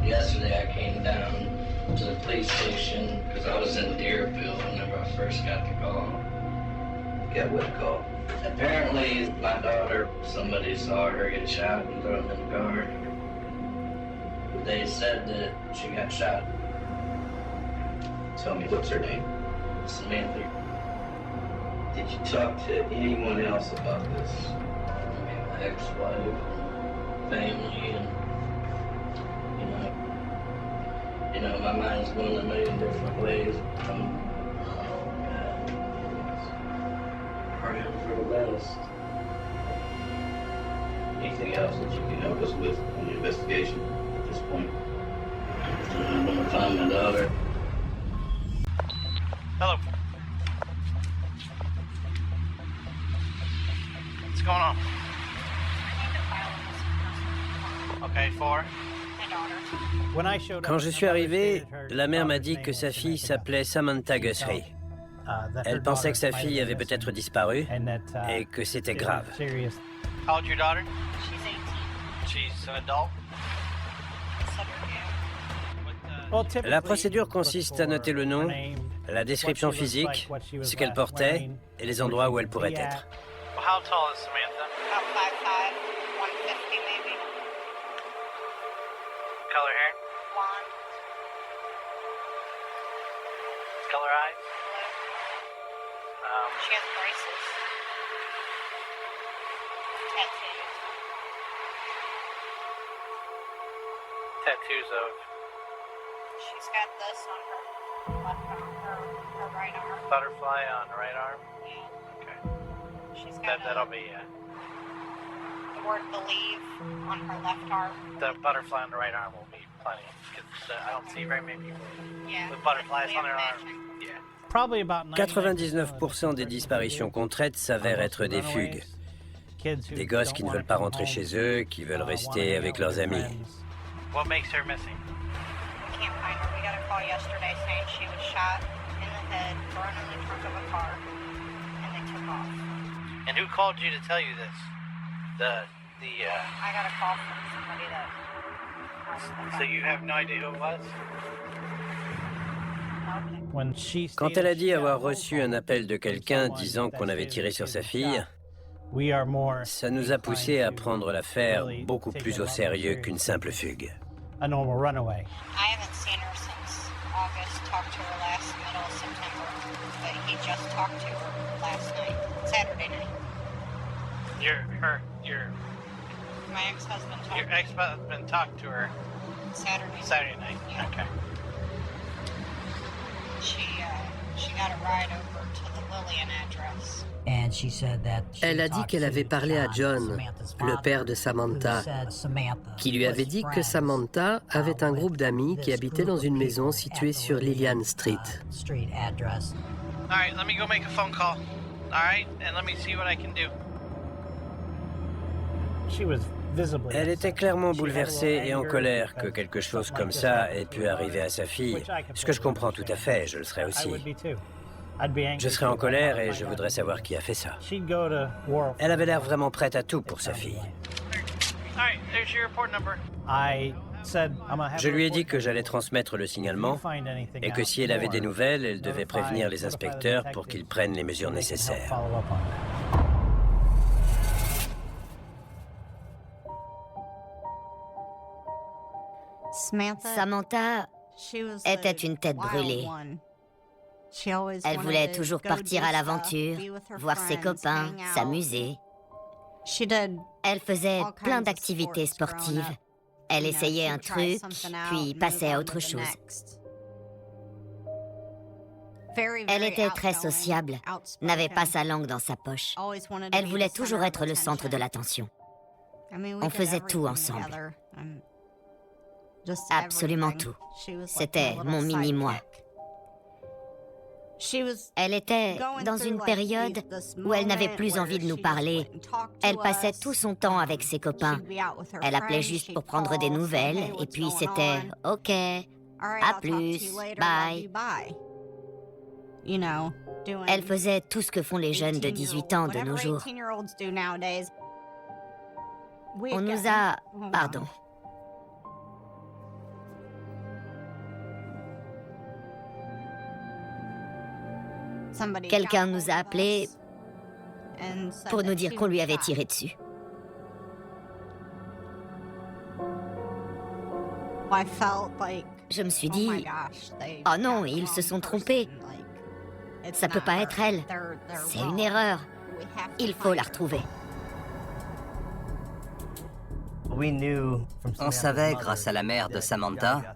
Yesterday I came down to the police station because I was in Deerfield whenever I first got the call. Got what call? Apparently my daughter, somebody saw her get shot and thrown in the car. They said that she got shot. Tell me, what's her name? Samantha. Did you talk to anyone else about this? I mean, my ex-wife, family, and my mind's going a million different ways. I'm praying for the best. Anything else that you can help us with on the investigation at this point? I'm gonna find my daughter. Hello. What's going on? Okay, for? Quand je suis arrivé, la mère m'a dit que sa fille s'appelait Samantha Guthrie. Elle pensait que sa fille avait peut-être disparu et que c'était grave. How old is your daughter? She's an adult. La procédure consiste à noter le nom, la description physique, ce qu'elle portait et les endroits où elle pourrait être. How tall is Samantha? About 5'5", 150 maybe. Color hair? Blonde. Color eyes? She has braces. Tattoos. Tattoos of? She's got this on her left arm, her right arm. Butterfly on the right arm? Yeah. Okay. She's got That'll be, the word believe on her left arm. the butterfly on the right arm will be plenty. Because I don't see very many people Yeah. with butterflies on their arm. Yeah. 99% des disparitions qu'on traite s'avèrent être des fugues. Des gosses qui ne veulent pas rentrer chez eux, qui veulent rester avec leurs amis. What makes her missing? We can't find her. We got a call yesterday saying she was shot in the head, thrown in the trunk of a car, and they took off. And who called you to tell you this? I got a call from somebody that... So you have no idea who it was? Quand elle a dit avoir reçu un appel de quelqu'un disant qu'on avait tiré sur sa fille, ça nous a poussé à prendre l'affaire beaucoup plus au sérieux qu'une simple fugue. I haven't seen her since August, talked to her last middle of September, but he just talked to her last night, Saturday night. My ex-husband talked Your ex-husband talked to her Saturday night. Yeah. Okay. She got a ride over to the LILLIAN address. Elle a dit qu'elle avait parlé à John, le père de Samantha, qui lui avait dit que Samantha avait un groupe d'amis qui habitaient dans une maison située sur LILLIAN Street. All right, let me go make a phone call. All right, and let me see what I can do. Elle était clairement bouleversée et en colère que quelque chose comme ça ait pu arriver à sa fille, ce que je comprends tout à fait, je le serais aussi. Je serais en colère et je voudrais savoir qui a fait ça. Elle avait l'air vraiment prête à tout pour sa fille. All right, there's your report number. Je lui ai dit que j'allais transmettre le signalement et que si elle avait des nouvelles, elle devait prévenir les inspecteurs pour qu'ils prennent les mesures nécessaires. Samantha était une tête brûlée. Elle voulait toujours partir à l'aventure, voir ses copains, s'amuser. Elle faisait plein d'activités sportives. Elle essayait un truc, puis passait à autre chose. Elle était très sociable, n'avait pas sa langue dans sa poche. Elle voulait toujours être le centre de l'attention. On faisait tout ensemble. Absolument tout. C'était mon mini-moi. Elle était dans une période où elle n'avait plus envie de nous parler. Elle passait tout son temps avec ses copains. Elle appelait juste pour prendre des nouvelles, et puis c'était « OK, à plus, bye ». Elle faisait tout ce que font les jeunes de 18 ans de nos jours. On nous a... Pardon. quelqu'un nous a appelés pour nous dire qu'on lui avait tiré dessus. Je me suis dit, oh non, ils se sont trompés. Ça peut pas être elle. C'est une erreur. Il faut la retrouver. On savait, grâce à la mère de Samantha,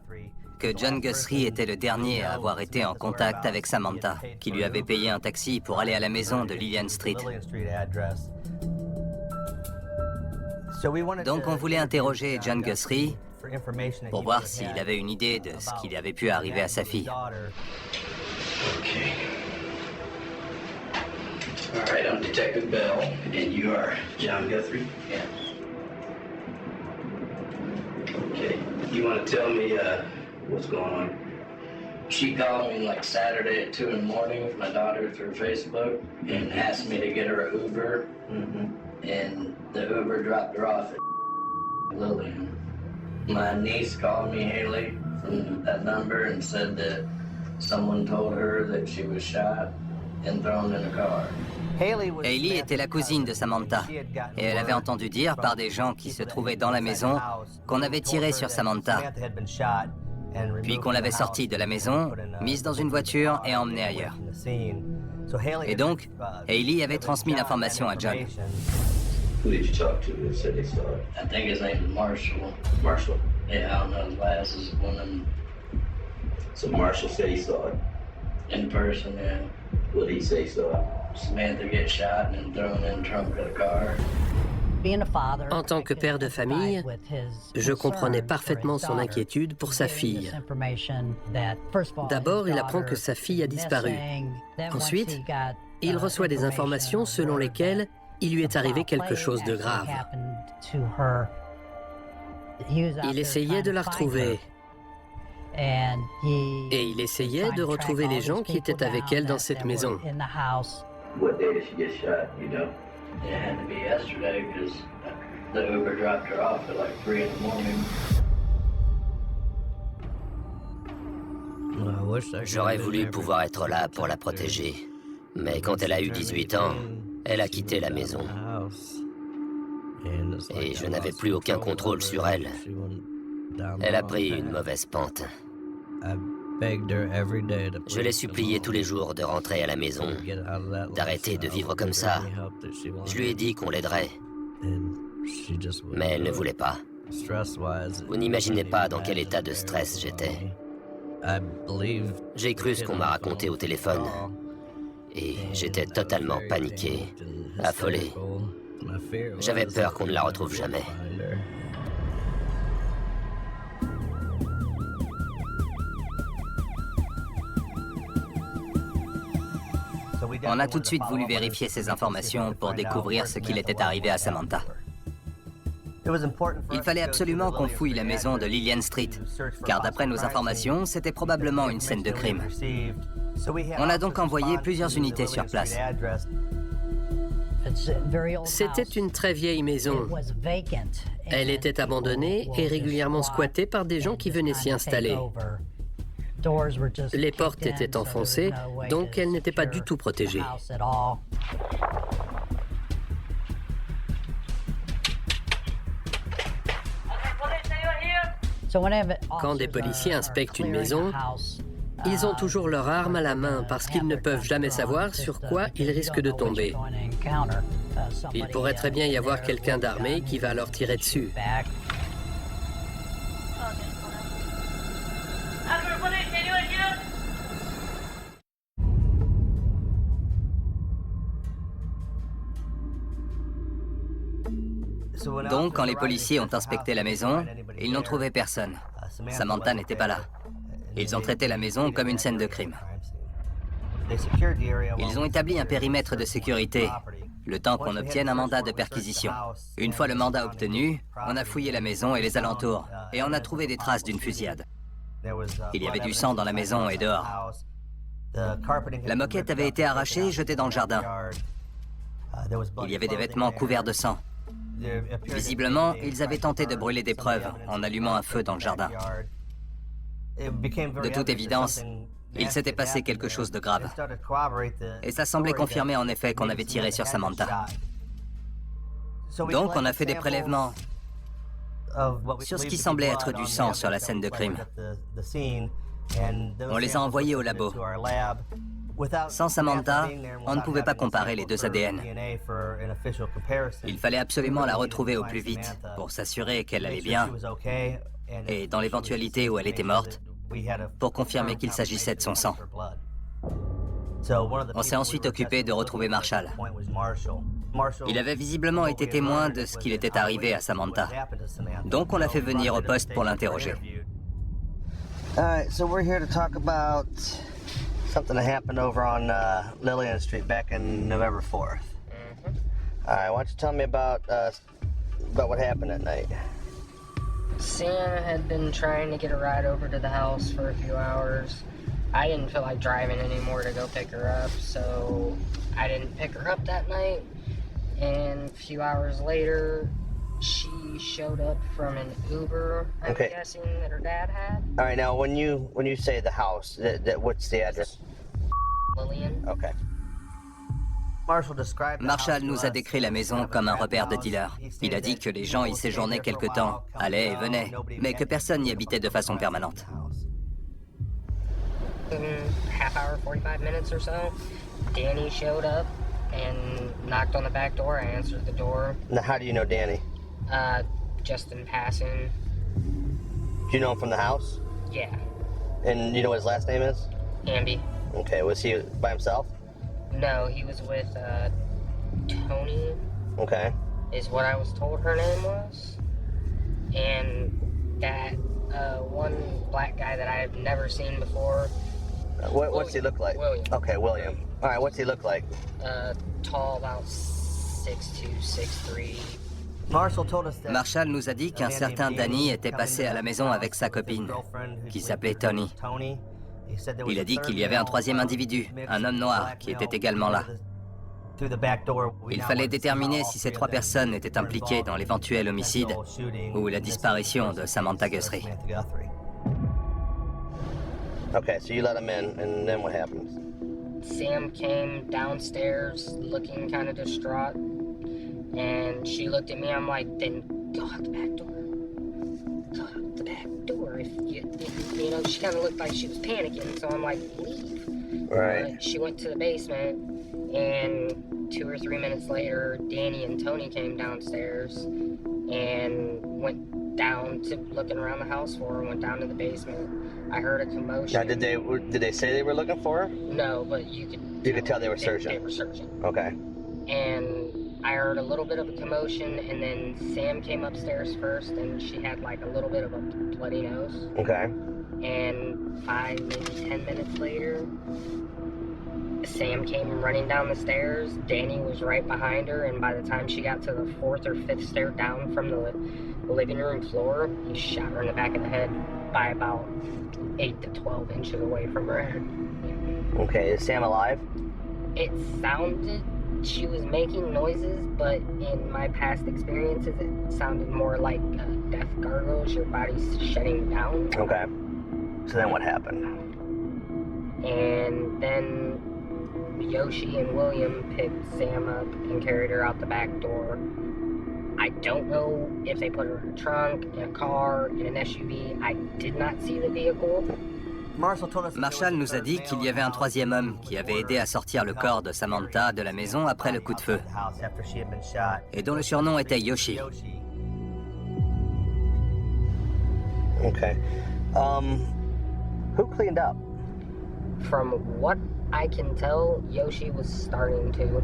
que John Guthrie était le dernier à avoir été en contact avec Samantha, qui lui avait payé un taxi pour aller à la maison de Lillian Street. Donc on voulait interroger John Guthrie pour voir s'il avait une idée de ce qui avait pu arriver à sa fille. Okay. All right, I'm Detective Bell, and you are John Guthrie? Yeah. Okay. You want to tell me what's going on? She called me like Saturday at 2 in the morning with my daughter through Facebook and asked me to get her an Uber. And the Uber dropped her off at LILLIAN. My niece called me, Haley, from that number and said that someone told her that she was shot and thrown in a car. Hailey était la cousine de Samantha, et elle avait entendu dire par des gens qui se trouvaient dans la maison qu'on avait tiré sur Samantha, puis qu'on l'avait sortie de la maison, mise dans une voiture et emmenée ailleurs. Et donc, Hailey avait transmis l'information à John. Who did you talk to that said they saw it? I think his name is Marshall. Marshall? Yeah, I don't know his last is one of them. So Marshall said he saw it? In person, yeah. What did he say he saw it? Samantha get shot and then thrown in the trunk of the car. En tant que père de famille, je comprenais parfaitement son inquiétude pour sa fille. D'abord, il apprend que sa fille a disparu. Ensuite, il reçoit des informations selon lesquelles il lui est arrivé quelque chose de grave. Il essayait de la retrouver. Et il essayait de retrouver les gens qui étaient avec elle dans cette maison. What day did she get shot, you know? It had to be yesterday because the Uber dropped her off at like 3 in the morning. J'aurais voulu pouvoir être là pour la protéger. Mais quand elle a eu 18 ans, elle a quitté la maison. Et je n'avais plus aucun contrôle sur elle. Elle a pris une mauvaise pente. Je l'ai suppliée tous les jours de rentrer à la maison, d'arrêter de vivre comme ça. Je lui ai dit qu'on l'aiderait. Mais elle ne voulait pas. Vous n'imaginez pas dans quel état de stress j'étais. J'ai cru ce qu'on m'a raconté au téléphone. Et j'étais totalement paniqué, affolé. J'avais peur qu'on ne la retrouve jamais. On a tout de suite voulu vérifier ces informations pour découvrir ce qu'il était arrivé à Samantha. Il fallait absolument qu'on fouille la maison de Lillian Street, car d'après nos informations, c'était probablement une scène de crime. On a donc envoyé plusieurs unités sur place. C'était une très vieille maison. Elle était abandonnée et régulièrement squattée par des gens qui venaient s'y installer. Les portes étaient enfoncées, donc elle n'était pas du tout protégée. Quand des policiers inspectent une maison, ils ont toujours leur arme à la main parce qu'ils ne peuvent jamais savoir sur quoi ils risquent de tomber. Il pourrait très bien y avoir quelqu'un d'armé qui va leur tirer dessus. Donc, quand les policiers ont inspecté la maison, ils n'ont trouvé personne. Samantha n'était pas là. Ils ont traité la maison comme une scène de crime. Ils ont établi un périmètre de sécurité, le temps qu'on obtienne un mandat de perquisition. Une fois le mandat obtenu, on a fouillé la maison et les alentours, et on a trouvé des traces d'une fusillade. Il y avait du sang dans la maison et dehors. La moquette avait été arrachée et jetée dans le jardin. Il y avait des vêtements couverts de sang. Visiblement, ils avaient tenté de brûler des preuves en allumant un feu dans le jardin. De toute évidence, Il s'était passé quelque chose de grave. Et ça semblait confirmer en effet qu'on avait tiré sur Samantha. Donc on a fait des prélèvements sur ce qui semblait être du sang sur la scène de crime. On les a envoyés au labo. Sans Samantha, on ne pouvait pas comparer les deux ADN. Il fallait absolument la retrouver au plus vite pour s'assurer qu'elle allait bien et, dans l'éventualité où elle était morte, pour confirmer qu'il s'agissait de son sang. On s'est ensuite occupé de retrouver Marshall. Il avait visiblement été témoin de ce qu'il était arrivé à Samantha. Donc on l'a fait venir au poste pour l'interroger. Alright, so we're here to talk about something that happened over on Lillian Street back in November 4th. Alright, why don't you tell me about what happened that night? Sam had been trying to get a ride over to the house for a few hours. I didn't feel like driving anymore to go pick her up, so I didn't pick her up that night. And a few hours later, she showed up from an Uber, I'm guessing, that her dad had. All right, now when you say the house, what's the address? Lillian. Okay. Marshall nous a décrit la maison comme un repère de dealers. Il a dit que les gens y séjournaient quelque temps, allaient et venaient, mais que personne n'y habitait de façon permanente. Half hour, 45 minutes or so, Danny showed up and knocked on the back door. I answered the door. Now, how do you know Danny? Just in passing. Do you know him from the house? Yeah. And you know what his last name is? Amby. Okay, was he by himself? No, he was with, Tony. Okay. Is what I was told her name was. And that, one black guy that I've never seen before. What's he look like? William. Okay, William. All right, what's he look like? Tall, about 6'2", 6'3". Marshall nous a dit qu'un certain Danny était passé à la maison avec sa copine, qui s'appelait Tony. Il a dit qu'il y avait un troisième individu, un homme noir, qui était également là. Il fallait déterminer si ces trois personnes étaient impliquées dans l'éventuel homicide ou la disparition de Samantha Guthrie. Okay, so you let him in, and then what happens? Sam came downstairs looking kind of distraught, and she looked at me. I'm like, then go out the back door. Go out the back door. If you know, she kind of looked like she was panicking, so I'm like, leave. Right. She went to the basement, and 2 or 3 minutes later, Danny and Tony came downstairs and went down to looking around the house for her, went down to the basement. I heard a commotion. Now, did they say they were looking for her? No, but you could tell they were searching. They were searching. Okay. And I heard a little bit of a commotion, and then Sam came upstairs first, and she had like a little bit of a bloody nose. Okay. And 5, maybe 10 minutes later, Sam came running down the stairs. Danny was right behind her, and by the time she got to the 4th or 5th stair down from the living room floor, he shot her in the back of the head by about 8 to 12 inches away from her head. Okay, is Sam alive? It sounded she was making noises, but in my past experiences, it sounded more like death gargles, your body's shutting down. Okay. So then what happened? And then Yoshi and William picked Sam up and carried her out the back door. I don't know if they put her in a trunk, in a car, in an SUV. I did not see the vehicle. Marshall nous a dit qu'il y avait un troisième homme qui avait aidé à sortir le corps de Samantha de la maison après le coup de feu, et dont le surnom était Yoshi. Okay. Who cleaned up? From what I can tell, Yoshi was starting to.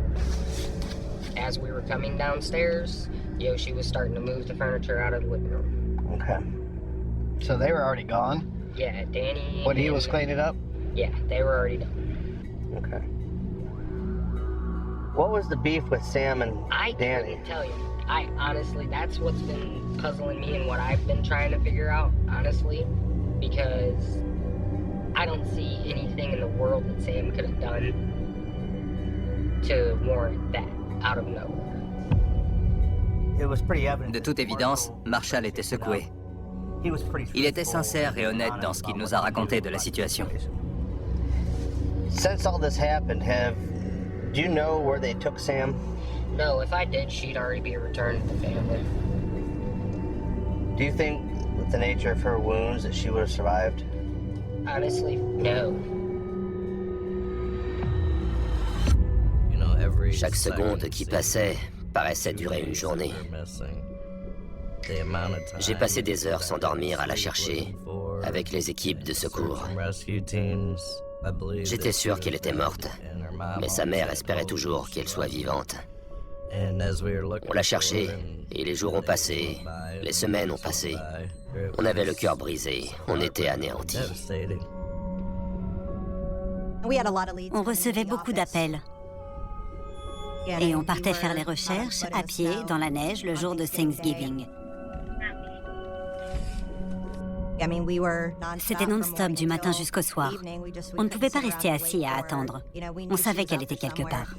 As we were coming downstairs, Yoshi was starting to move the furniture out of the living room. Okay. So they were already gone? Yeah, Danny... When he was cleaning up? Yeah, they were already done. Okay. What was the beef with Sam and I Danny? couldn't tell you. I honestly, that's what's been puzzling me and what I've been trying to figure out, honestly, because I don't see anything in the world that Sam could have done to warrant that out of nowhere. De toute évidence, Marshall était secoué. Il était sincère et honnête dans ce qu'il nous a raconté de la situation. Since all this happened, do you know where they took Sam? No, if I did, she'd already be returned to the family. Do you think, with the nature of her wounds, that she would have survived? Honestly, no. Chaque seconde qui passait paraissait durer une journée. J'ai passé des heures sans dormir à la chercher, avec les équipes de secours. J'étais sûr qu'elle était morte, mais sa mère espérait toujours qu'elle soit vivante. On l'a cherchée, et les jours ont passé, les semaines ont passé. On avait le cœur brisé, on était anéantis. On recevait beaucoup d'appels. Et on partait faire les recherches à pied, dans la neige, le jour de Thanksgiving. C'était non-stop du matin jusqu'au soir. On ne pouvait pas rester assis à attendre. On savait qu'elle était quelque part.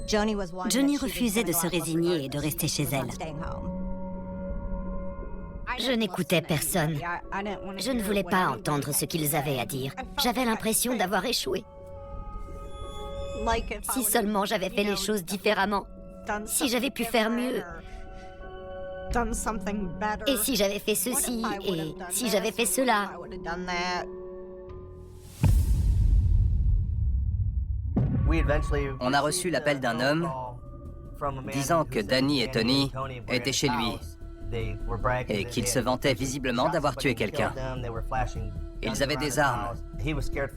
Johnny refusait de se résigner et de rester chez elle. Je n'écoutais personne. Je ne voulais pas entendre ce qu'ils avaient à dire. J'avais l'impression d'avoir échoué. Si seulement j'avais fait les choses différemment. Si j'avais pu faire mieux. Et si j'avais fait ceci, et si j'avais fait cela. On a reçu l'appel d'un homme disant que Danny et Tony étaient chez lui et qu'ils se vantaient visiblement d'avoir tué quelqu'un. Ils avaient des armes.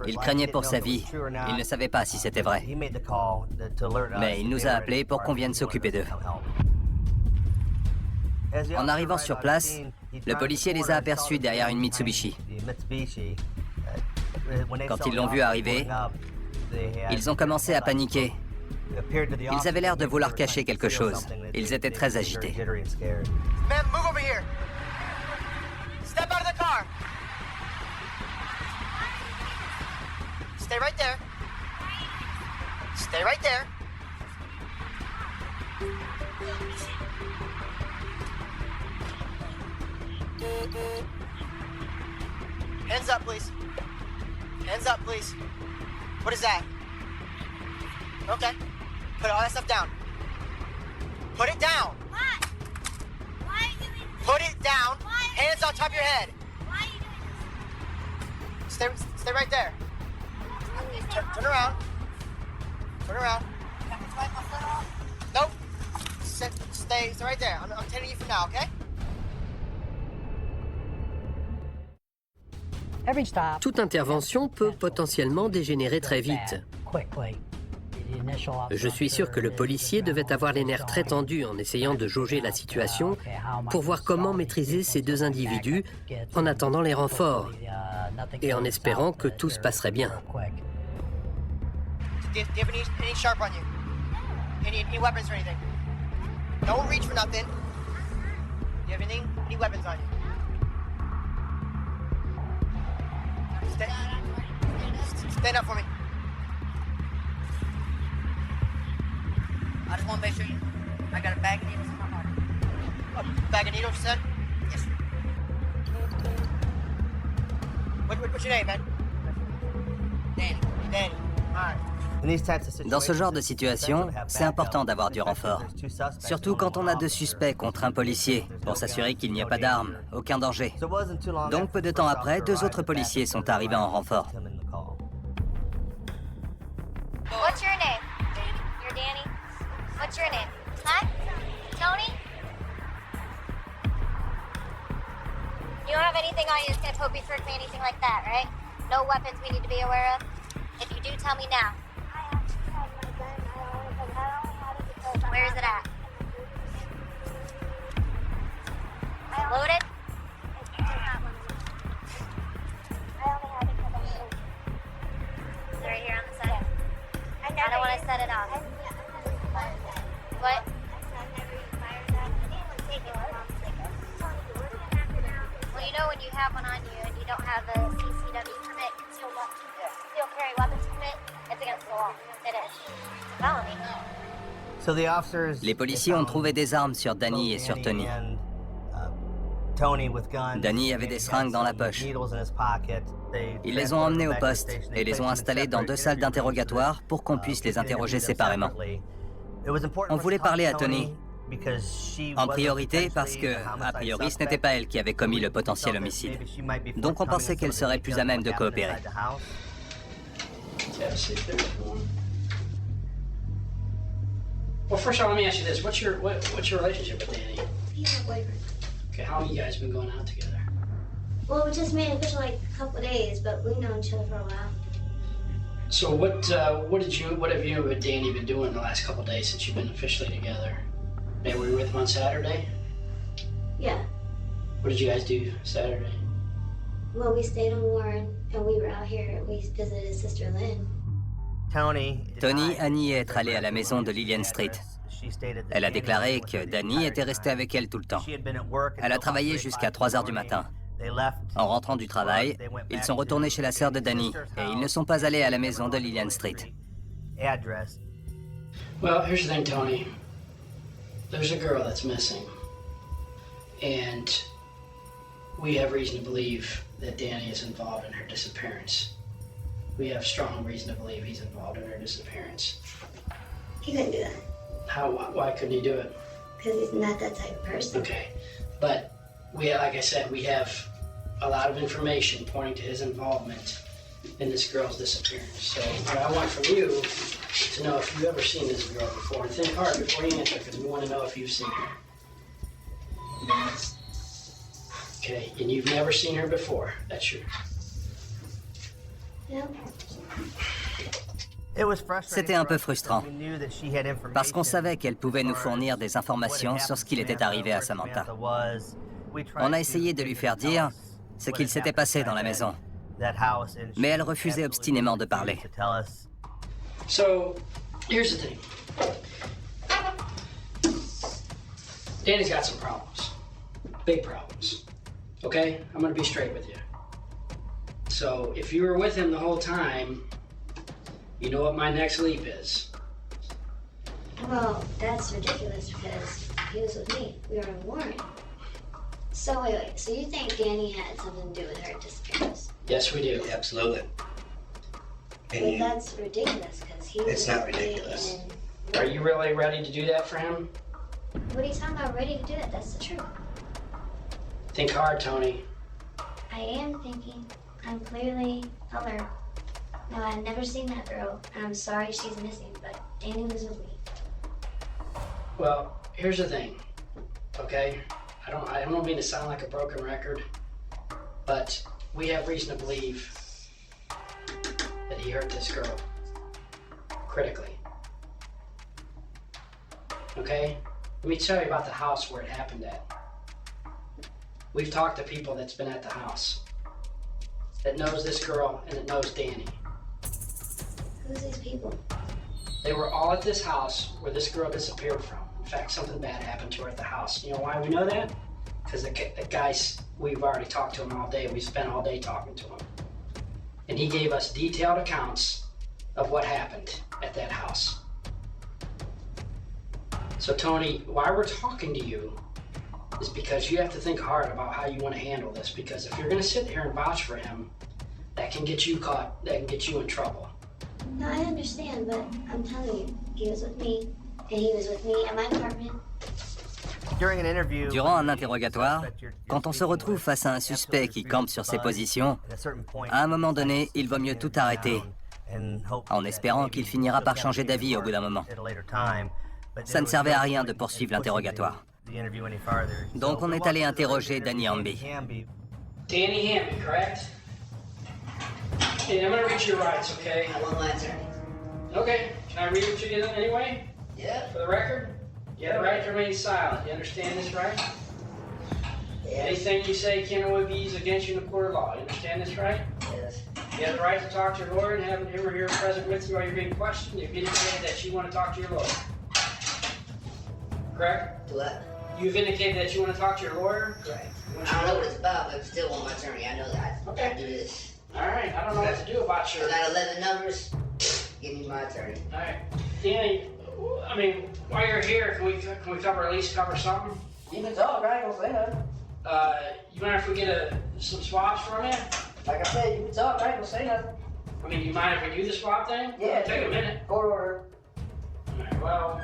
Il craignait pour sa vie. Il ne savait pas si c'était vrai. Mais il nous a appelés pour qu'on vienne s'occuper d'eux. En arrivant sur place, le policier les a aperçus derrière une Mitsubishi. Quand ils l'ont vu arriver, ils ont commencé à paniquer. Ils avaient l'air de vouloir cacher quelque chose. Ils étaient très agités. Ma'am, move over here. Step out of the car. Stay right there. Stay right there. Hands up, please. Hands up, please. What is that? Okay. Put all that stuff down. Put it down. What? Why are you doing this? Put it down. Why? Hands on top of your head. Why are you doing this? Stay right there. Turn around. Turn around. Nope. Stay right there. I'm telling you from now, okay? Toute intervention peut potentiellement dégénérer très vite. Je suis sûr que le policier devait avoir les nerfs très tendus en essayant de jauger la situation pour voir comment maîtriser ces deux individus en attendant les renforts et en espérant que tout se passerait bien. Do you have any sharp on you? Any weapons or anything? Don't reach for nothing. Do you have anything? Any weapons on you? Stand up for me. I just want to make sure I got a bag of needles in my heart. A bag of needles, you said? Yes. What's your name, man? Danny. Danny. All right. Dans ce genre de situation, c'est important d'avoir du renfort. Surtout quand on a deux suspects contre un policier, pour s'assurer qu'il n'y a pas d'armes, aucun danger. Donc peu de temps après, deux autres policiers sont arrivés en renfort. What's your name? You're Danny? What's your name? Huh? Tony? You don't have anything on you that's gonna poke me, prick me, anything like that, right? No weapons we need to be aware of? If you do, tell me now. Where is it at? Loaded? Right here on the side. I don't want to set it off. What? Well, you know when you have one on you and you don't have a CCW permit, concealed carry weapons permit, it's against the law. It is. It's a felony. Les policiers ont trouvé des armes sur Danny et sur Tony. Danny avait des seringues dans la poche. Ils les ont emmenés au poste et les ont installés dans 2 salles d'interrogatoire pour qu'on puisse les interroger séparément. On voulait parler à Tony, en priorité parce que, a priori, ce n'était pas elle qui avait commis le potentiel homicide. Donc on pensait qu'elle serait plus à même de coopérer. Well, first of all, let me ask you this: what's your relationship with Danny? He's my boyfriend. Okay, how long you guys been going out together? Well, we just made it official like a couple of days, but we've known each other for a while. So what have you and Danny been doing the last couple of days since you've been officially together? Maybe were you with him on Saturday? Yeah. What did you guys do Saturday? Well, we stayed on Warren, and we were out here. We visited his sister Lynn. Tony a nié être allé à la maison de Lillian Street. Elle a déclaré que Danny était resté avec elle tout le temps. Elle a travaillé jusqu'à 3 heures du matin. En rentrant du travail, ils sont retournés chez la sœur de Danny et ils ne sont pas allés à la maison de Lillian Street. Well, here's the thing, Tony. There's a girl that's missing. And we have reason to believe that Danny is involved in her disappearance. We have strong reason to believe he's involved in her disappearance. He couldn't do that. Why couldn't he do it? Because he's not that type of person. Okay, but like I said, we have a lot of information pointing to his involvement in this girl's disappearance. So what I want from you to know if you've ever seen this girl before, and think hard before you answer, because we want to know if you've seen her. Okay, and you've never seen her before, that's true. No. C'était un peu frustrant, parce qu'on savait qu'elle pouvait nous fournir des informations sur ce qu'il était arrivé à Samantha. On a essayé de lui faire dire ce qu'il s'était passé dans la maison, mais elle refusait obstinément de parler. So, here's the thing. Danny's got some problems. Big problems. Okay? I'm gonna be straight with you. So, if you were with him the whole time, you know what my next leap is. Well, that's ridiculous because he was with me. We were in Warren. So wait. So you think Danny had something to do with her disappearance? Yes, we do. Absolutely. But that's ridiculous because he was. It's not ridiculous. Are you really ready to do that for him? What are you talking about? Ready to do that? That's the truth. Think hard, Tony. I am thinking. I'm clearly alert. No, I've never seen that girl, and I'm sorry she's missing, but Danny was with me. Well, here's the thing, okay? I don't mean to sound like a broken record, but we have reason to believe that he hurt this girl critically. Okay? Let me tell you about the house where it happened at. We've talked to people that's been at the house, that knows this girl and that knows Danny. Who's these people? They were all at this house where this girl disappeared from. In fact, something bad happened to her at the house. You know why we know that? Because the guys, we've already talked to him all day. We spent all day talking to him. And he gave us detailed accounts of what happened at that house. So Tony, why we're talking to you is because you have to think hard about how you want to handle this. Because if you're going to sit here and vouch for him, that can get you caught, that can get you in trouble. No, I understand, but I'm telling you, he was with me, and he was with me at my apartment. Durant un interrogatoire, quand on se retrouve face à un suspect qui campe sur ses positions, à un moment donné, il vaut mieux tout arrêter, en espérant qu'il finira par changer d'avis au bout d'un moment. Ça ne servait à rien de poursuivre l'interrogatoire. Donc on est allé interroger Danny Hamby. Danny Hamby, correct? Hey, I'm gonna read your rights, okay? I want my attorney. Okay, can I read it to you anyway? Yeah. For the record? You have the right to remain silent. You understand this, right? Yeah. Anything you say can or will be used against you in the court of law. You understand this, right? Yes. You have the right to talk to your lawyer and have him or her present with you while you're being questioned. You've indicated that you want to talk to your lawyer. Correct? What? You've indicated that you want to talk to your lawyer? Correct. I don't know what it's about, but I still want my attorney. I know that. Okay. I do this. All right, I don't know what to do about your... I got 11 numbers. Give me my attorney. All right. Danny, I mean, while you're here, can we cover, at least cover something? You can talk, I ain't gonna say nothing. You mind if we get some swaps from you? Like I said, you can talk, I ain't gonna say nothing. I mean, you mind if we do the swap thing? Yeah. Take a minute. Court order. Alright, well.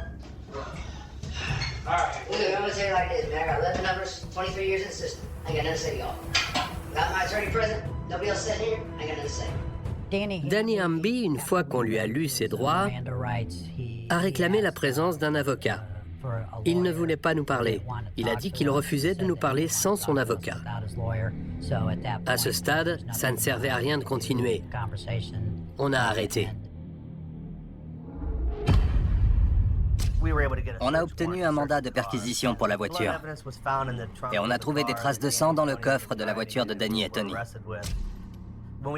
Alright. Look, I'm gonna tell you like this, man. I got 11 numbers, 23 years in the system. I ain't got nothing to say to y'all. Got my attorney present. Nobody else sitting here. I ain't got nothing to say. Danny Hamby, une fois qu'on lui a lu ses droits, a réclamé la présence d'un avocat. Il ne voulait pas nous parler. Il a dit qu'il refusait de nous parler sans son avocat. À ce stade, ça ne servait à rien de continuer. On a arrêté. On a obtenu un mandat de perquisition pour la voiture. Et on a trouvé des traces de sang dans le coffre de la voiture de Danny et Tony.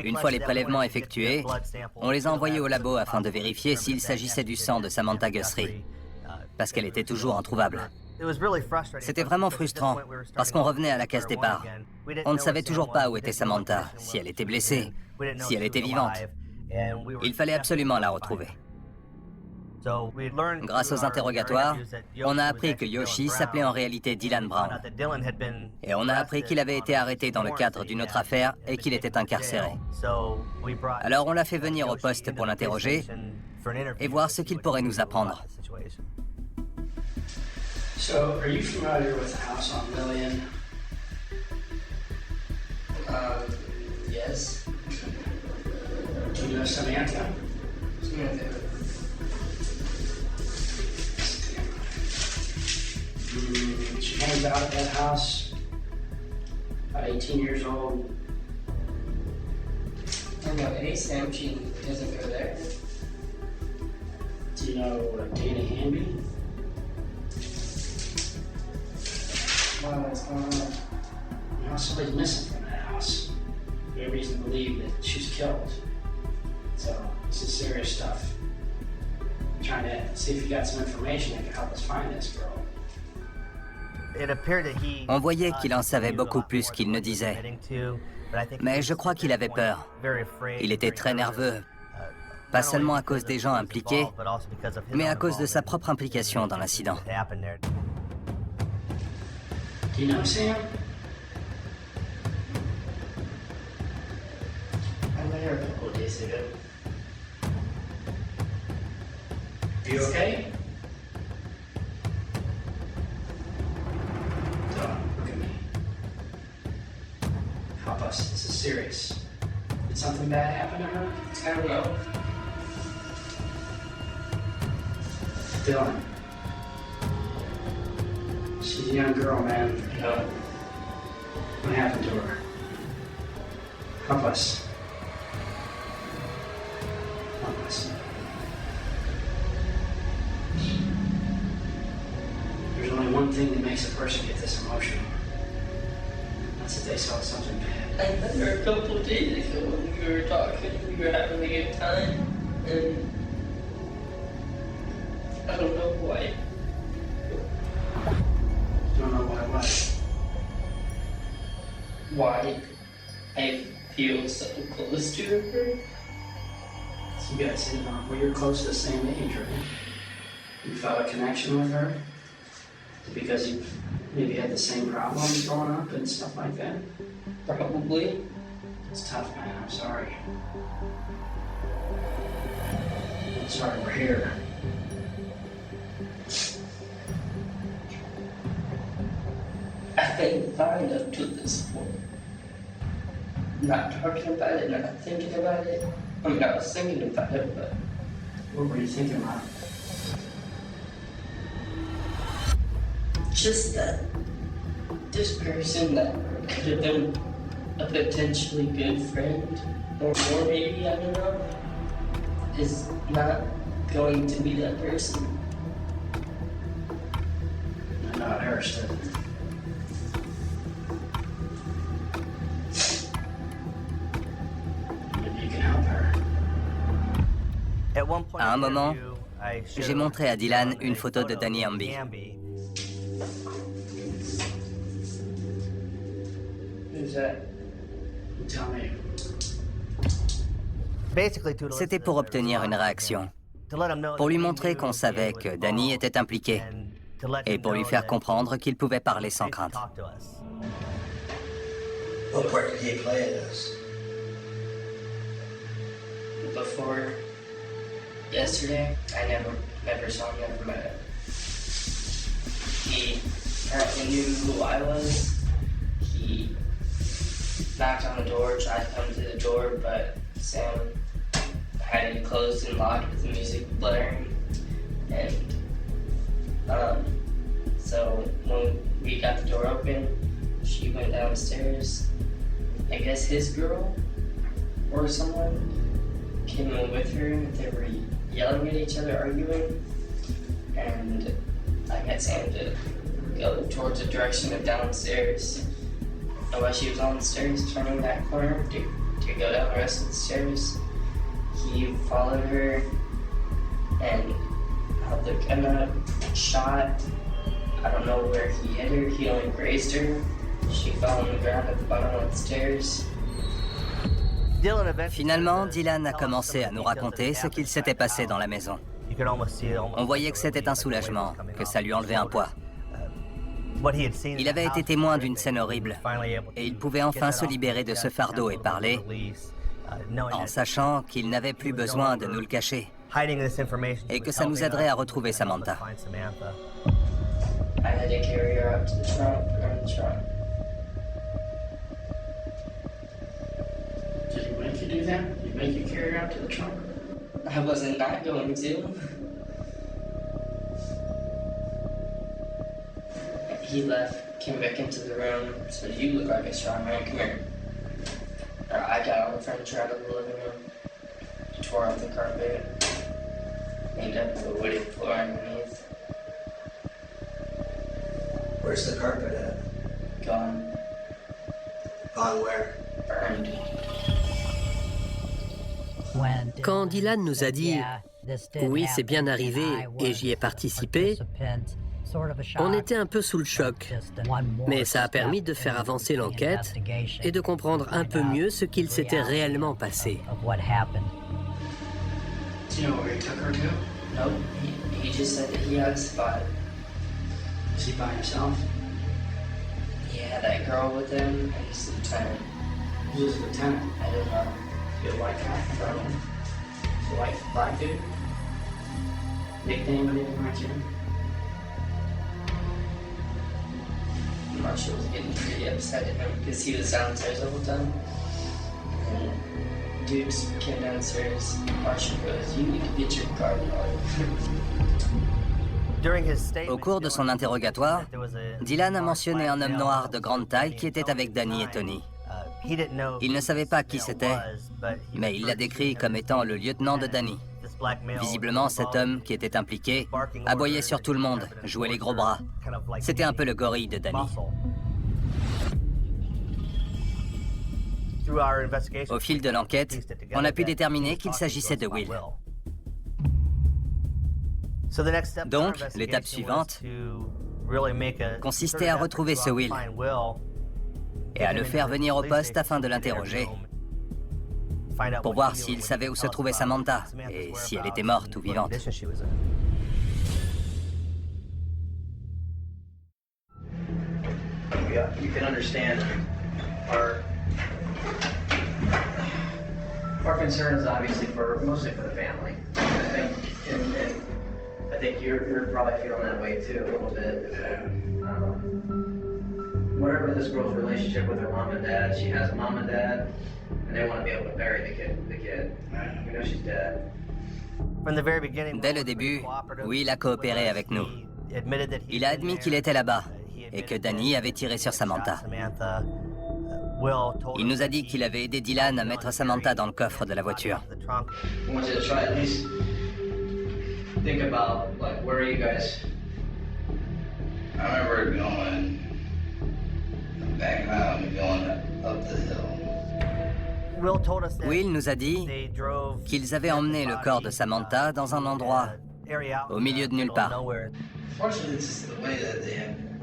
Une fois les prélèvements effectués, on les a envoyés au labo afin de vérifier s'il s'agissait du sang de Samantha Guthrie, parce qu'elle était toujours introuvable. C'était vraiment frustrant, parce qu'on revenait à la case départ. On ne savait toujours pas où était Samantha, si elle était blessée, si elle était vivante. Il fallait absolument la retrouver. Grâce aux interrogatoires, on a appris que Yoshi s'appelait en réalité Dylan Brown. Et on a appris qu'il avait été arrêté dans le cadre d'une autre affaire et qu'il était incarcéré. Alors on l'a fait venir au poste pour l'interroger et voir ce qu'il pourrait nous apprendre. So, are you familiar with the house on LILLIAN? Yes. Do you know Samantha? Samantha. She hangs out at that house, about 18 years old. I don't know any Sam, she doesn't go there. Do you know Dana Hamby? What's going on? You know, somebody's missing from that house. We have reason to believe that she was killed. So, this is serious stuff. I'm trying to see if you got some information that can help us find this girl. On voyait qu'il en savait beaucoup plus qu'il ne disait. Mais je crois qu'il avait peur. Il était très nerveux. Pas seulement à cause des gens impliqués, mais à cause de sa propre implication dans l'incident. Do you know Sam? I met her a couple of days ago. Are you okay? Don't look at me. Help us. This is serious. Did something bad happen to her? I don't know. Dylan. She's a young girl, man. What happened to her? Help us. Help us. There's only one thing that makes a person get this emotional. That's if they saw something bad. I met her a couple of days ago when we were talking. We were having a good time, and I don't know why. Don't know why what? Why I feel so close to her. So you guys, well, you're close to the same age, right? You felt a connection with her? Because you maybe had the same problems growing up and stuff like that? Probably. It's tough, man. I'm sorry. I'm sorry we're here. I've been fine up to this point. Not talking about it, not thinking about it. I mean, I was thinking about it, but... What were you thinking about? Just that this person that could have been a potentially good friend, or more maybe, I don't know, is not going to be that person. I'm not interested. Maybe you can help her. À un moment, j'ai montré à Dylan une photo de Danny Hamby. Who's that? Tell me. C'était pour obtenir une réaction, pour lui montrer qu'on savait que Danny était impliqué, et pour lui faire comprendre qu'il pouvait parler sans crainte. What part did he play in this? Before yesterday, I never saw him, never met him. He apparently knew who I was. He knocked on the door, tried to come to the door, but Sam had it closed and locked with the music blaring. And so when we got the door open, she went downstairs. I guess his girl or someone came in with her. They were yelling at each other, arguing. And I got Sam to go towards the direction of downstairs. And while she was on the stairs, turning that corner to go down the rest of the stairs, he followed her and held the gun up, shot. I don't know where he hit her. He only grazed her. She fell on the ground at the bottom of the stairs. Finalement, Dylan a commencé à nous raconter ce qu'il s'était passé dans la maison. On voyait que c'était un soulagement, que ça lui enlevait un poids. Il avait été témoin d'une scène horrible et il pouvait enfin se libérer de ce fardeau et parler en sachant qu'il n'avait plus besoin de nous le cacher et que ça nous aiderait à retrouver Samantha. I had to carry her up to the trunk, put her in the trunk. Did he make you do that? Did he make you carry her up to the trunk? I wasn't not going to. He left, came back into the room, said, "You look like a strong man, come here." I got on the furniture out of the living room, tore up the carpet, cleaned up the woody floor underneath. Where's the carpet at? Gone. Gone where? Burned. Quand Dylan nous a dit « Oui, c'est bien arrivé et j'y ai participé », on était un peu sous le choc, mais ça a permis de faire avancer l'enquête et de comprendre un peu mieux ce qu'il s'était réellement passé. Do you know where he took her to? Nope. He just said that he had a spot. Was he by himself? He had that girl with him and his lieutenant. Who's his lieutenant? I don't know. Is he a white guy from him? Is he a white black dude? Nickname or anything like him? Marshall was getting pretty upset at him because he was downstairs the whole time. And dudes came downstairs. Marshall goes, "You need to get your garden on." Au cours de son interrogatoire, Dylan a mentionné un homme noir de grande taille qui était avec Danny et Tony. Il ne savait pas qui c'était, mais il l'a décrit comme étant le lieutenant de Danny. Visiblement, cet homme qui était impliqué aboyait sur tout le monde, jouait les gros bras. C'était un peu le gorille de Danny. Au fil de l'enquête, on a pu déterminer qu'il s'agissait de Will. Donc, l'étape suivante consistait à retrouver ce Will et à le faire venir au poste afin de l'interroger pour voir s'il savait où se trouvait Samantha et si elle était morte ou vivante. You can understand our concern is obviously mostly for the family. I think you're probably feeling that way too a little bit. Whatever this girl's relationship with her mom and dad, she has a mom and dad, and they want to be able to bury the kid. We know she's dead. Dès le début, Will a coopéré avec nous. Il a admis qu'il était là-bas et que Danny avait tiré sur Samantha. Il nous a dit qu'il avait aidé Dylan à mettre Samantha dans le coffre de la voiture. I want you to try at least think about, like, where are you guys? I remember going back home and going up the hill. Will nous a dit qu'ils avaient emmené le corps de Samantha dans un endroit au milieu de nulle part. Fortunately, it's just the way that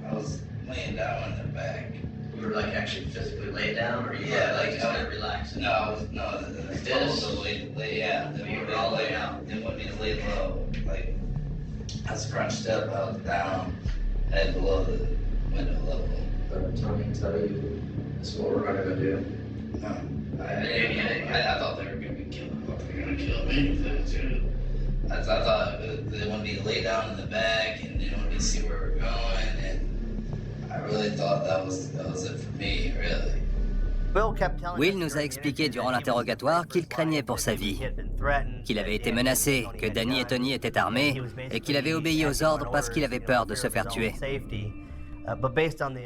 I was laying down on the back. You were like actually physically laid down, or you Yeah, were like just relaxing? No, Like this? Yeah, You were all laying out. They want me to lay low. Like, I was crunched up, I was down, head below the window level. Tommy tell you That's what we're gonna do. I thought they were gonna be killing. I thought they were gonna kill me too. I thought they wanted me to lay down in the back and they wanted me to see where we're going, and I really thought that was it for me, really. Will nous a expliqué durant l'interrogatoire qu'il craignait pour sa vie, qu'il avait été menacé, que Danny et Tony étaient armés et qu'il avait obéi aux ordres parce qu'il avait peur de se faire tuer.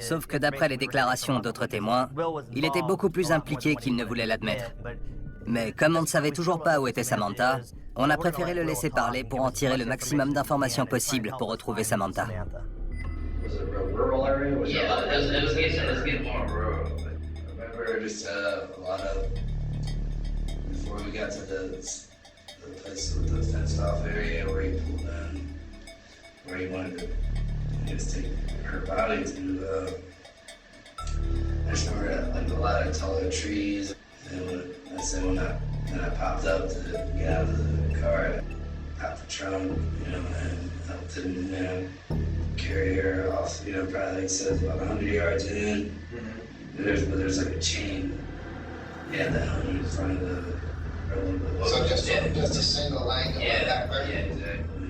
Sauf que d'après les déclarations d'autres témoins, il était beaucoup plus impliqué qu'il ne voulait l'admettre. Mais comme on ne savait toujours pas où était Samantha, on a préféré le laisser parler pour en tirer le maximum d'informations possibles pour retrouver Samantha. Was it a real rural area? Yeah, it was getting more rural. I remember just a lot of, before we got to the place with the fenced off area where he pulled in, where he wanted to just take her body to, I just remember like a lot of taller trees. And when I popped up to get out of the car, I popped the trunk, and helped him, carry her off, probably like it says about 100 yards in. There's like a chain. Yeah, that hung in front of the So just a single line like that, right? Yeah, exactly.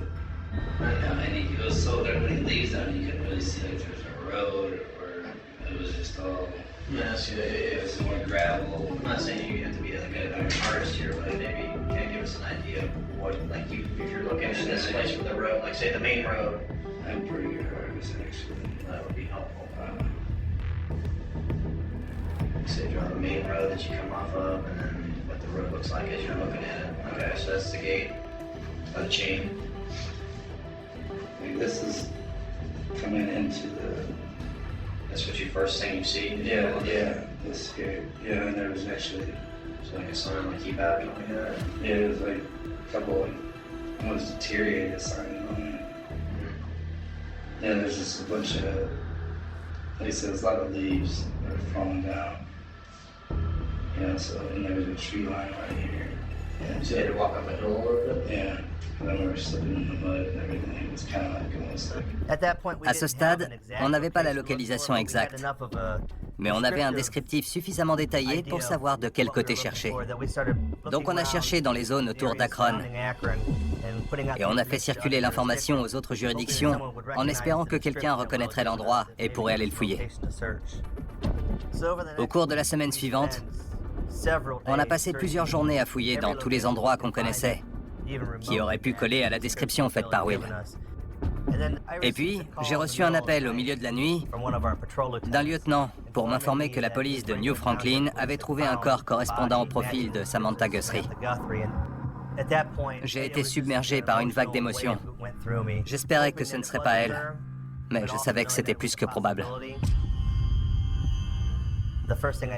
And he goes so that when he leaves down, you couldn't really see like there's a road or it was just all. Yeah, so it was more gravel. I'm not saying you have to be like an artist here, but maybe you can give us an idea of what, like, if you're looking at this place for the road, like say the main road. I'm pretty good artist, actually. That would be helpful. Say you're on the main road that you come off of, and then what the road looks like as you're looking at it. Okay, so that's the gate, the chain. Like this is coming into the. That's what you first thing you see? Yeah, this here. Yeah, and there was actually. So like a sign like keep out, something like that? Yeah, it was like a couple like almost deteriorated signs on it. Yeah, there's just a bunch of, like I said, there's a lot of leaves that are falling down. So and there was a tree line right here. Yeah, so you had to walk up a hill a little bit? Yeah. And then we were slipping in the mud and everything. It was kind of like almost like... À ce stade, on n'avait pas la localisation exacte, mais on avait un descriptif suffisamment détaillé pour savoir de quel côté chercher. Donc on a cherché dans les zones autour d'Akron, et on a fait circuler l'information aux autres juridictions en espérant que quelqu'un reconnaîtrait l'endroit et pourrait aller le fouiller. Au cours de la semaine suivante, on a passé plusieurs journées à fouiller dans tous les endroits qu'on connaissait, qui auraient pu coller à la description faite par Will. Et puis, j'ai reçu un appel au milieu de la nuit d'un lieutenant pour m'informer que la police de New Franklin avait trouvé un corps correspondant au profil de Samantha Guthrie. J'ai été submergé par une vague d'émotions. J'espérais que ce ne serait pas elle, mais je savais que c'était plus que probable.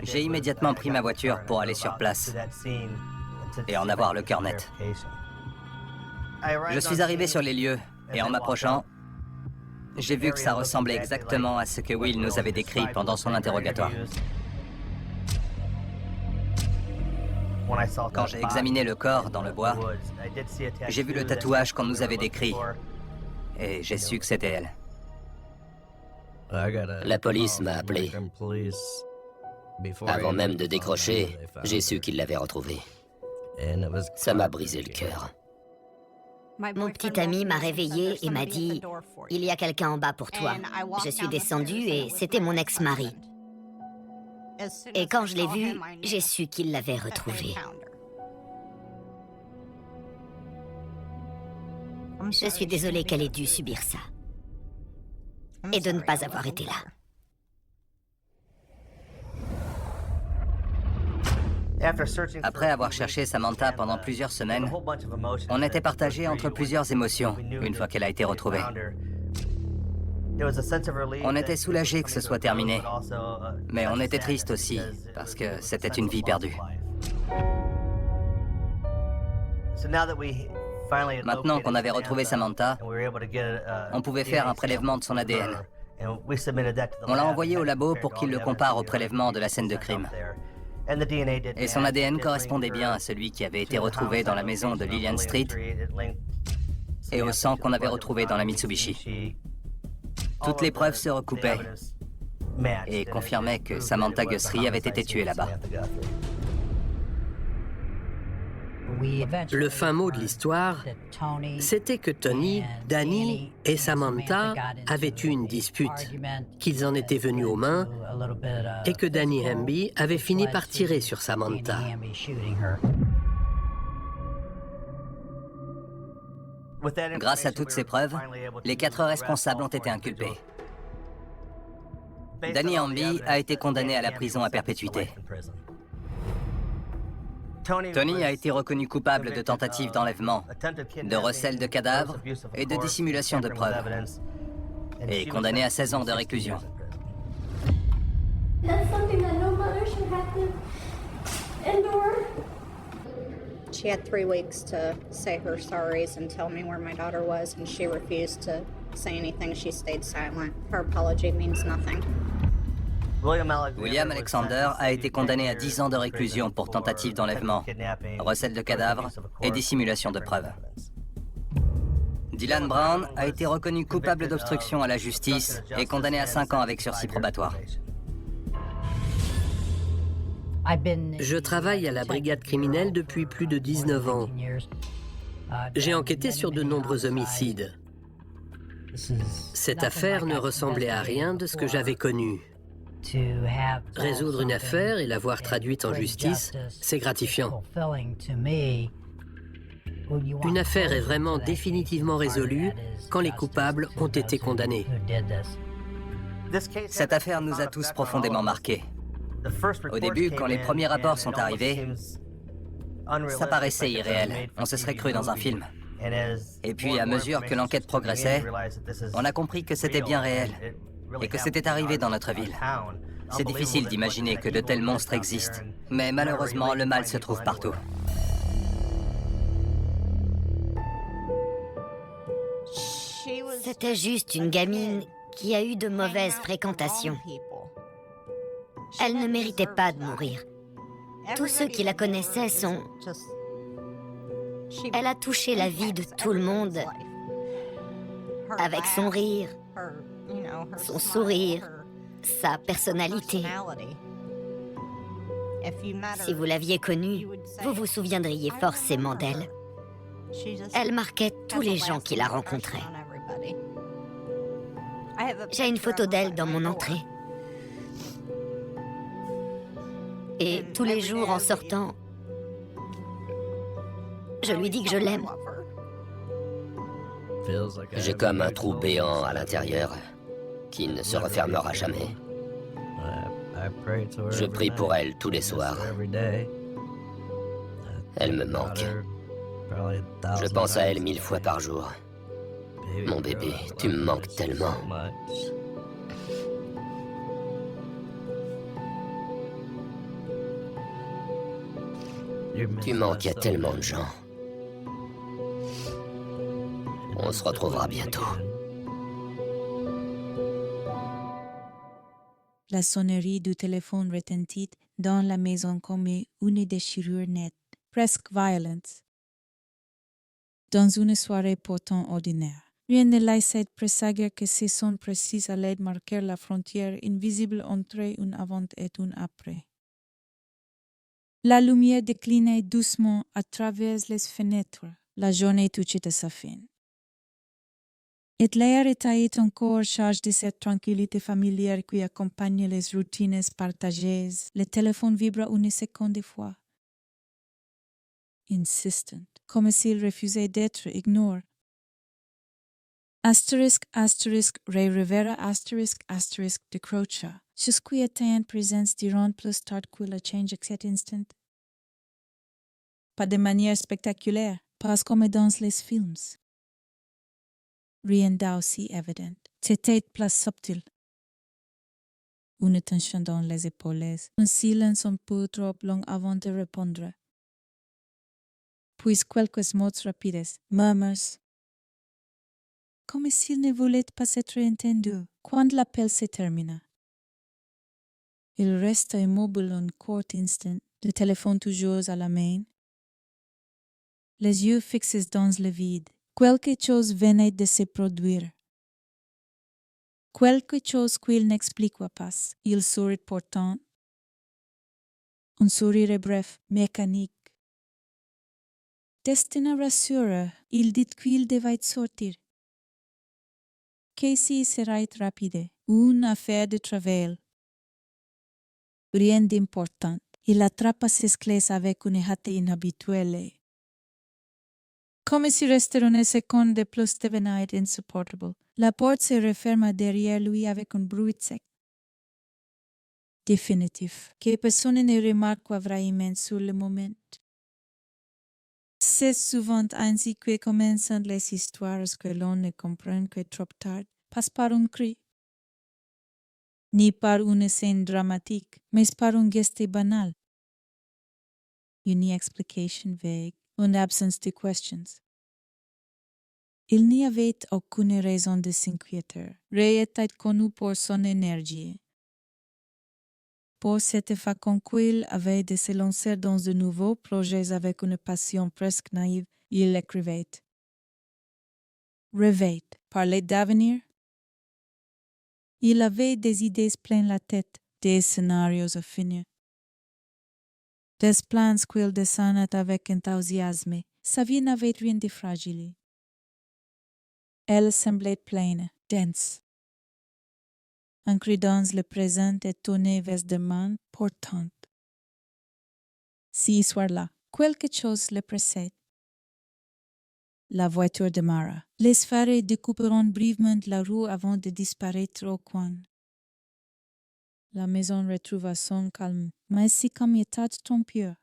J'ai immédiatement pris ma voiture pour aller sur place et en avoir le cœur net. Je suis arrivé sur les lieux et en m'approchant, j'ai vu que ça ressemblait exactement à ce que Will nous avait décrit pendant son interrogatoire. Quand j'ai examiné le corps dans le bois, j'ai vu le tatouage qu'on nous avait décrit et j'ai su que c'était elle. La police m'a appelé. Avant même de décrocher, j'ai su qu'il l'avait retrouvée. Ça m'a brisé le cœur. Mon petit ami m'a réveillée et m'a dit « Il y a quelqu'un en bas pour toi ». Je suis descendue et c'était mon ex-mari. Et quand je l'ai vu, j'ai su qu'il l'avait retrouvée. Je suis désolée qu'elle ait dû subir ça. Et de ne pas avoir été là. Après avoir cherché Samantha pendant plusieurs semaines, on était partagé entre plusieurs émotions une fois qu'elle a été retrouvée. On était soulagés que ce soit terminé, mais on était triste aussi parce que c'était une vie perdue. Maintenant qu'on avait retrouvé Samantha, on pouvait faire un prélèvement de son ADN. On l'a envoyé au labo pour qu'il le compare au prélèvement de la scène de crime. Et son ADN correspondait bien à celui qui avait été retrouvé dans la maison de LILLIAN Street et au sang qu'on avait retrouvé dans la Mitsubishi. Toutes les preuves se recoupaient et confirmait que Samantha Guthrie avait été tuée là-bas. Le fin mot de l'histoire, c'était que Tony, Danny et Samantha avaient eu une dispute, qu'ils en étaient venus aux mains et que Danny Hamby avait fini par tirer sur Samantha. Grâce à toutes ces preuves, les 4 responsables ont été inculpés. Danny Hamby a été condamné à la prison à perpétuité. Tony a été reconnu coupable de tentative d'enlèvement, de recel de cadavres et de dissimulation de preuves, et condamné à 16 ans de réclusion. That's something that no mother should have to endure. She had 3 weeks to say her sorries and tell me where my daughter was, and she refused to say anything. She stayed silent. Her apology means nothing. William Alexander a été condamné à 10 ans de réclusion pour tentative d'enlèvement, recel de cadavres et dissimulation de preuves. Dylan Brown a été reconnu coupable d'obstruction à la justice et condamné à 5 ans avec sursis probatoire. Je travaille à la brigade criminelle depuis plus de 19 ans. J'ai enquêté sur de nombreux homicides. Cette affaire ne ressemblait à rien de ce que j'avais connu. Résoudre une affaire et la voir traduite en justice, c'est gratifiant. Une affaire est vraiment définitivement résolue quand les coupables ont été condamnés. Cette affaire nous a tous profondément marqués. Au début, quand les premiers rapports sont arrivés, ça paraissait irréel. On se serait cru dans un film. Et puis, à mesure que l'enquête progressait, on a compris que c'était bien réel et que c'était arrivé dans notre ville. C'est difficile d'imaginer que de tels monstres existent, mais malheureusement, le mal se trouve partout. C'était juste une gamine qui a eu de mauvaises fréquentations. Elle ne méritait pas de mourir. Tous ceux qui la connaissaient sont... Elle a touché la vie de tout le monde avec son rire, son sourire, sa personnalité. Si vous l'aviez connue, vous vous souviendriez forcément d'elle. Elle marquait tous les gens qui la rencontraient. J'ai une photo d'elle dans mon entrée. Et tous les jours en sortant, je lui dis que je l'aime. J'ai comme un trou béant à l'intérieur qui ne se refermera jamais. Je prie pour elle tous les soirs. Elle me manque. Je pense à elle 1000 fois par jour. Mon bébé, tu me manques tellement. Tu manques à tellement de gens. On se retrouvera bientôt. La sonnerie du téléphone retentit dans la maison comme une déchirure nette, presque violente. Dans une soirée pourtant ordinaire. Rien ne laissait présager que ces sons précis allaient marquer la frontière invisible entre un avant et un après. La lumière déclinait doucement à travers les fenêtres. La journée touchait à sa fin. Et l'air était encore chargé de cette tranquillité familière qui accompagne les routines partagées. Le téléphone vibra une seconde de fois. Insistant, comme s'il refusait d'être ignoré. Asterisk, asterisk, Ray Rivera, asterisk, asterisk, décrocha. Jusqu'où était en présence d'Iran plus tard que la change à cet instant. Pas de manière spectaculaire, pas comme dans les films. Rien d'aussi évident. C'était plus subtil. Une tension dans les épaules, un silence un peu trop long avant de répondre. Puis quelques mots rapides, murmures. Comme s'il ne voulait pas être entendu. Quand l'appel se termina. Il resta immobile un court instant, le téléphone toujours à la main. Les yeux fixés dans le vide. Quelque chose venait de se produire. Quelque chose qu'il n'expliqua pas. Il sourit pourtant. Un sourire bref, mécanique. Destin rassure, il dit qu'il devait sortir. Casey serait rapide, une affaire de travail. Rien d'important. Il attrapa ses clés avec une hâte inhabituelle. Comme si rester une seconde de plus devenait insupportable, la porte se referma derrière lui avec un bruit sec. Définitif, que personne ne remarqua vraiment sur le moment. C'est souvent ainsi que commencent les histoires que l'on ne comprend que trop tard, pas par un cri, ni par une scène dramatique, mais par un geste banal. Une explication vague, une absence de questions. Il n'y avait aucune raison de s'inquiéter. Ray était connu pour son énergie. Pour cette fois qu'il avait de se lancer dans de nouveaux projets avec une passion presque naïve, il écrivait. Rêver, parler d'avenir. Il avait des idées plein la tête, des scénarios à finir. Des plans qu'il dessinait avec enthousiasme. Sa vie n'avait rien de fragile. Elle semblait pleine, dense. Ancrée dans le présent et tournée vers demain, portante. Ce soir-là, quelque chose le précède. La voiture démarra. Les phares découperont brièvement la rue avant de disparaître au coin. La maison retrouva son calme, mais si comme état trompeur.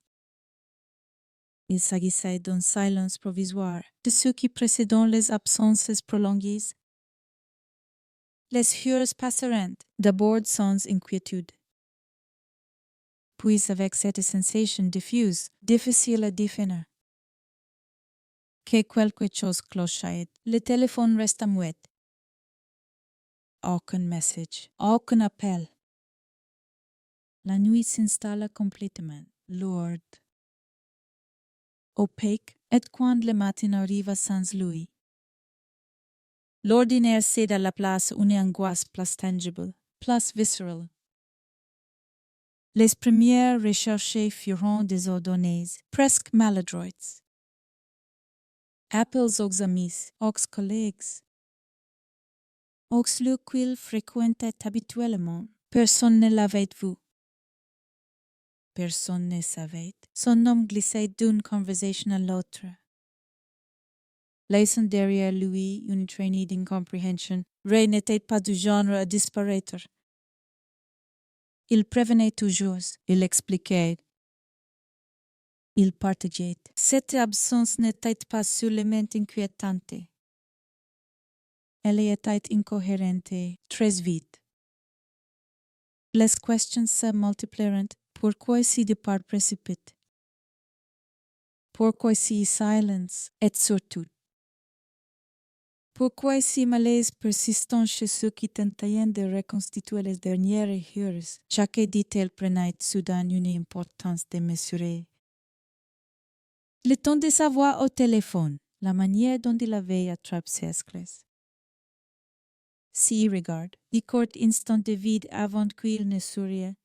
Il s'agissait d'un silence provisoire, de ceux qui précédent les absences prolongées. Les heures passeront, d'abord sans inquiétude. Puis avec cette sensation diffuse, difficile à définir. Que quelque chose clochait, le téléphone resta muet. Aucun message, aucun appel. La nuit s'installa complètement, lourde, opaque, et quand le matin arriva sans lui. L'ordinaire cède à la place une angoisse plus tangible, plus viscérale. Les premières recherches furent désordonnées, presque maladroites. Appels aux amis, aux collègues, aux lieux qu'il fréquentait habituellement, personne ne l'avait vu. Personne ne savait. Son nom glissait d'une conversation à l'autre. Laissant derrière lui une traînée d'incompréhension, Ray n'était pas du genre à disparaître. Il prévenait toujours, il expliquait. Il partageait. Cette absence n'était pas seulement inquiétante. Elle était incohérente, très vite. Les questions se multiplieront. Pourquoi si départ précipite? Pourquoi si silence? Et surtout, pourquoi si malaise persistant chez ceux qui tentaient de reconstituer les dernières heures? Chaque détail prenait soudain une importance démesurée. Le ton de sa voix au téléphone, la manière dont il avait attrapé ses clés. S'il regarde, les courts instants de vide avant qu'il ne souriait.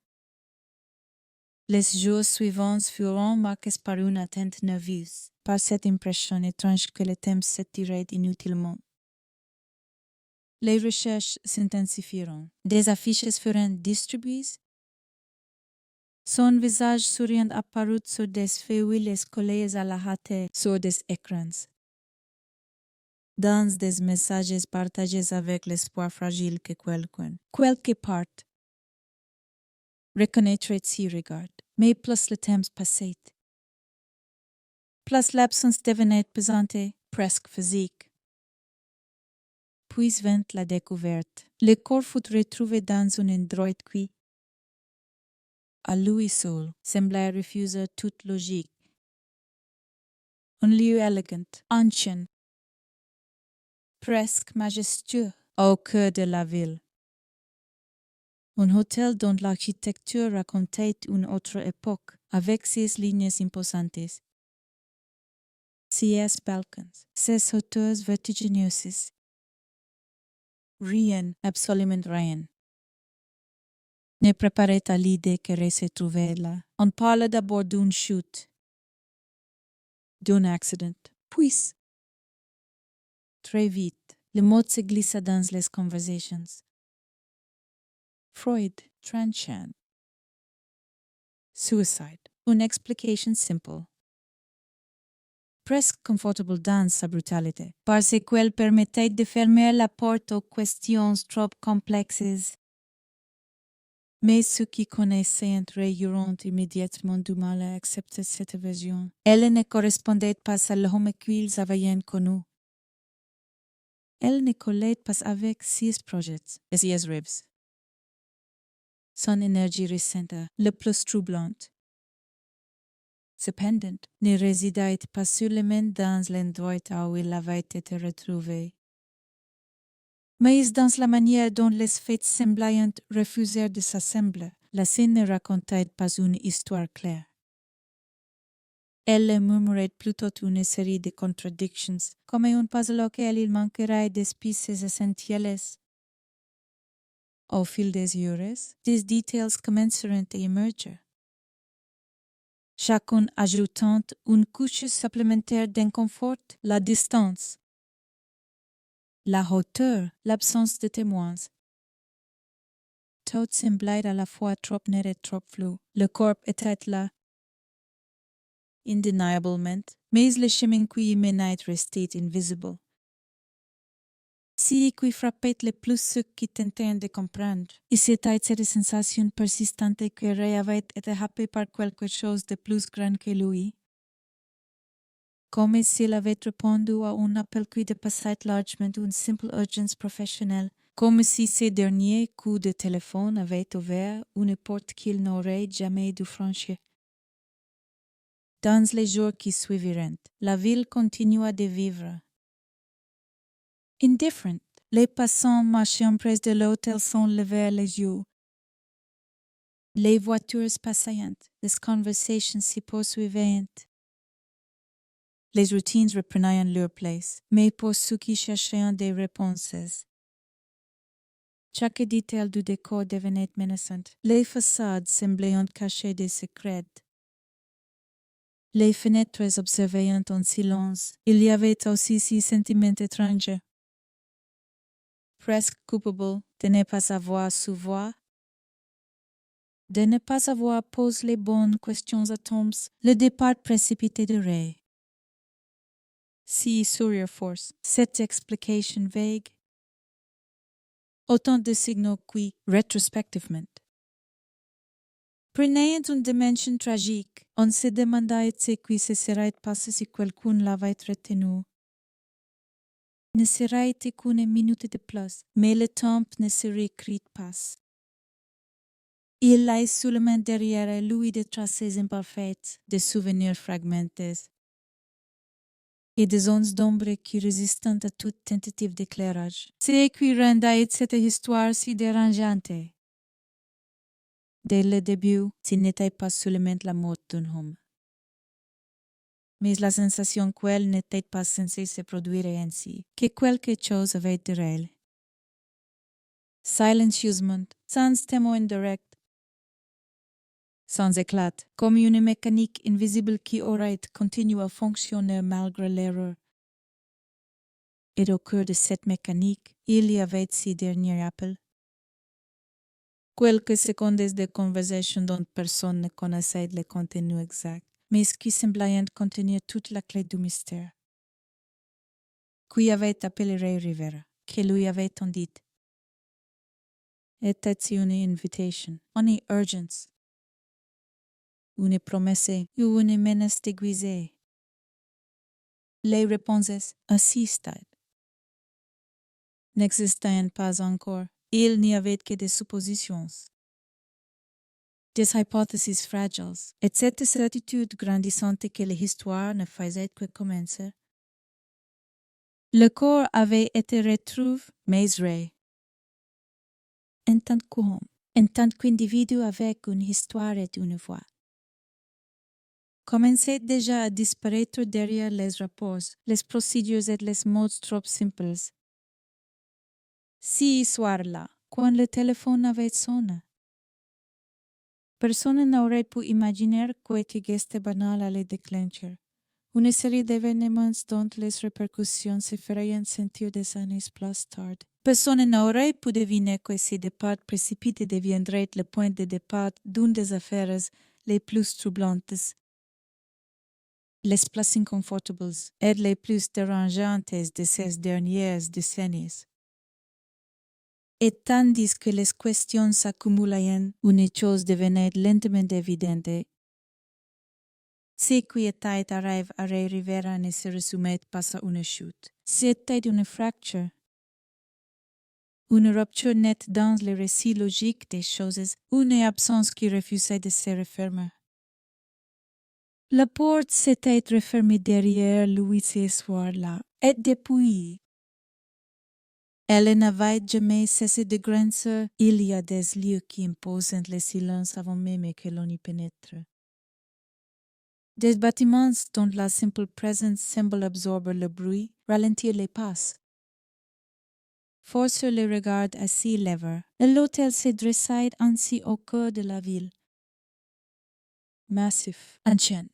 Les jours suivants furent marqués par une attente nerveuse, par cette impression étrange que le temps s'étirait inutilement. Les recherches s'intensifieront. Des affiches furent distribuées. Son visage souriant apparut sur des feuilles collées à la hâte sur des écrans. Dans des messages partagés avec l'espoir fragile que quelqu'un, quelque part, reconnaîtrait si regarde, mais plus le temps passait. Plus l'absence devenait pesante, presque physique. Puis vint la découverte. Le corps fut retrouvé dans un endroit qui, à lui seul, semblait refuser toute logique. Un lieu élégant, ancien, presque majestueux, au cœur de la ville. Un hôtel dont l'architecture racontait une autre époque, avec ses lignes imposantes, ses balcons, ses hauteurs vertigineuses. Rien, absolument rien. Ne préparez à l'idée qu'elle s'est trouvée là. On parle d'abord d'une chute, d'un accident. Puis, très vite, le mot se glissa dans les conversations. Freud, tranchant. Suicide, une explication simple. Presque confortable dans sa brutalité, parce qu'elle permettait de fermer la porte aux questions trop complexes. Mais ceux qui connaissaient auront immédiatement du mal à accepter cette version. Elle ne correspondait pas à l'homme qu'ils avaient connu. Elle ne collait pas avec ses projets et ses rêves. Son énergie récente, le plus troublante. Cependant, ne résidait pas seulement dans l'endroit où il avait été retrouvé, mais dans la manière dont les faits semblants refusèrent de s'assembler. La scène ne racontait pas une histoire claire. Elle murmurait plutôt une série de contradictions, comme un puzzle auquel il manquerait des pièces essentielles. Au fil des heures, des détails commenceront à émerger, chacun ajoutant une couche supplémentaire d'inconfort, la distance, la hauteur, l'absence de témoins. Tout semblait à la fois trop net et trop flou. Le corps était là, indéniablement, mais le chemin qui y menait restait invisible. Ce qui frappait le plus ceux qui tentaient de comprendre, et c'était cette sensation persistante que Ray avait été happé par quelque chose de plus grand que lui, comme s'il avait répondu à un appel qui dépassait largement une simple urgence professionnelle, comme si ce dernier coup de téléphone avait ouvert une porte qu'il n'aurait jamais dû franchir. Dans les jours qui suivirent, la ville continua de vivre. Indifferent, les passants marchant près de l'hôtel s'en levèrent les yeux. Les voitures passaient, les conversations s'y poursuivaient. Les routines reprenaient leur place, mais pour ceux qui cherchaient des réponses. Chaque détail du décor devenait menaçant. Les façades semblaient cacher des secrets. Les fenêtres observaient en silence. Il y avait aussi ces sentiments étranges. Presque coupable de ne pas avoir su voir, de ne pas avoir posé les bonnes questions à Thomas, le départ précipité de Ray. Si Surya Force, cette explication vague, autant de signaux qui, rétrospectivement, prenaient une dimension tragique. On se demandait ce qui se serait passé si quelqu'un l'avait retenu. Ne serait qu'une minute de plus, mais le temps ne se réécrit pas. Il laisse seulement derrière lui des traces imparfaites, des souvenirs fragmentés et des zones d'ombre qui résistent à toute tentative d'éclairage. C'est ce qui rendait cette histoire si dérangeante. Dès le début, ce n'était pas seulement la mort d'un homme, mais la sensation qu'elle n'était pas censée se produire ainsi, que quelque chose avait de réel. Silencieusement, sans témoin direct, sans éclat, comme une mécanique invisible qui aurait continué à fonctionner malgré l'erreur. Et au cœur de cette mécanique, il y avait ces derniers appels. Quelques secondes de conversation dont personne ne connaissait le contenu exact, mais qui semblaient contenir toute la clé du mystère. Qui avait appelé Ray Rivera, qui lui avait-on dit? Était-ce une invitation, une urgence? Une promesse ou une menace déguisée? Les réponses à ce stade n'existaient pas encore. Il n'y avait que des suppositions, des hypothèses fragiles, et cette certitude grandissante que l'histoire ne faisait que commencer. Le corps avait été retrouvé, mais Ray, en tant qu'homme, en tant qu'individu avec une histoire et une voix, commençait déjà à disparaître derrière les rapports, les procédures et les modes trop simples. Ce soir-là, quand le téléphone avait sonné, personne n'aurait pu imaginer que geste banal allait déclencher une série d'événements dont les répercussions se feraient sentir des années plus tard. Personne n'aurait pu deviner que ce départ précipité deviendrait le point de départ d'une des affaires les plus troublantes, les plus inconfortables et les plus dérangeantes de ces dernières décennies. Et tandis que les questions s'accumulaient, une chose devenait lentement évidente. Ce qui était arrivé à Ray Rivera ne se résumait pas à une chute. C'était une fracture. Une rupture nette dans le récit logique des choses, une absence qui refusait de se refermer. La porte s'était refermée derrière lui ce soir-là, et depuis, elle n'avait jamais cessé de grincer. Il y a des lieux qui imposent le silence avant même que l'on y pénètre. Des bâtiments dont la simple présence semble absorber le bruit, ralentir les pas. Force le regard à s'y lever. L'hôtel se dressait ainsi au cœur de la ville. Massif, ancien.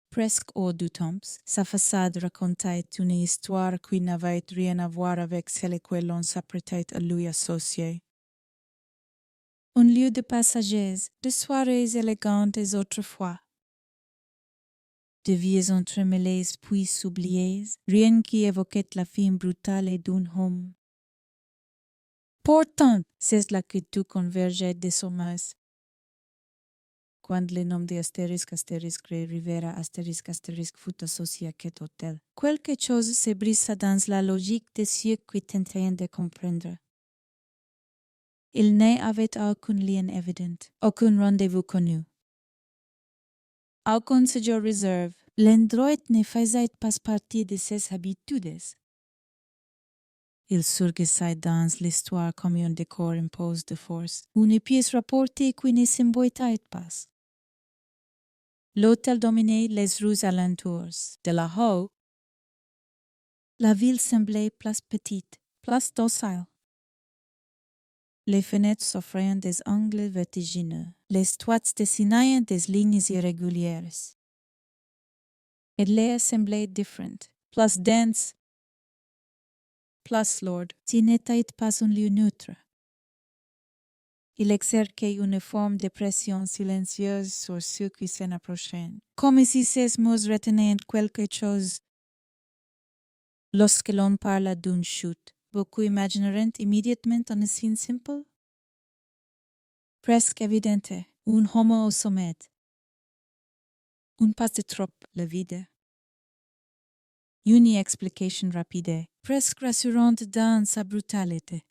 Presque hors du temps, sa façade racontait une histoire qui n'avait rien à voir avec celle que l'on s'apprêtait à lui associer. Un lieu de passagers, de soirées élégantes autrefois. De vies entremêlées puis oubliées, rien qui évoquait la fin brutale d'un homme. Pourtant, c'est là que tout convergeait désormais. Quand le nom de *** Rivera *** fut associé à cet hôtel, quelque chose se brisa dans la logique de ceux qui tentaient de comprendre. Il n'y avait aucun lien évident, aucun rendez-vous connu. Aucun séjour réserve, l'endroit ne faisait pas partie de ses habitudes. Il surgissait dans l'histoire comme un décor imposé de force, une pièce rapportée qui ne s'emboîtait pas. L'hôtel dominait les rues alentours. De là-haut, la ville semblait plus petite, plus docile. Les fenêtres s'offraient des angles vertigineux, les toits dessinaient des lignes irrégulières. Et l'air semblait différent, plus dense, plus lourd. Ce n'était pas un lieu neutre. Il exerçait une forme de pression silencieuse sur ceux qui s'en approchaient, comme si ces mots retenaient quelque chose. Lorsque l'on parle d'une chute, beaucoup imagineraient immédiatement un signe simple, presque évidente, un homme au sommet, un pas de trop, le vide. Une explication rapide, presque rassurante dans sa brutalité.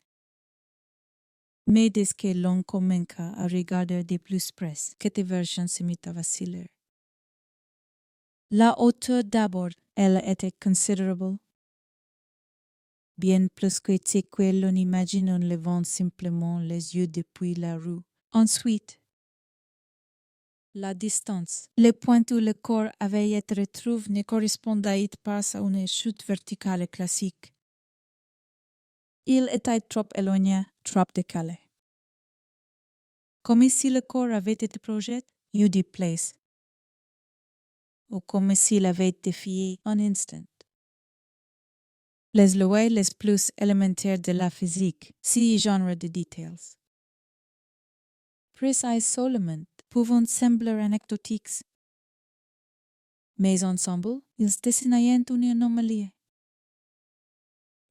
Mais dès que l'on commença à regarder de plus près, cette version se mit à vaciller. La hauteur d'abord, elle était considérable. Bien plus que ce que l'on imagine en levant simplement les yeux depuis la rue. Ensuite, la distance. Le point où le corps avait été retrouvé ne correspondait pas à une chute verticale classique. Il était trop éloigné, trop décalé. Comme si le corps avait été projeté, ou déplacé. Ou comme s'il avait défié un instant. Les lois les plus élémentaires de la physique, ce genre de détails. Précis seulement, pouvant sembler anecdotiques. Mais ensemble, ils dessinaient une anomalie.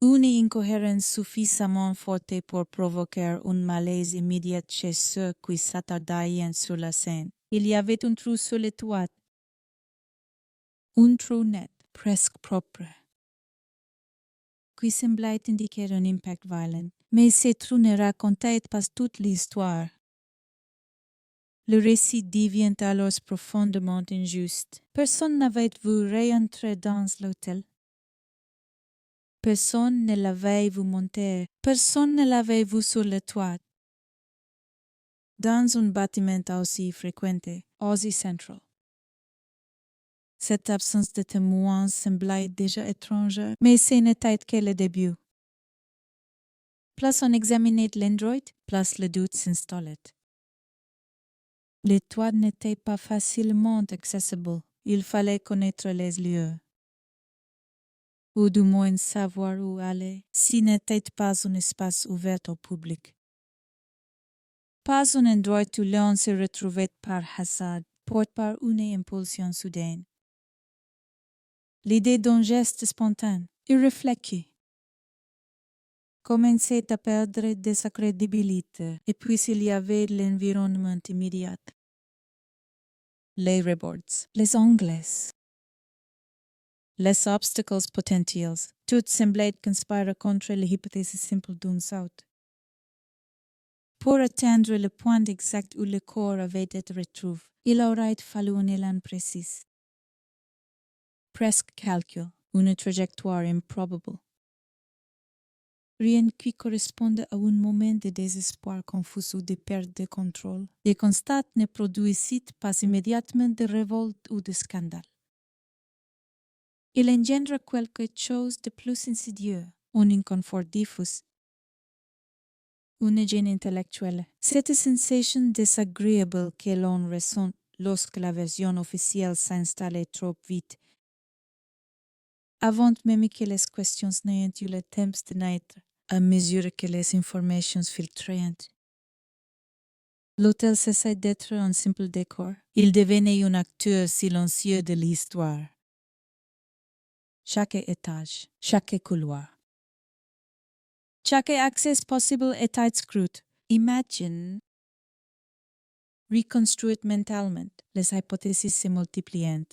Une incohérence suffisamment forte pour provoquer un malaise immédiat chez ceux qui s'attardaient sur la scène. Il y avait un trou sur le toit. Un trou net, presque propre, qui semblait indiquer un impact violent. Mais ce trou ne racontait pas toute l'histoire. Le récit devient alors profondément injuste. Personne n'avait vu réentrer dans l'hôtel. Personne ne l'avait vu monter. Personne ne l'avait vu sur le toit. Dans un bâtiment aussi fréquenté, aussi central. Cette absence de témoins semblait déjà étrangère, mais ce n'était que le début. Plus on examinait l'Android, plus le doute s'installait. Les toits n'étaient pas facilement accessibles. Il fallait connaître les lieux. Ou du moins savoir où aller, si n'était pas un espace ouvert au public. Pas un endroit où l'on se retrouvait par hasard, porté par une impulsion soudaine. L'idée d'un geste spontané, irréfléchi, commençait à perdre de sa crédibilité, et puis il y avait l'environnement immédiat. Les rebords, les Anglais, les obstacles potentiels, tout semblait conspirer contre l'hypothèse simple d'un saut. Pour atteindre le point exact où le corps avait été retrouvé, il aurait fallu un élan précis. Presque calcul, une trajectoire improbable. Rien qui corresponde à un moment de désespoir confus ou de perte de contrôle. Le constat ne produisit pas immédiatement de révolte ou de scandale. Il engendre quelque chose de plus insidieux, un inconfort diffus, une gêne intellectuelle. Cette sensation désagréable que l'on ressent lorsque la version officielle s'installe trop vite, avant même que les questions n'aient eu le temps de naître, à mesure que les informations filtrent. L'hôtel cessait d'être un simple décor. Il devenait un acteur silencieux de l'histoire. Chaque étage, chaque couloir, chaque accès possible était scruté. Imagine, reconstruit mentalement, les hypothèses se multipliant.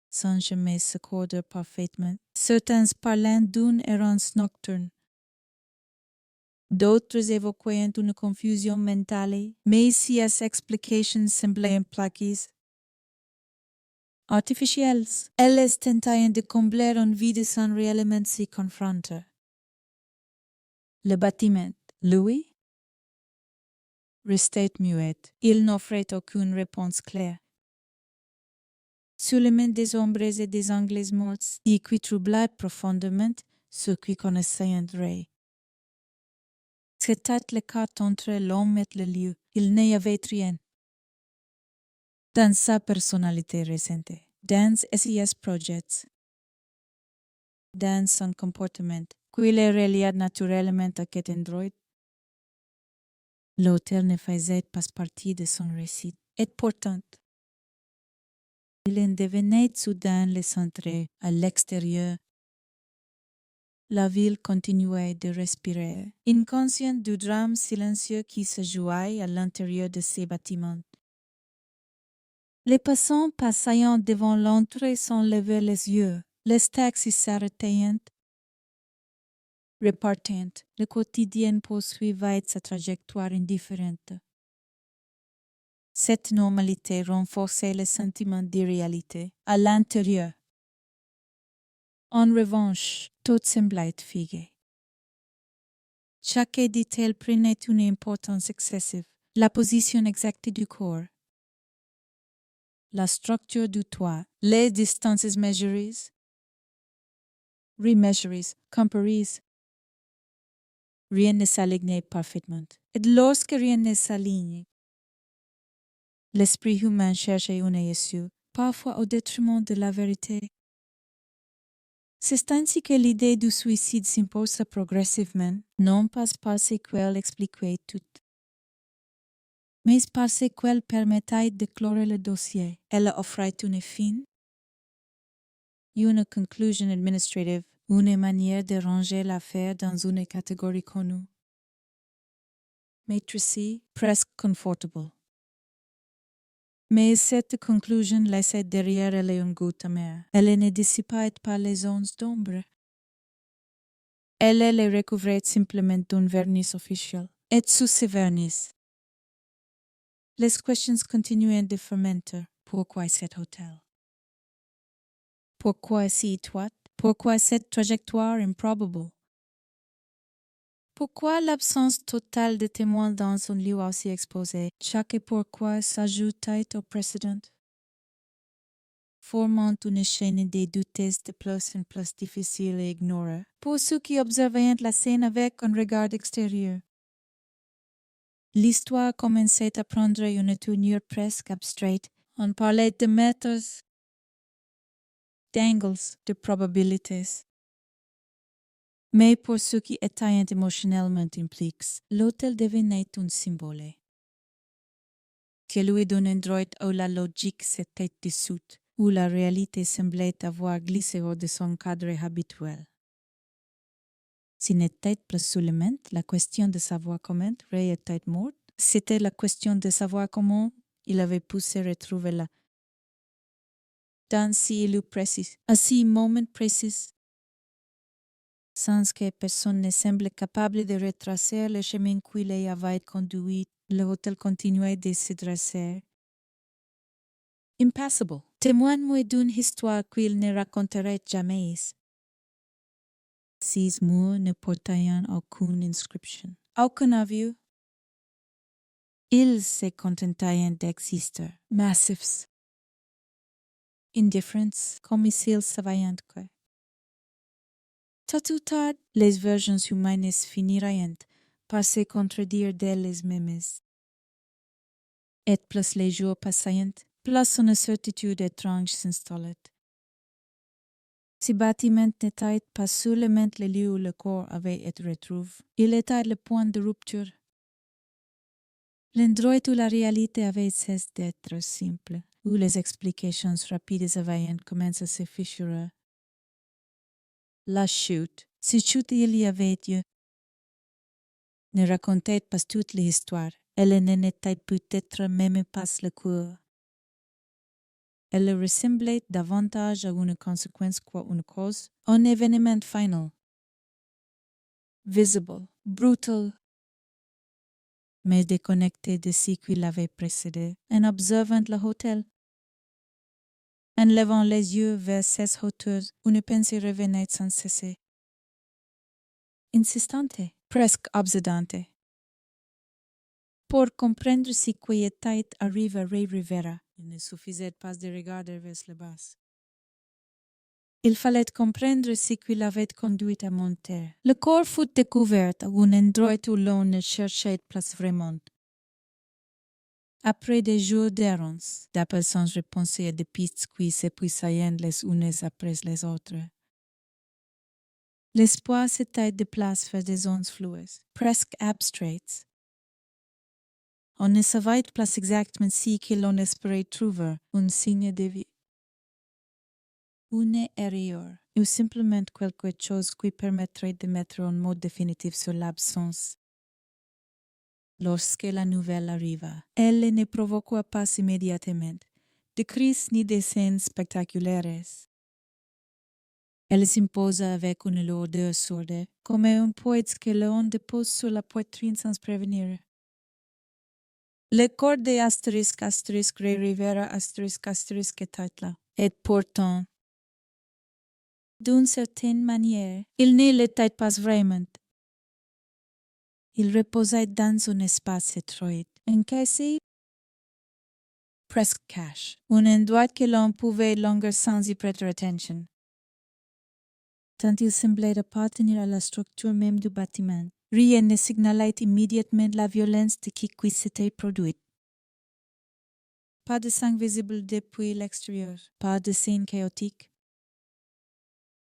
Sans jamais s'accorder parfaitement. Certains parlant d'une errance nocturne. D'autres évoquant une confusion mentale, mais si ces explications semblaient implacables. Artificielles, elles tentaient de combler un vide sans réellement s'y confronter. Le bâtiment, lui, restait muet. Il n'offrait aucune réponse claire. Seulement des ombres et des angles morts, et qui troublaient profondément ceux qui connaissaient André. C'était le cas entre l'homme et le lieu. Il n'y avait rien. Dans sa personnalité récente, dans ses projets, dans son comportement, qui le reliait naturellement à cet endroit, l'auteur ne faisait pas partie de son récit. Et pourtant, il en devenait soudain le centre à l'extérieur. La ville continuait de respirer, inconsciente du drame silencieux qui se jouait à l'intérieur de ces bâtiments. Les passants passant devant l'entrée sans lever les yeux, les taxis s'arrêtant, repartant, le quotidien poursuivait sa trajectoire indifférente. Cette normalité renforçait le sentiment d'irréalité à l'intérieur. En revanche, tout semblait figé. Chaque détail prenait une importance excessive. La position exacte du corps, la structure du toit, les distances mesurées, remesurées, comprises. Rien ne s'alignait parfaitement. Et lorsque rien ne s'aligne, l'esprit humain cherchait une issue, parfois au détriment de la vérité. C'est ainsi que l'idée du suicide s'impose progressivement, non pas parce qu'elle expliquait tout, mais parce qu'elle permettait de clore le dossier. Elle offrait une fin, une conclusion administrative, une manière de ranger l'affaire dans une catégorie connue. Maîtrisée, presque confortable. Mais cette conclusion laissait derrière elle un goût amer. Elle ne dissipait pas les zones d'ombre. Elle les recouvrait simplement d'un vernis officiel. Et sous ce vernis, les questions continuaient de fermenter. Pourquoi cet hôtel? Pourquoi si étroite? Pourquoi cette trajectoire improbable? Pourquoi l'absence totale de témoins dans un lieu aussi exposé? Chaque pourquoi s'ajoutait au précédent. formant une chaîne de doutes de plus en plus difficiles à ignorer pour ceux qui observaient la scène avec un regard extérieur. L'histoire commençait à prendre une tournure presque abstraite. On parlait de mètres, d'angles, de probabilités. Mais pour ceux qui étaient émotionnellement impliqués, l'hôtel devenait un symbole. Que lui d'un endroit où la logique s'était dissoute, où la réalité semblait avoir glissé hors de son cadre habituel. Ce n'était plus seulement la question de savoir comment Ray était mort, c'était la question de savoir comment il avait pu se retrouver là. Dans ce lieu précis, à ce moment précis, sans que personne ne semble capable de retracer le chemin qui les avait conduits, l'hôtel continuait de se dresser. Impassable, témoigne-moi d'une histoire qu'il ne raconterait jamais. Ces murs ne portaient aucune inscription, aucun avis. Ils se contentaient d'exister, massifs, indifferents, comme s'ils savaient que. Tôt ou tard, les versions humaines finiraient par se contredire d'elles-mêmes. Et plus les jours passaient, plus une certitude étrange s'installait. Ce bâtiment n'était pas seulement le lieu où le corps avait été retrouvé, il était le point de rupture. L'endroit où la réalité avait cessé d'être simple, où les explications rapides avaient commencé à se fissurer. La chute, si chute il y avait eu, ne racontait pas toute l'histoire, elle n'en était peut-être même pas le cours. Elle ressemblait davantage à une conséquence qu'à une cause, un événement final. Visible, brutal, mais déconnecté de ce qui l'avait précédé, en observant l'hôtel. En levant les yeux vers ces hauteurs, une pensée revenait sans cesser. Insistante, presque obsédante. Pour comprendre ce qui était arrivé à Ray Rivera, il ne suffisait pas de regarder vers le bas. Il fallait comprendre ce qui l'avait conduit à monter. Le corps fut découvert à un endroit où l'on ne cherchait pas vraiment. Après des jours d'errance, d'absence repensée et de pistes qui s'épuisaient les unes après les autres. L'espoir s'était déplacé vers des zones floues, presque abstraites. On ne savait pas exactement ce que l'on espérait trouver, un signe de vie. Une erreur, ou simplement quelque chose qui permettrait de mettre un mot définitif sur l'absence. Lorsque la nouvelle arriva, elle ne provoqua pas immédiatement de cris ni de scènes spectaculaires. Elle s'imposa avec une lourdeur sourde, comme un poète que l'on dépose sur la poitrine sans prévenir. Le corps de astérisque Ray Rivera astérisque était là. Et pourtant, d'une certaine manière, il ne l'était pas vraiment. Il reposait dans un espace étroit, encaissé, presque caché, un endroit que l'on pouvait longer sans y prêter attention. Tant il semblait appartenir à la structure même du bâtiment, rien ne signalait immédiatement la violence de qui s'était produite. Pas de sang visible depuis l'extérieur, pas de scène chaotique.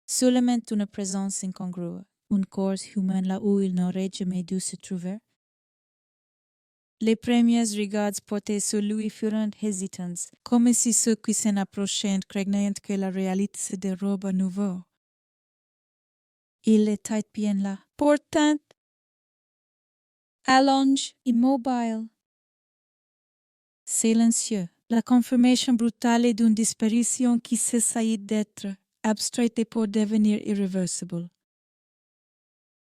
Seulement une présence incongrue, un corps humain là où il n'aurait jamais dû se trouver. Les premiers regards portés sur lui furent hésitants, comme si ceux qui s'en approchaient craignaient que la réalité se dérobe à nouveau. Il était bien là, pourtant, allongé, immobile. Silencieux, la confirmation brutale d'une disparition qui cessait d'être abstraite pour devenir irréversible.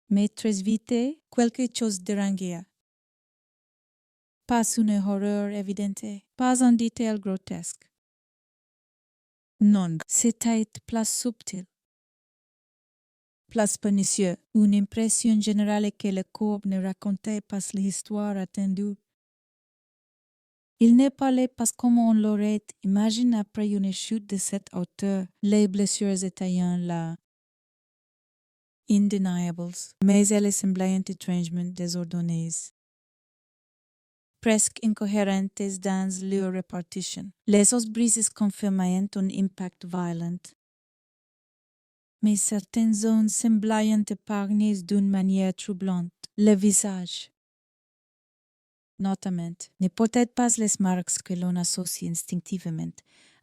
Mais très vite, quelque chose dérangeait. Pas une horreur évidente, pas un détail grotesque. Non, c'était plus subtil. Plus pernicieux, une impression générale que le corps ne racontait pas l'histoire attendue. Il ne parlait pas comme on l'aurait imaginé après une chute de cette hauteur. Les blessures étaient là, indeniables, mais elles semblaient étrangement désordonnées, presque incohérentes dans leur répartition. Les os brises confirmaient un impact violent, mais certaines zones semblaient épargnées d'une manière troublante. Le visage, notamment, ne peut-être pas les marques que l'on associe instinctivement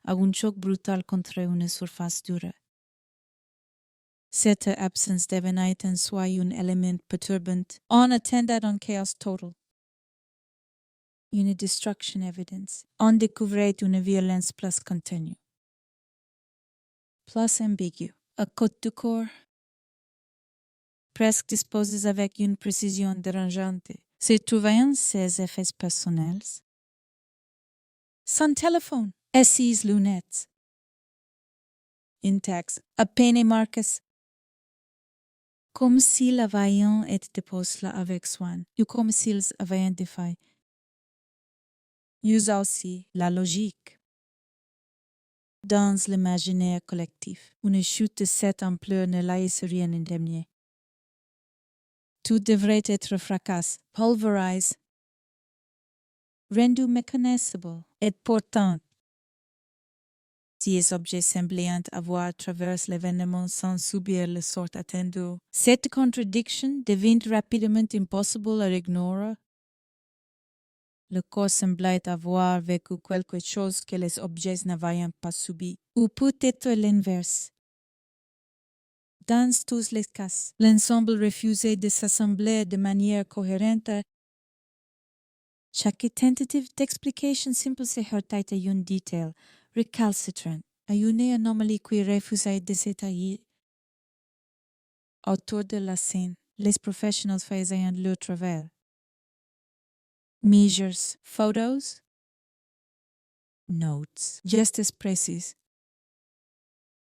à un choc brutal contre une surface dure. Cette absence devenait en soi un élément perturbant. On attendait un chaos total. Une destruction évidente. On découvrait une violence plus continue, plus ambiguë. À côté du corps, presque disposés avec une précision dérangeante, se trouvaient ses effets personnels. Son téléphone et ses lunettes. Intacts, à peine marqués. Comme s'ils avaient été déposés là avec soin, ou comme s'ils avaient défait. Use aussi la logique. Dans l'imaginaire collectif, une chute de cette ampleur ne laisse rien indemniser. Tout devrait être fracassé, pulvérisé, rendu mécanisable, et pourtant, ces objets semblaient avoir traversé l'événement sans subir le sort attendu. Cette contradiction devint rapidement impossible à ignorer. Le corps semblait avoir vécu quelque chose que les objets n'avaient pas subi, ou peut-être l'inverse. Dans tous les cas, l'ensemble refusait de s'assembler de manière cohérente. Chaque tentative d'explication simple se heurtait à un détail récalcitrant, à une anomalie qui refusait de s'étayer. Autour de la scène, les professionnels faisaient leur travail. Measures, photos, notes, just as précises,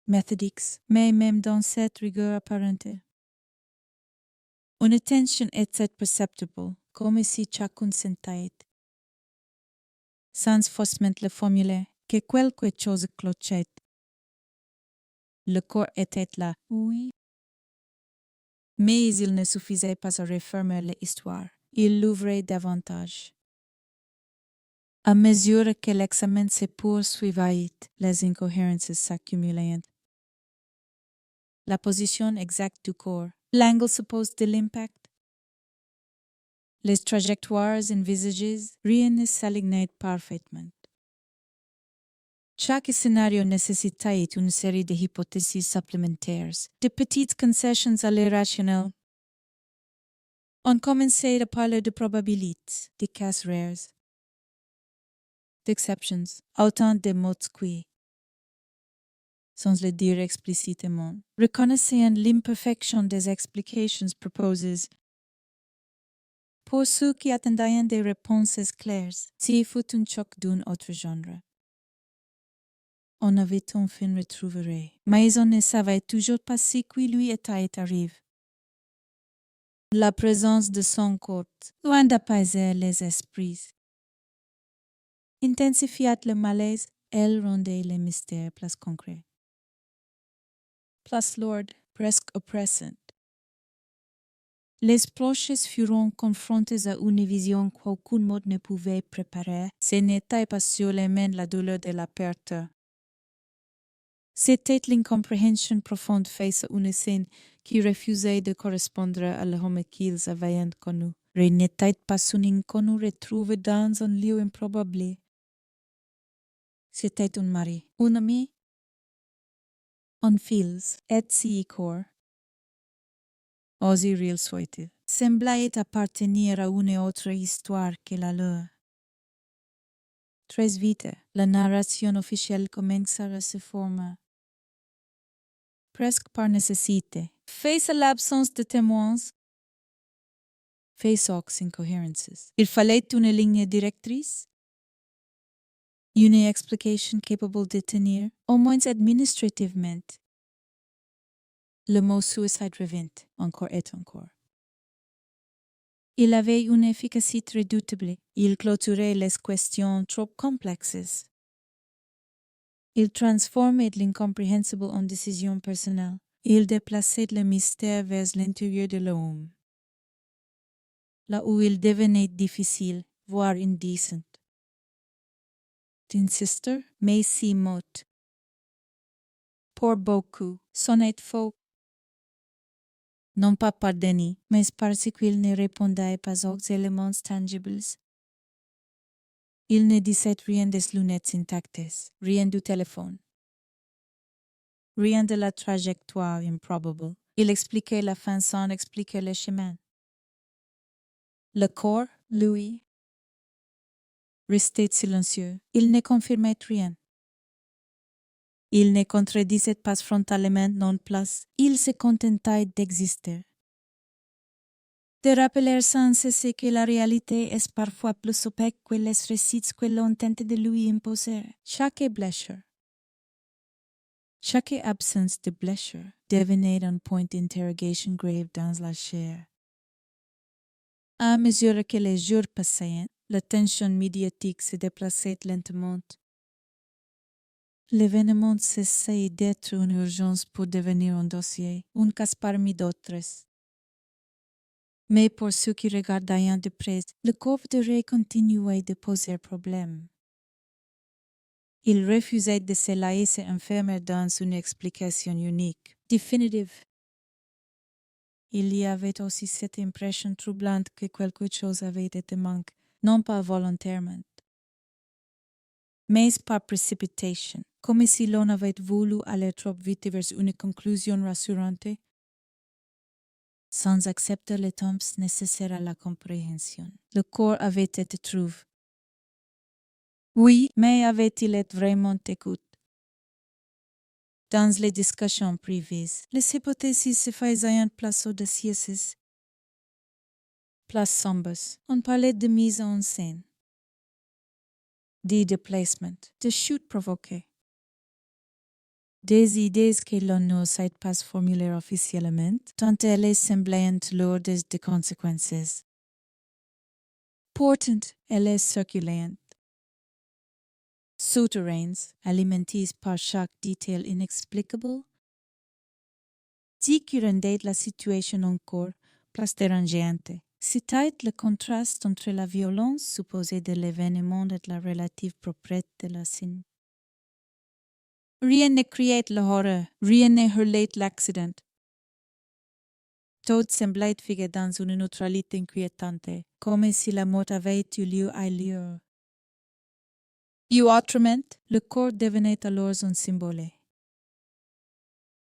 méthodiques, mais même dans cette rigueur apparente. Une tension était perceptible, comme si chacun sentait, sans forcément le formuler, que quelque chose clochait. Le corps était là, oui. Mais il ne suffisait pas à refermer l'histoire. Il l'ouvrait davantage. À mesure que l'examen se poursuivait, les incohérences s'accumulaient. La position exacte du corps, l'angle supposé de l'impact, les trajectoires envisagées, rien ne s'alignait parfaitement. Chaque scénario nécessitait une série de hypothèses supplémentaires, de petites concessions à l'irrationnel. On commençait à parler de probabilités, de cas rares, d'exceptions, autant de mots qui, sans le dire explicitement, reconnaissant l'imperfection des explications proposées. Pour ceux qui attendaient des réponses claires, s'il fut un choc d'un autre genre. On avait enfin retrouvé, mais on ne savait toujours pas ce qui lui était arrivé. La présence de son corps, loin d'apaiser les esprits, intensifiait le malaise, elle rendait le mystère plus concret. Plus lourd, presque oppressant. Les proches furent confrontés à une vision qu'aucun mot ne pouvait préparer. Ce n'était pas seulement la douleur de la perte. C'était l'incompréhension profonde face à une scène qui refusait de correspondre à l'homme qu'ils avaient connu. Il n'était pas un inconnu retrouvé dans un lieu improbable. C'était un mari, un ami, un fils, et si corps. Aussi réel soit-il, semblait appartenir à une autre histoire que la leur. Très vite, la narration officielle commença à se former. Presque par nécessité, face à l'absence de témoins, face aux incohérences. Il fallait une ligne directrice, une explication capable de tenir, au moins administrativement. Le mot suicide revint encore et encore. Il avait une efficacité redoutable. Il clôturait les questions trop complexes. Il transformait l'incompréhensible en décision personnelle. Il déplaçait le mystère vers l'intérieur de l'homme, là où il devenait difficile, voire indécent. D'insister, mais si mot. Pour beaucoup, sonnait faux. Non pas par déni, mais parce qu'il ne répondait pas aux éléments tangibles. Il ne disait rien des lunettes intactes, rien du téléphone, rien de la trajectoire improbable. Il expliquait la fin sans expliquer le chemin. Le corps, lui, restait silencieux. Il ne confirmait rien. Il ne contredisait pas frontalement non plus. Il se contentait d'exister. De rappeler sans cesser que la réalité est parfois plus opaque que les récits que l'on tente de lui imposer. Chaque blessure, chaque absence de blessure devenait un point d'interrogation grave dans la chair. À mesure que les jours passaient, la tension médiatique se déplaçait lentement. L'événement cessait d'être une urgence pour devenir un dossier, un cas parmi d'autres. Mais pour ceux qui regardaient de près, le corps de Ray continuait de poser problème. Il refusait de se laisser enfermer dans une explication unique, définitive. Il y avait aussi cette impression troublante que quelque chose avait été manqué, non pas volontairement, mais par précipitation, comme si l'on avait voulu aller trop vite vers une conclusion rassurante, sans accepter les temps nécessaires à la compréhension. Le corps avait été trouvé. Oui, mais avait-il été vraiment écouté? Dans les discussions privées, les hypothèses se faisaient place audacieuses, place sombres. On parlait de mise en scène, de déplacement, de chute provoquée, des idées que l'on n'osait pas formuler officiellement, tant elles semblaient lourdes de conséquences. Pourtant, elles circulaient, souterraines, alimentées par chaque détail inexplicable, qui rendait la situation encore plus dérangeante. C'était le contraste entre la violence supposée de l'événement et la relative propreté de la scène. Rien ne créait l'horreur, rien ne hurlait l'accident. Tout semblait figé dans une neutralité inquiétante, comme si la mort avait eu lieu ailleurs. Et autrement, le corps devenait alors un symbole.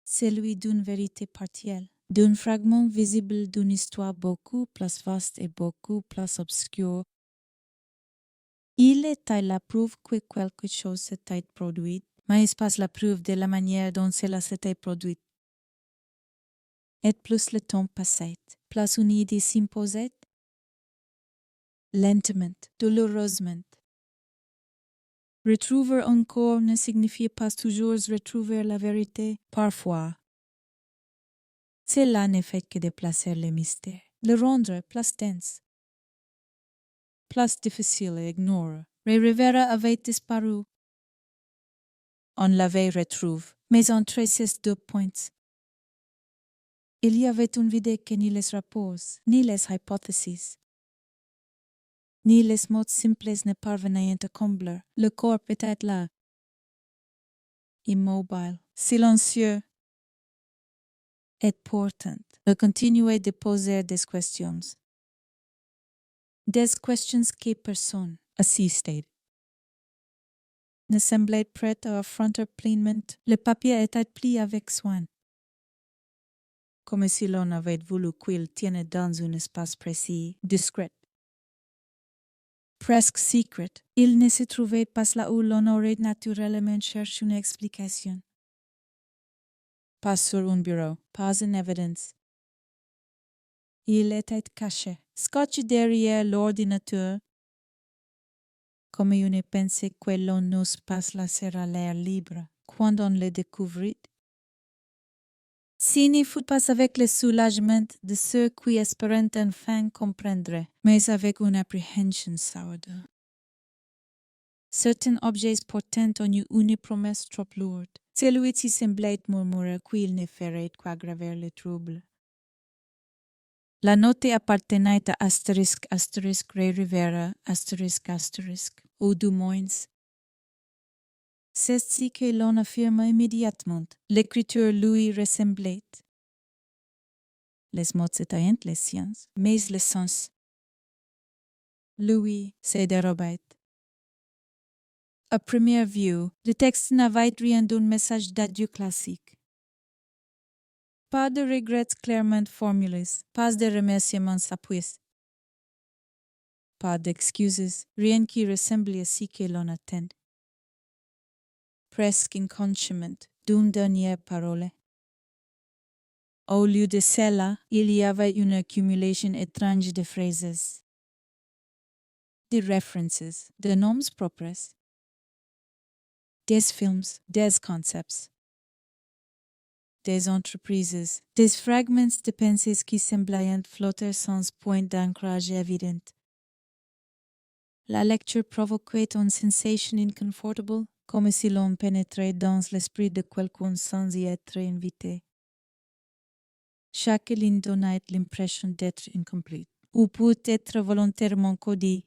Celui d'une vérité partielle, d'un fragment visible d'une histoire beaucoup plus vaste et beaucoup plus obscure. Il était la preuve que quelque chose s'était produit, mais pas la preuve de la manière dont cela s'était produit. Et plus le temps passait, plus une idée s'imposait, lentement, douloureusement. Retrouver un corps ne signifiait pas toujours retrouver la vérité, parfois. Cela ne fait que déplacer le mystère, le rendre plus dense, plus difficile à ignorer. Ray Rivera avait disparu. On l'avait retrouvé, mais entre ces deux points, il y avait un vide que ni les rapports, ni les hypothèses, ni les mots simples ne parvenaient à combler. Le corps était là, immobile, silencieux, et pourtant, il continuait de poser des questions. Des questions que personne, assistait, ne semblait prêt à affronter pleinement. Le papier était plié avec soin, comme si l'on avait voulu qu'il tienne dans un espace précis, discret. Presque secret, il ne se trouvait pas là où l'on aurait naturellement cherché une explication. Pas sur un bureau, pas en évidence. Il était caché, scotché derrière l'ordinateur, comme une pensée que l'on n'ose pas laisser à l'air libre. Quand on le découvrit, Ce fut pas avec le soulagement de ceux qui espéraient enfin comprendre, mais avec une appréhension sourde. Certains objets portaient en eux une promesse trop lourde. Celui-ci semblait murmurer qu'il ne ferait qu'aggraver le trouble. La note appartenait à astérisque Ray Rivera, ou du moins. C'est ce que l'on affirme immédiatement. L'écriture lui ressemblait. Les mots étaient les siens, mais le sens. Lui se dérobait. À première vue, le texte n'avait rien d'un message d'adieu classique. Pas de regrets clairement formulés, pas de remerciements appuyés. Pas d'excuses, rien qui ressemble à ce que l'on attend. Presque inconsciemment, d'une dernière parole. Au lieu de cela, il y avait une accumulation étrange de phrases, de references, de noms propres, des films, des concepts, des entreprises, des fragments de pensées qui semblaient flotter sans point d'ancrage évident. La lecture provoquait une sensation inconfortable, comme si l'on pénétrait dans l'esprit de quelqu'un sans y être invité. Chaque ligne donnait l'impression d'être incomplète, ou peut-être volontairement codée.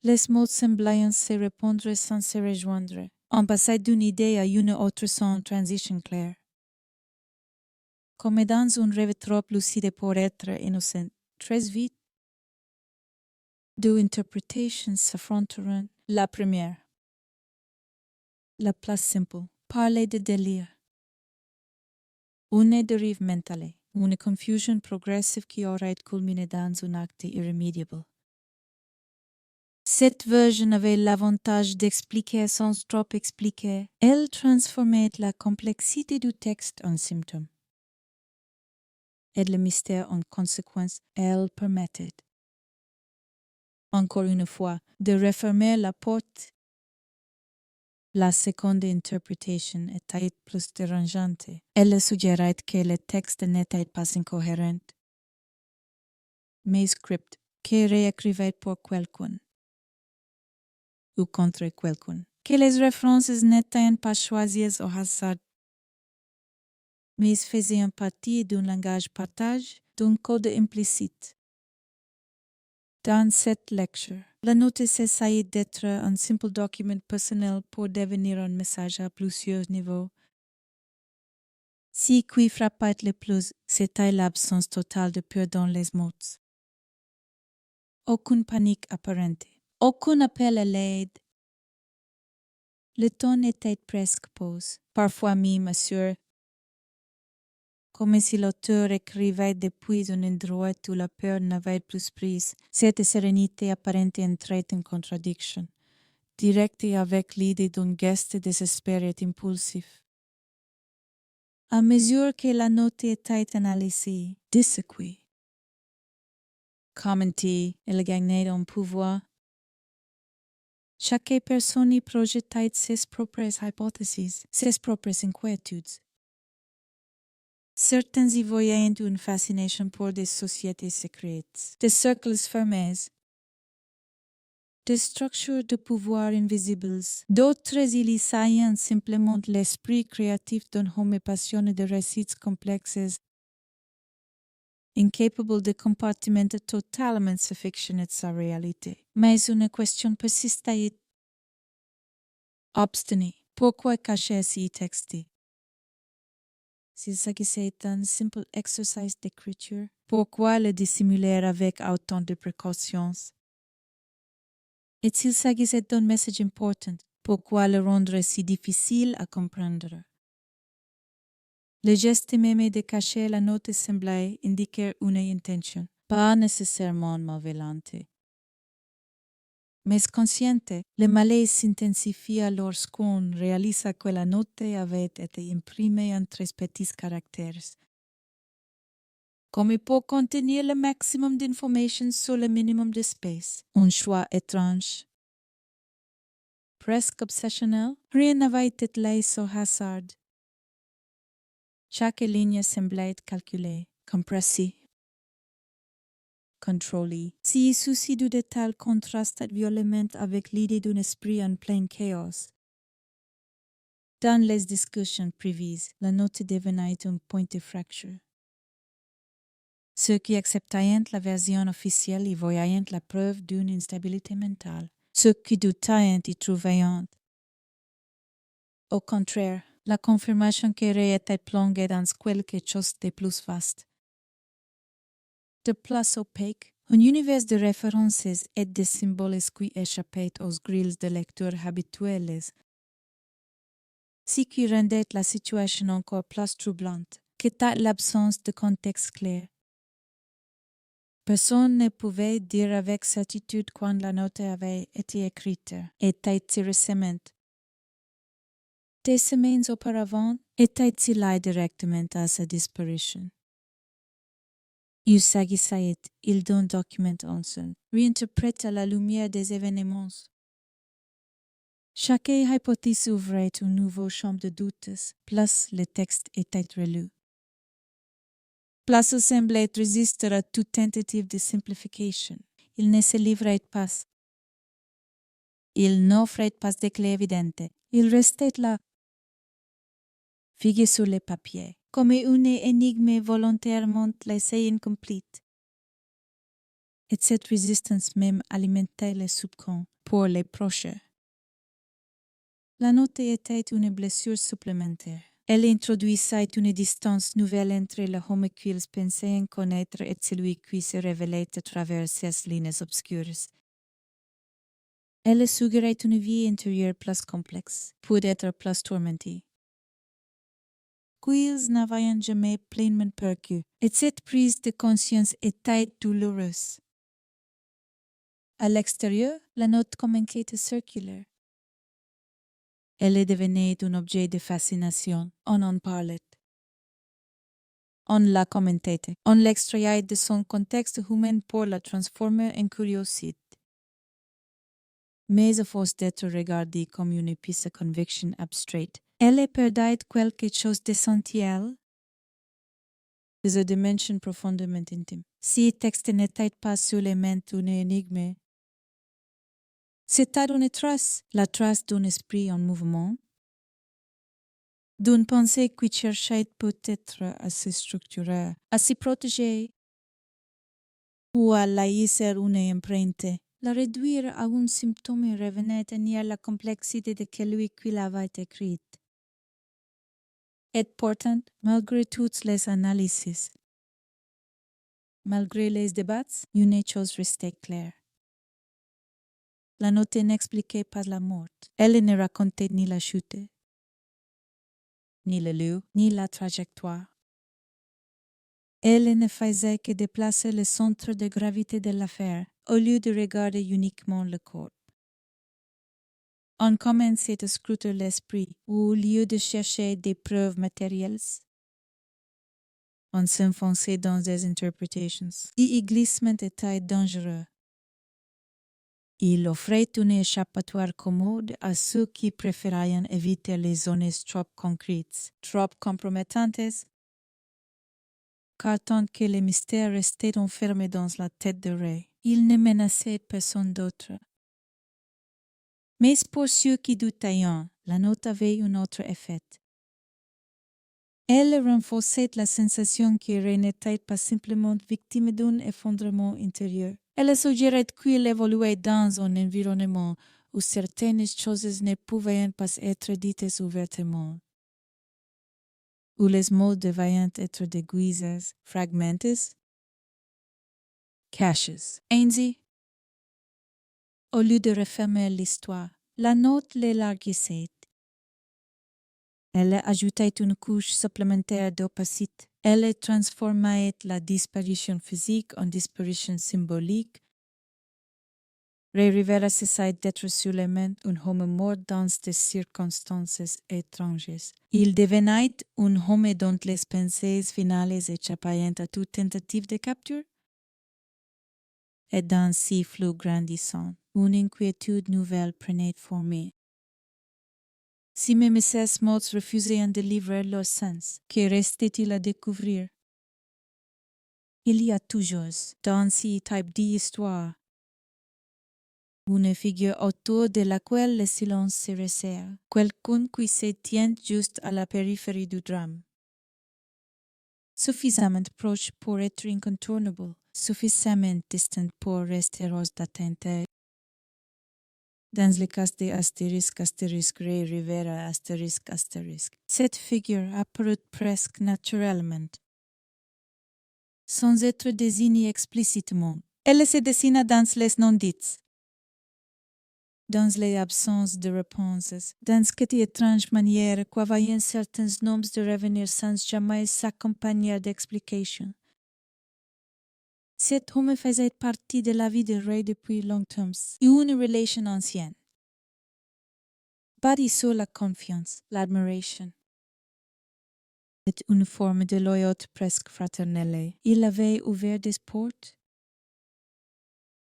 Les mots semblaient se répondre sans se rejoindre. On passait d'une idée à une autre sans transition claire. Comme dans un rêve trop lucide pour être innocent, très vite, deux interprétations s'affronteront. La première, la plus simple, parlait de délire. Une dérive mentale, une confusion progressive qui aurait culminé dans un acte irrémédiable. Cette version avait l'avantage d'expliquer sans trop expliquer. Elle transformait la complexité du texte en symptôme. Et le mystère en conséquence, elle permettait, encore une fois, de refermer la porte. La seconde interprétation était plus dérangeante. Elle suggérait que le texte n'était pas incohérent, mais script que réécrivait pour quelqu'un ou contre quelqu'un. Que les références n'étaient pas choisies au hasard, mais faisaient partie d'un langage partage, d'un code implicite. Dans cette lecture, la note cessait d'être un simple document personnel pour devenir un message à plusieurs niveaux. Ce qui frappait le plus, c'était l'absence totale de peur dans les mots. Aucune panique apparente, aucun appel à l'aide. Le ton était presque pause, parfois même assuré, comme si l'auteur écrivait depuis un endroit où la peur n'avait plus prise. Cette sérénité apparente entrait en contradiction, directe avec l'idée d'un geste désespéré et impulsif. À mesure que la note était analysée, disséquée, commentée, elle gagnait en pouvoir. Chaque personne y projetait ses propres hypothèses, ses propres inquiétudes. Certains y voyaient une fascination pour des sociétés secrètes, des cercles fermés, des structures de pouvoir invisibles. D'autres y lisaient simplement l'esprit créatif d'un homme passionné de récits complexes, incapable de compartimenter totalement sa fiction et sa réalité. Mais une question persistait. Obstinée. Pourquoi cacher ce texte? S'il s'agissait d'un simple exercice d'écriture, pourquoi le dissimuler avec autant de précautions? Et s'il s'agissait d'un message important, pourquoi le rendre si difficile à comprendre? Le geste même de cacher la note semblait indiquer une intention, pas nécessairement malveillante. Mais consciente, le malaise s'intensifia lorsqu'on réalisa que la note avait été imprimée en très petits caractères. Comme pour contenir le maximum d'informations sur le minimum d'espace, un choix étrange. Presque obsessionnel, rien n'avait été laissé au hasard. Chaque ligne semblait être calculée, compressée, contrôlée. Si souci du détail contrastait violemment avec l'idée d'un esprit en plein chaos. Dans les discussions privées, la note devenait un point de fracture. Ceux qui acceptaient la version officielle y voyaient la preuve d'une instabilité mentale. Ceux qui doutaient y trouvaient, au contraire, la confirmation que Ray était plongé dans quelque chose de plus vaste, de plus opaque, un univers de références et de symboles qui échappaient aux grilles de lecture habituelles, ce qui rendait la situation encore plus troublante, qu'était l'absence de contexte clair. Personne ne pouvait dire avec certitude quand la note avait été écrite, était si récemment. Des semaines auparavant, était-il là directement à sa disparition? Il s'agissait d'un document ancien, réinterprété à la lumière des événements. Chaque hypothèse ouvrait un nouveau champ de doutes, plus le texte était relu. Plus il semblait résister à toute tentative de simplification. Il ne se livrait pas. Il n'offrait pas de clé évidente. Il restait là, figé sur le papier, comme une énigme volontairement laissée incomplète. Et cette résistance même alimentait le soupçon pour les proches. La note était une blessure supplémentaire. Elle introduisait une distance nouvelle entre l'homme qu'ils pensaient connaître et celui qui se révélait à travers ces lignes obscures. Elle suggérait une vie intérieure plus complexe, peut-être plus tourmentée. Qu'ils n'avaient jamais pleinement perçu, et cette prise de conscience était douloureuse. À l'extérieur, la note commençait à circuler. Elle devenait un objet de fascination. On en parlait. On la commentait. On l'extrayait de son contexte humain pour la transformer en curiosité. Mais à force d'être regardée comme une pièce de conviction abstraite, elle perdait quelque chose d'essentiel, de sa dimension profondément intime. Si le texte n'était pas seulement une énigme, c'était une trace, la trace d'un esprit en mouvement, d'une pensée qui cherchait peut-être à se structurer, à se protéger ou à laisser une empreinte. La réduire à un symptôme revenait à nier la complexité de celui qui l'avait écrite. Et pourtant, malgré toutes les analyses, malgré les débats, une chose restait claire. La note n'expliquait pas la mort. Elle ne racontait ni la chute, ni le lieu, ni la trajectoire. Elle ne faisait que déplacer le centre de gravité de l'affaire, au lieu de regarder uniquement le corps. On commençait à scruter l'esprit, au lieu de chercher des preuves matérielles. On s'enfonçait dans des interpretations. Et glissement était dangereux. Il offrait un échappatoire commode à ceux qui préféraient éviter les zones trop concrètes, trop compromettantes, car tant que le mystère restait enfermé dans la tête de Ray, il ne menaçait personne d'autre. Mais pour ceux qui doutaient, la note avait un autre effet. Elle renforçait la sensation que Ray n'était pas simplement victime d'un effondrement intérieur. Elle suggérait qu'il évoluait dans un environnement où certaines choses ne pouvaient pas être dites ouvertement, où les mots devaient être déguisés, fragmentés, cachés. Ainsi, au lieu de refermer l'histoire, la note l'élargissait. Elle ajoutait une couche supplémentaire d'opacité. Elle transformait la disparition physique en disparition symbolique. Ray Rivera cessait d'être seulement un homme mort dans des circonstances étranges. Il devenait un homme dont les pensées finales échappaient à toute tentative de capture. Et dans ce flux grandissant, une inquiétude nouvelle prenait forme. Si mes messages mots refusaient de livrer leur sens, que restait-il à découvrir? Il y a toujours, dans ce type d'histoire, une figure autour de laquelle le silence se resserre, quelqu'un qui se tient juste à la périphérie du drame. Suffisamment proche pour être incontournable, suffisamment distant pour rester hors d'atteinte. Dans le cas de astérisque, astérisque, Ray Rivera, astérisque, astérisque, cette figure apparaît presque naturellement, sans être désignée explicitement. Elle se dessine dans les non-dits, dans les absences de réponses, dans cette étrange manière qu'à voyant certains noms de revenir sans jamais s'accompagner d'explications. Cet homme faisait partie de la vie de Ray depuis longtemps, et une relation ancienne. Bâtie sur la confiance, l'admiration. C'est une forme de loyauté presque fraternelle. Il avait ouvert des portes.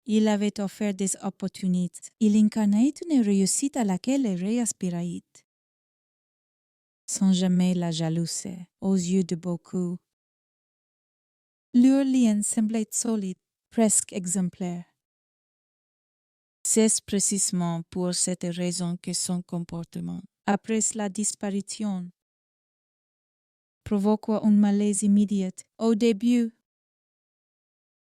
Il avait offert des opportunités. Il incarnait une réussite à laquelle Ray aspirait. Sans jamais la jalousie, aux yeux de beaucoup. Leur lien semblait solide, presque exemplaire. C'est précisément pour cette raison que son comportement, après la disparition, provoqua un malaise immédiat. Au début,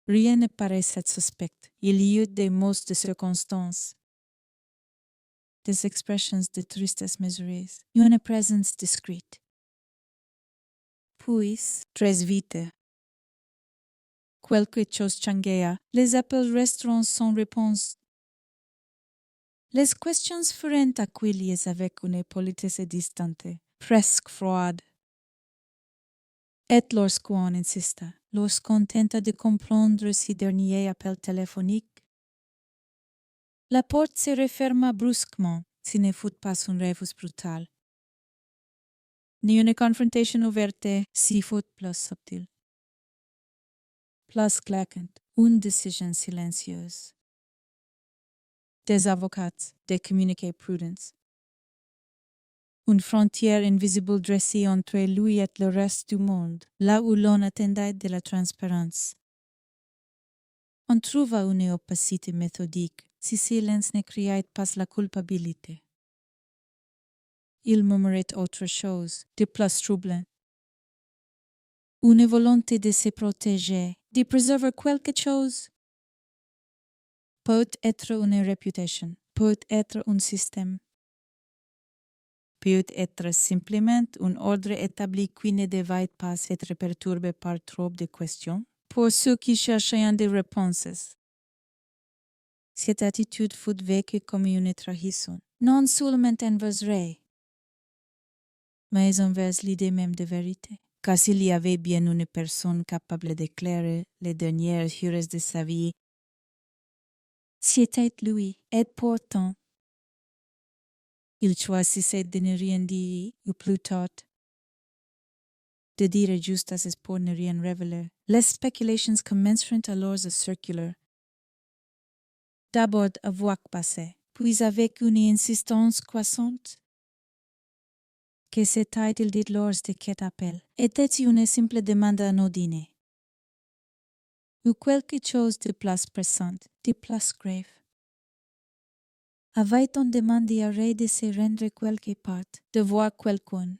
rien ne paraissait suspect. Il y eut des mots de circonstance, des expressions de tristesse mesurées, une présence discrète. Puis, très vite, quelque chose changea. Les appels resteront sans réponse. Les questions furent accueillies avec une politesse distante, presque froide. Et lorsqu'on insista, lorsqu'on tenta de comprendre ce dernier appel téléphonique, la porte se referma brusquement, ce ne fut pas un refus brutal, ni une confrontation ouverte, si fut plus subtile, plus claquante, une décision silencieuse. Des avocats, des communiqués prudents. Une frontière invisible dressée entre lui et le reste du monde, là où l'on attendait de la transparence. On trouva une opacité méthodique, si silence ne criait pas la culpabilité. Il murmurait autre chose, de plus troublant. Une volonté de se protéger, de préserver quelque chose. Peut être une réputation, peut être un système. Peut être simplement un ordre établi qui ne devait pas être perturbé par trop de questions, pour ceux qui cherchaient des réponses. Cette attitude fut vécue comme une trahison, non seulement envers Ray, mais envers l'idée même de vérité. Car s'il y avait bien une personne capable d'éclairer les dernières heures de sa vie, c'était lui, et pourtant, il choisissait de ne rien dire, ou plutôt, de dire juste assez pour ne rien révéler. Les spéculations commenceront alors à circuler. D'abord à voix basse, puis avec une insistance croissante. Que c'était-il dit lors de cet appel? Était-ce une simple demande anodine? Ou quelque chose de plus pressant, de plus grave? Avait-on demandé à Ray de se rendre quelque part, de voir quelqu'un,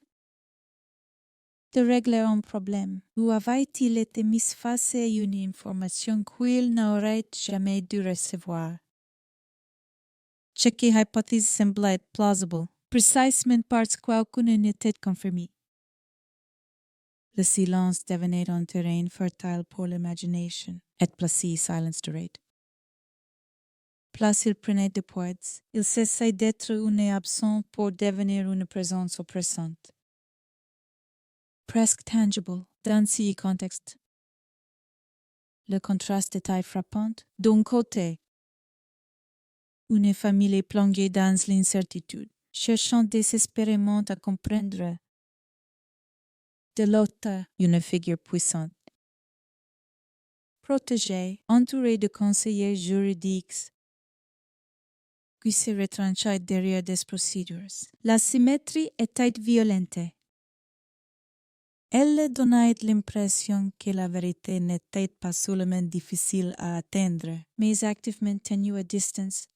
de régler un problème, ou avait-il été mis face à une information qu'il n'aurait jamais dû recevoir? Chaque hypothèse semblait plausible, précisément parce qu'aucune n'était confirmée. Le silence devenait un terrain fertile pour l'imagination, et plus silence durait. Plus il prenait de poids, il cessait d'être une absence pour devenir une présence oppressante. Presque tangible dans ce contexte. Le contraste était frappant. D'un côté, une famille plongée dans l'incertitude, cherchant désespérément à comprendre. De l'autre, une figure puissante. Protégée, entourée de conseillers juridiques, qui se retrancha derrière des procédures. La symétrie était violente. Elle donnait l'impression que la vérité n'était pas seulement difficile à atteindre, mais activement tenue à distance.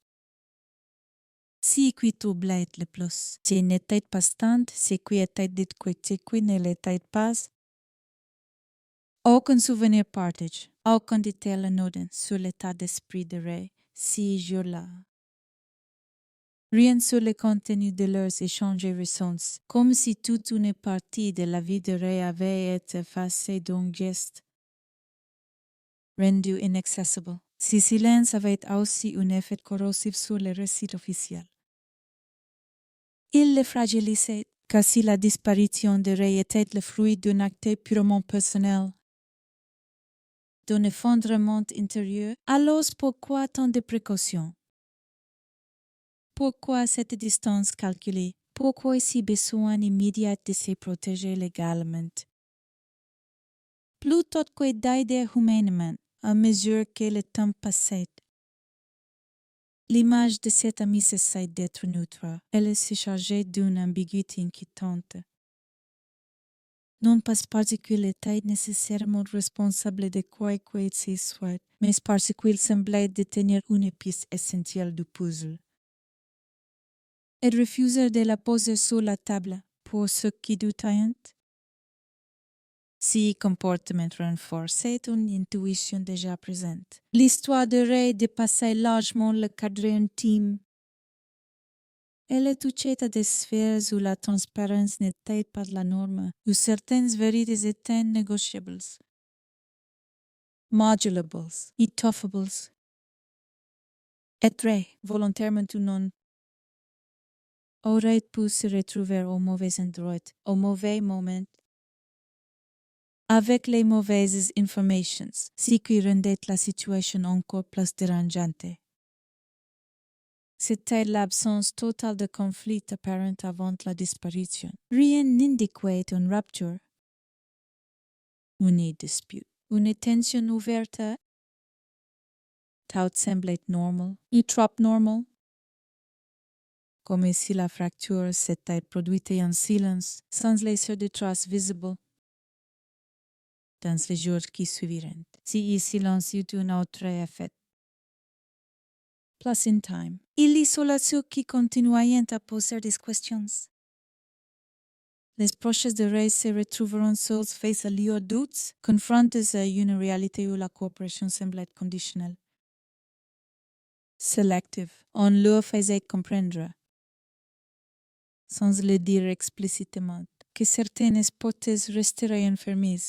Ce qui troublait le plus, ce n'était pas tant ce qui était dit que ce qui ne l'était pas. Aucun souvenir partage, aucun détail anodin sur l'état d'esprit de Ray ces jours-là. Rien sur le contenu de leurs échanges récents, comme si toute une partie de la vie de Ray avait été effacée d'un geste rendu inaccessible. Ce silence avait aussi un effet corrosif sur le récit officiel. Il le fragilisait, car si la disparition de Ray était le fruit d'un acte purement personnel, d'un effondrement intérieur, alors pourquoi tant de précautions? Pourquoi cette distance calculée? Pourquoi si besoin immédiat de se protéger légalement? Plutôt que d'aider humainement à mesure que le temps passait. L'image de cet ami cessait d'être neutre. Elle se chargeait d'une ambiguïté inquiétante. Non pas parce qu'il était nécessairement responsable de quoi que ce soit, mais parce qu'il semblait détenir une pièce essentielle du puzzle. Elle refusa de la poser sur la table pour ce qui doutaient. Ce comportement renforçait une intuition déjà présente. L'histoire de Ray dépassait largement le cadre intime. Elle touchait à des sphères où la transparence n'était pas la norme, où certaines vérités étaient négociables, modulables, étoffables. Et Ray, volontairement ou non, aurait pu se retrouver au mauvais endroit, au mauvais moment, avec les mauvaises informations, ce qui rendait la situation encore plus dérangeante. C'était l'absence totale de conflit apparent avant la disparition. Rien n'indiquait une rupture, une dispute, une tension ouverte. Tout semblait normal, et trop normal. Comme si la fracture s'était produite en silence, sans laisser de traces visibles. Dans les jours qui suivirent, si le silence eut un autre effet. Plus in time, il y sera ceux qui continuaient à poser des questions. Les proches de Ray se retrouveront seuls face à leurs doutes, confrontés à une réalité où la coopération semblait conditionnelle. Sélective, on leur faisait comprendre, sans le dire explicitement, que certaines hypothèses resteraient enfermées.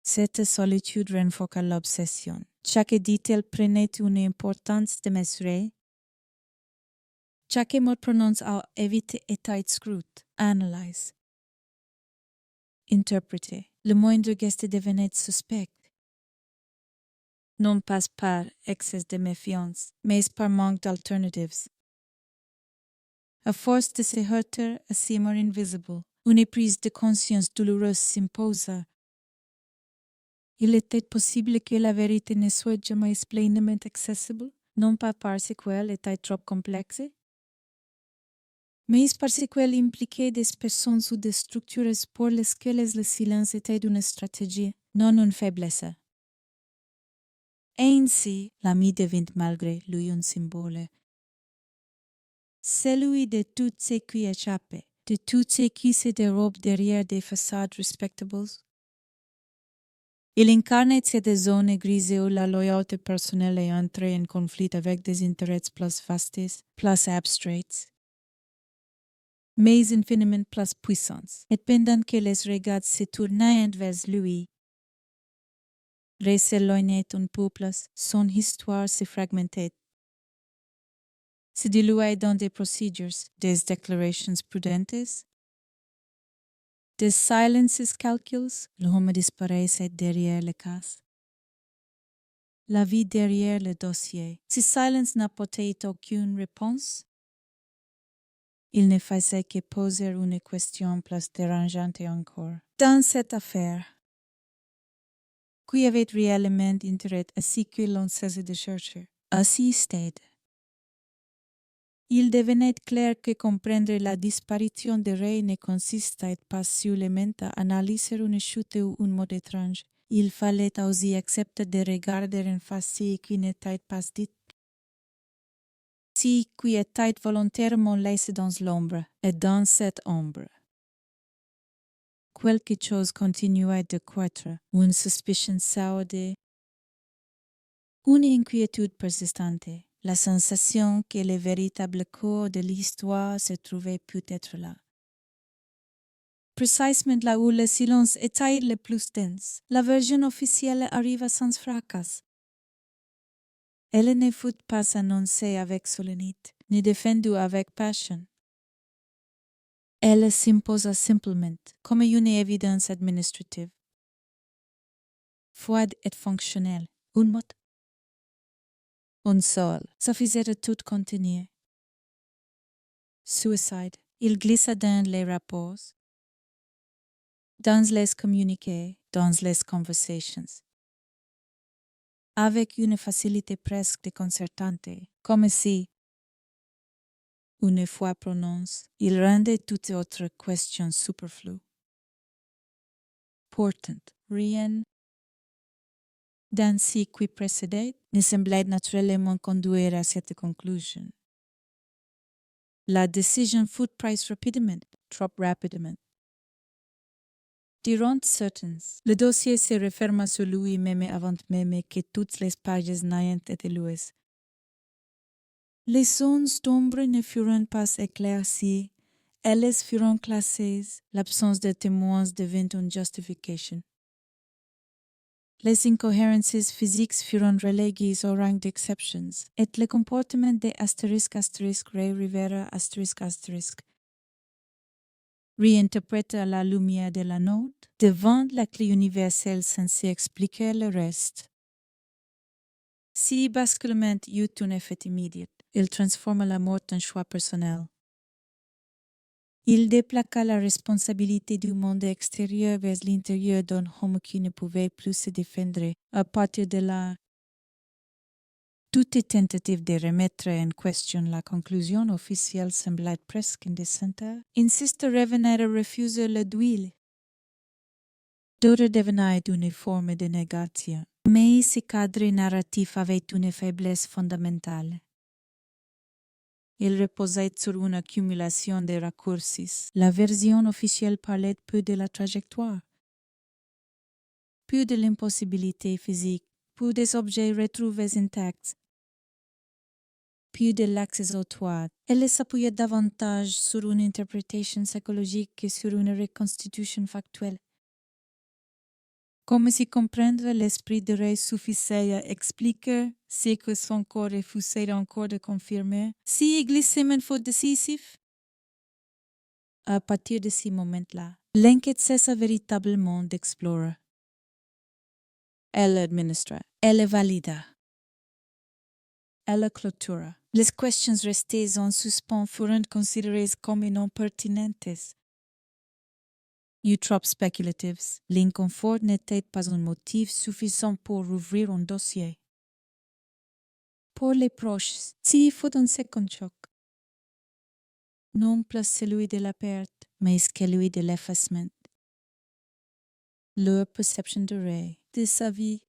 Cette solitude renforça l'obsession. Chaque détail prenait une importance démesurée. Chaque mot prononcé à éviter était scruté, analysé, interprété. Le moindre geste devenait suspect. Non pas par excès de méfiance, mais par manque d'alternatives. À force de se heurter à ces morts invisibles, une prise de conscience douloureuse s'imposa. Il était possible que la vérité ne soit jamais pleinement accessible, non pas parce qu'elle était trop complexe, mais parce qu'elle impliquait des personnes ou des structures pour lesquelles le silence était une stratégie, non une faiblesse. Ainsi, l'ami devint malgré lui un symbole. Celui de tout ce qui échappait, de tout ce qui se dérobe derrière des façades respectables. Il incarnait cette zone grise où la loyauté personnelle est entrée en conflit avec des intérêts plus vastes, plus abstraits, mais infiniment plus puissants. Et pendant que les regards se tournaient vers lui, s'éloignait un peu plus, son histoire se fragmentait, se diluait dans des procédures, des déclarations prudentes, des silences calculs, l'homme disparaissait derrière le cas. La vie derrière le dossier. Si silence n'apportait aucune réponse, il ne faisait que poser une question plus dérangeante encore. Dans cette affaire, qui avait réellement intérêt à ce que l'on cesse de chercher? À ce stade, Il devenait clair que comprendre la disparition de Ray ne consistait pas seulement à analyser une chute ou un mot étrange. Il fallait aussi accepter de regarder en face ce qui n'était pas dit. Ce qui était volontairement laissé dans l'ombre, et dans cette ombre. Quelque chose continuait de croître, une suspicion sourde, une inquiétude persistante, la sensation que le véritable corps de l'histoire se trouvait peut-être là. Précisément là où le silence était le plus dense, la version officielle arriva sans fracas. Elle ne fut pas annoncée avec solennité, ni défendue avec passion. Elle s'imposa simplement, comme une évidence administrative. Froide et fonctionnelle, un mot. Un seul, suffisait de tout contenir. Suicide, il glissa dans les rapports, dans les communiqués, dans les conversations. Avec une facilité presque déconcertante, comme si, une fois prononcé, il rendait toute autre question superflue. Pourtant, rien dans ce qui précédait ne semblait naturellement conduire à cette conclusion. La décision fut prise rapidement, trop rapidement. Durant certains, le dossier se referma sur lui-même avant même que toutes les pages n'aient été lues. Les zones d'ombre ne furent pas éclaircies, elles furent classées, l'absence de témoins devint une justification. Les incohérences physiques furent reléguées au rang d'exceptions, et le comportement des *** Ray Rivera ***, réinterprété à la lumière de la note, devant la clé universelle censée expliquer le reste. Si basculement eut un effet immédiat, il transforma la mort en choix personnel. Il déplaqua la responsabilité du monde extérieur vers l'intérieur d'un homme qui ne pouvait plus se défendre. À partir de là, toute tentative de remettre en question la conclusion officielle semblait presque indécente. Insiste revenir à refuser le duel. D'autres devenaient une forme de négation. Mais ce cadre narratif avait une faiblesse fondamentale. Il reposait sur une accumulation de raccourcis. La version officielle parlait peu de la trajectoire, peu de l'impossibilité physique, peu des objets retrouvés intacts, peu de l'exécutoire. Elle s'appuyait davantage sur une interprétation psychologique que sur une reconstitution factuelle. Comme si comprendre l'esprit de Ray suffisait à expliquer ce que son corps refusait encore de confirmer, si glissement fut décisif. À partir de ce moment-là, l'enquête cessa véritablement d'explorer. Elle administra, elle valida, elle clôtura. Les questions restées en suspens furent considérées comme non pertinentes. Trop spéculatives, l'inconfort n'était pas un motif suffisant pour ouvrir un dossier. Pour les proches, s'il faut un second choc. Non plus celui de la perte, mais celui de l'effacement. Leur perception de Ray, de sa vie,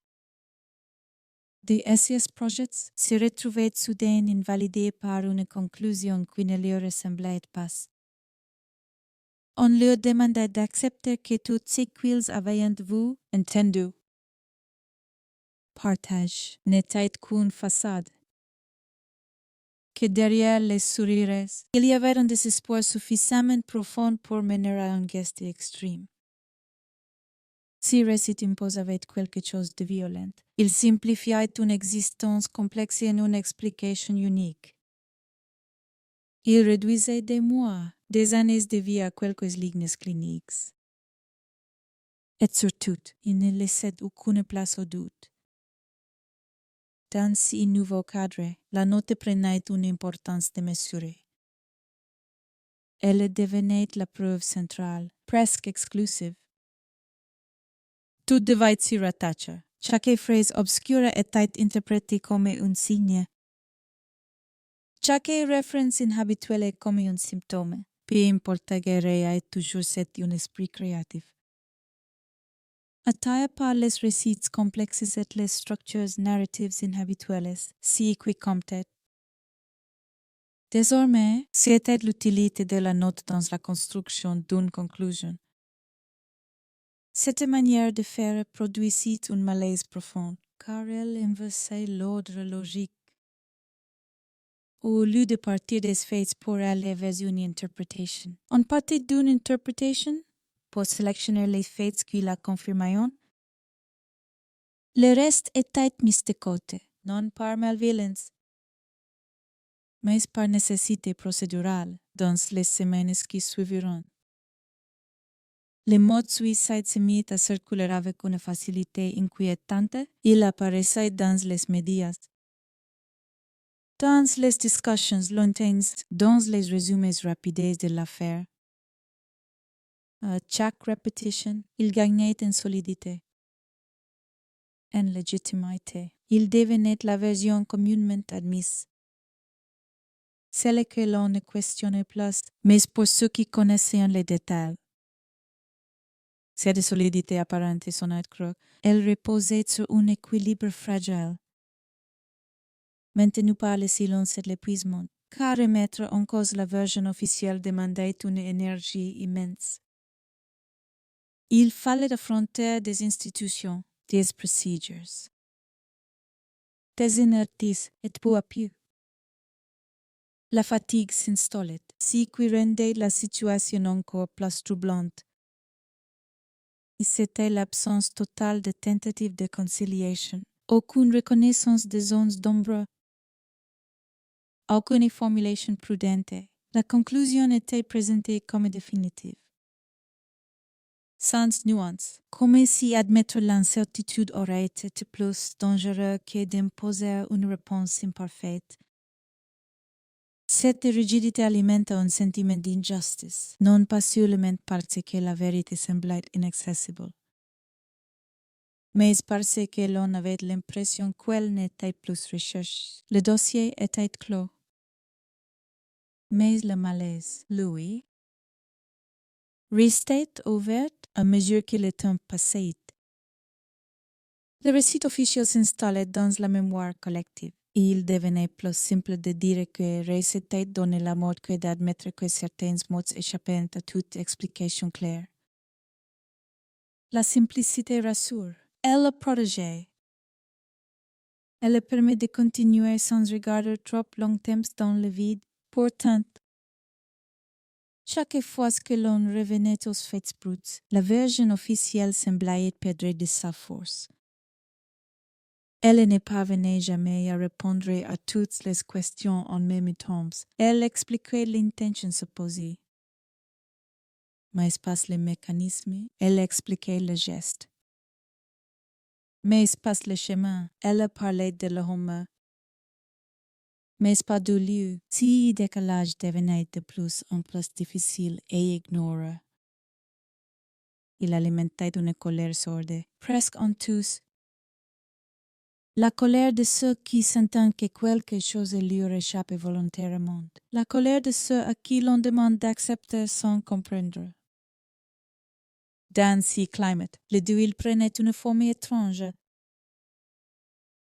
des SES projets se retrouvaient soudain invalidés par une conclusion qui ne leur ressemblait pas. On leur demandait d'accepter que tout ce qu'ils avaient vu, entendu, partage, n'était qu'une façade. Que derrière les sourires, il y avait un désespoir suffisamment profond pour mener à un geste extrême. Si récit impose avec quelque chose de violent, il simplifiait une existence complexe en une explication unique. Il réduisait des mois, des années de vie à quelques lignes cliniques. Et surtout, il ne laissait aucune place au doute. Dans ce nouveau cadre, la note prenait une importance démesurée. Elle devenait la preuve centrale, presque exclusive. Tout devait s'y rattacher. Chaque phrase obscure était interprétée comme un signe. Chaque référence inhabituelle est comme un symptôme. Peu importe que ait toujours cet un esprit créatif. Attiré par les récits complexes et les structures narratives inhabituelles, si qui comptent. Désormais, c'était l'utilité de la note dans la construction d'une conclusion. Cette manière de faire produisit un malaise profond, car elle inversait l'ordre logique. Au lieu de partir des faits pour aller vers une interprétation. On partit d'une interprétation pour sélectionner les faits qui la confirmaient. Le reste était mis de côté, non par malveillance, mais par nécessité procédurale dans les semaines qui suiviront. Le mode suicide se mit à circuler avec une facilité inquiétante. Il apparaissait dans les médias, dans les discussions lointaines, dans les résumés rapides de l'affaire. À chaque répétition, il gagnait en solidité, en légitimité. Il devenait la version communément admise. Celle que l'on ne questionnait plus, mais pour ceux qui connaissaient les détails. Cette solidité apparente et son accro, elle reposait sur un équilibre fragile. Maintenu par le silence et l'épuisement, car remettre en cause la version officielle demandait une énergie immense. Il fallait affronter des institutions, des procedures, des inerties et peu à peu. La fatigue s'installait, ce qui rendait la situation encore plus troublante. Et c'était l'absence totale de tentatives de conciliation, aucune reconnaissance des zones d'ombre, aucune formulation prudente. La conclusion était présentée comme définitive. Sans nuance, comme si admettre l'incertitude aurait été plus dangereux que d'imposer une réponse imparfaite. Cette rigidité alimente un sentiment d'injustice, non pas seulement parce que la vérité semblait inaccessible, mais parce que l'on avait l'impression qu'elle n'était plus recherchée. Le dossier était clos. Mais le malaise, lui, restait ouvert à mesure que le temps passait. Le récit officiel s'installait dans la mémoire collective. Et il devenait plus simple de dire que réciter donnait la mort que d'admettre que certains mots échappaient à toute explication claire. La simplicité rassure. Elle le protège. Elle le permet de continuer sans regarder trop longtemps dans le vide. Pourtant, chaque fois que l'on revenait aux faits bruts, la version officielle semblait perdre de sa force. Elle ne parvenait jamais à répondre à toutes les questions en même temps. Elle expliquait l'intention supposée. Mais pas le mécanisme, elle expliquait le geste. Mais pas le chemin, elle parlait de l'homme. Mais pas du lieu, si décalage devenait de plus en plus difficile et ignoré. Il alimentait une colère sourde, presque en tous. La colère de ceux qui sentent que quelque chose leur échappe volontairement. La colère de ceux à qui l'on demande d'accepter sans comprendre. Dans ce climat, le duel prenait une forme étrange.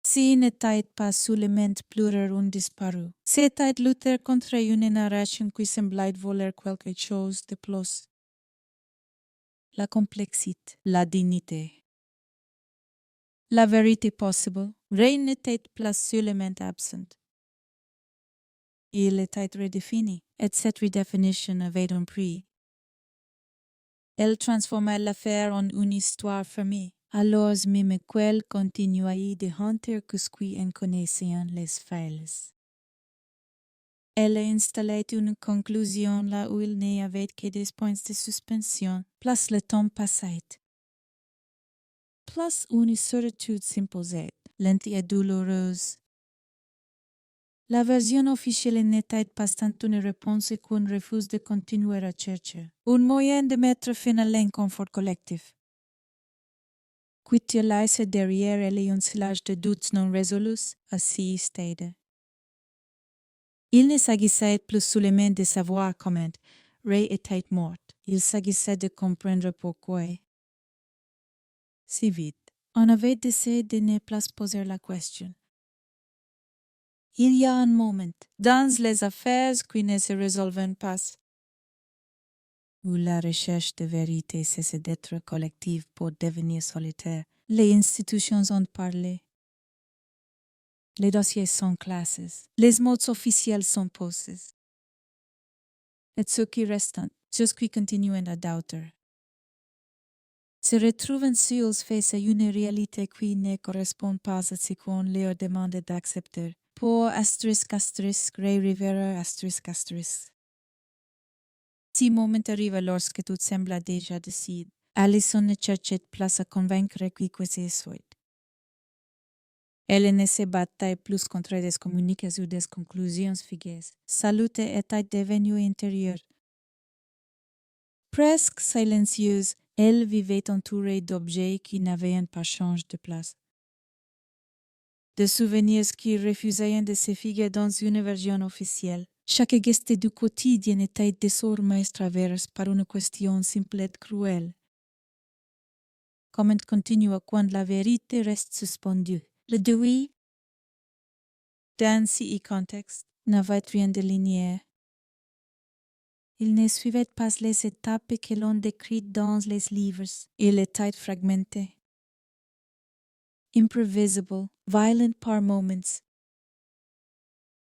S'il n'était pas seulement pleurer un disparu, c'était lutter contre une narration qui semblait vouloir quelque chose de plus. La complexité, la dignité. La vérité possible, rien n'était plus seulement absente. Il était redéfini, et cette redéfinition avait un prix. Elle transformait l'affaire en une histoire fermée, alors même qu'elle continuait de hanter qui en connaissaient les failles. Elle installait une conclusion là où il n'y avait que des points de suspension, plus le temps passait. Plus une certitude s'imposait, lente et douloureuse. La version officielle n'était pas tant une réponse qu'un refus de continuer à chercher, un moyen de mettre fin à l'inconfort collectif. Quit laisse derrière elle un silage de doutes non résolus à ce stade. Il ne s'agissait plus seulement de savoir comment Ray était morte. Il s'agissait de comprendre pourquoi. Si vite, on avait décidé de ne plus poser la question. Il y a un moment, dans les affaires qui ne se résolvent pas, où la recherche de vérité cesse d'être collective pour devenir solitaire. Les institutions ont parlé. Les dossiers sont classés. Les mots officiels sont posés. Et ceux qui restent, jusqu'à continuer à douter, se retrouvent seuls face à une réalité qui ne correspond pas à ce qu'on leur demande d'accepter. Pour *** Ray Rivera ***. Si moment arrive lorsque tout semble déjà décidé, Allison ne cherche plus à convaincre qui que ce soit. Elle ne se battait plus contre des communiqués ou des conclusions figées. Sa lutte était devenue intérieure. Presque silencieuse, elle vivait entourée d'objets qui n'avaient pas changé de place. De souvenirs qui refusaient de se figurer dans une version officielle. Chaque geste du quotidien était désormais traversé par une question simple et cruelle. Comment continuer quand la vérité reste suspendue? Le deuil, dans ce contexte, n'avait rien de linéaire. Il ne suivait pas les étapes que l'on décrit dans les livres. Il était fragmenté. Imprevisible, violent par moments.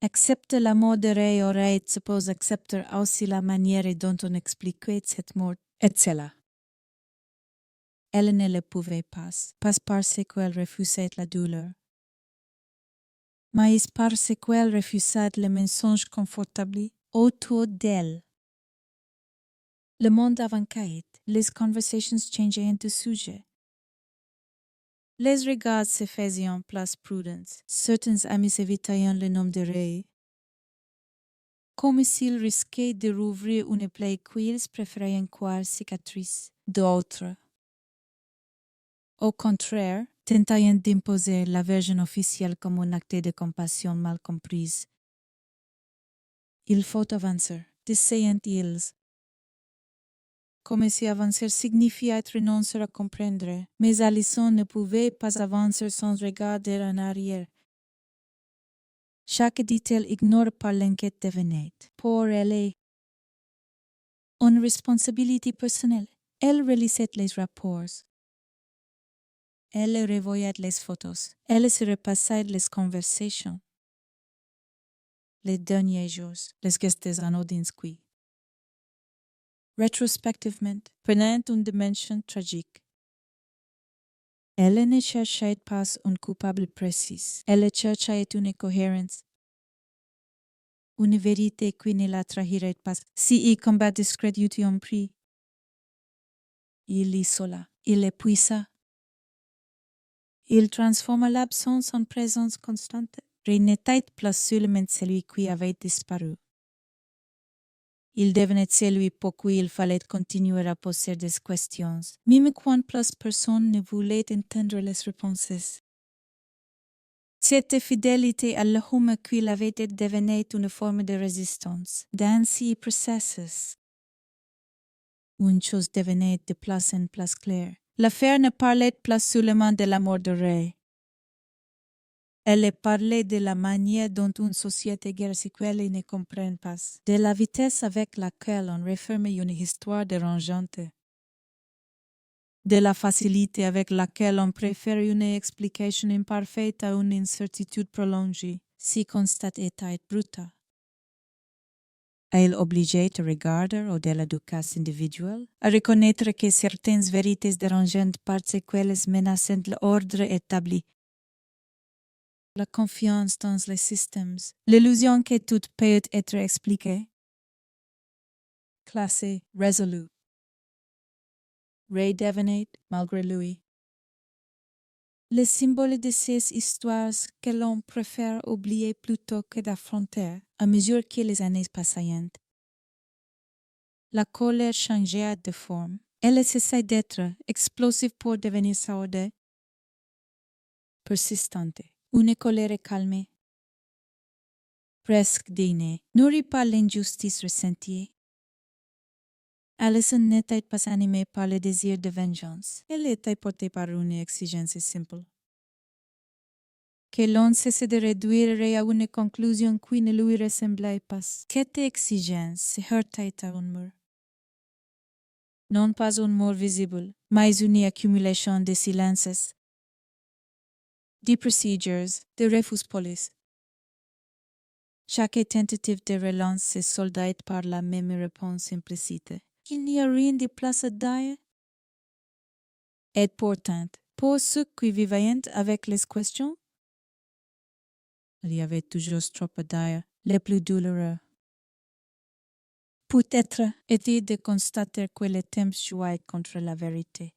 Accepter la mort de Ray aurait suppose accepter aussi la manière dont on expliquait cette mort, etc. Elle ne le pouvait pas parce qu'elle refusait la douleur. Mais parce qu'elle refusait le mensonge confortable autour d'elle. Le monde avançait, les conversations changeaient de sujet. Les regards se faisaient plus prudents. Certains amis évitaient le nom de Ray. Comme s'ils risquaient de rouvrir une plaie qu'ils préféraient croire cicatrice. D'autres, au contraire, tentaient d'imposer la version officielle comme un acte de compassion mal comprise. Il faut avancer, disaient-ils. Comme si avancer signifiait renoncer à comprendre, mais Allison ne pouvait pas avancer sans regarder en arrière. Chaque détail ignoré par l'enquête devenait, pour elle, une responsabilité personnelle. Elle relisait les rapports. Elle revoyait les photos. Elle se repassait les conversations. Les derniers jours, les gestes anodins qui, rétrospectivement, prenaient une dimension tragique. Elle ne cherchait pas un coupable précis. Elle cherchait une cohérence. Une vérité qui ne la trahirait pas si il combat discrédit un prix. Il l'isola, il l'épuisa. Il transforma l'absence en présence constante. Ray n'était plus seulement celui qui avait disparu. Il devenait celui pour qui il fallait continuer à poser des questions, même quand plus personne ne voulait entendre les réponses. Cette fidélité à l'homme qu'il avait devenait une forme de résistance. Dans ces processus, une chose devenait de plus en plus claire. L'affaire ne parlait plus seulement de la mort de Ray. Elle parlait de la manière dont une société guerre-séquelle ne comprend pas, de la vitesse avec laquelle on referme une histoire dérangeante, de la facilité avec laquelle on préfère une explication imparfaite à une incertitude prolongée, si constate était brutale. Elle obligeait à regarder au-delà du cas individuel, à reconnaître que certaines vérités dérangeantes parce qu'elles menaçaient l'ordre établi. La confiance dans les systèmes, l'illusion que tout peut être expliqué, classé, résolu. Ray devenait, malgré lui, le symbole de ces histoires que l'on préfère oublier plutôt que d'affronter à mesure que les années passaient. La colère changeait de forme. Elle cessait d'être explosive pour devenir sourde, persistante. Une colère calmée. presque dîner, nourri par l'injustice ressentie. Allison n'était pas animée par le désir de vengeance. Elle était portée par une exigence simple. Que l'on cesse de réduire à une conclusion qui ne lui ressemblait pas. Cette exigence se heurtait à un mur. Non pas un mur visible, mais une accumulation de silences, de procedures, de refus police. Chaque tentative de relance se soldait par la même réponse implicite. Il n'y a rien de place à dire. Et pourtant, pour ceux qui vivaient avec les questions, il y avait toujours trop à dire, les plus douloureux. Peut-être était de constater que le temps jouait contre la vérité.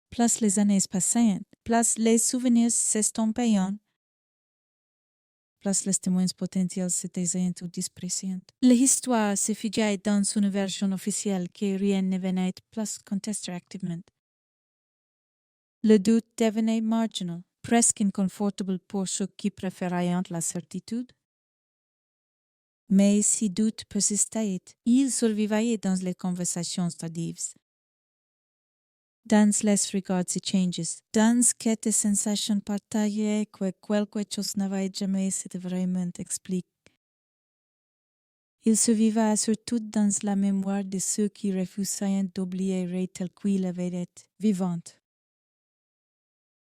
Plus les années passaient, plus les souvenirs s'estompaient, plus les témoins potentiels se taisaient ou disparaissaient. L'histoire se figeait dans une version officielle que rien ne venait plus contester activement. Le doute devenait marginal, presque inconfortable pour ceux qui préféraient la certitude. Mais si doute persistait, il survivait dans les conversations tardives. Dans les regards et changes, dans cette sensation partagée que quelque chose n'avait jamais été vraiment expliqué. Il survivait surtout dans la mémoire de ceux qui refusaient d'oublier tel qu'il avait été vivant.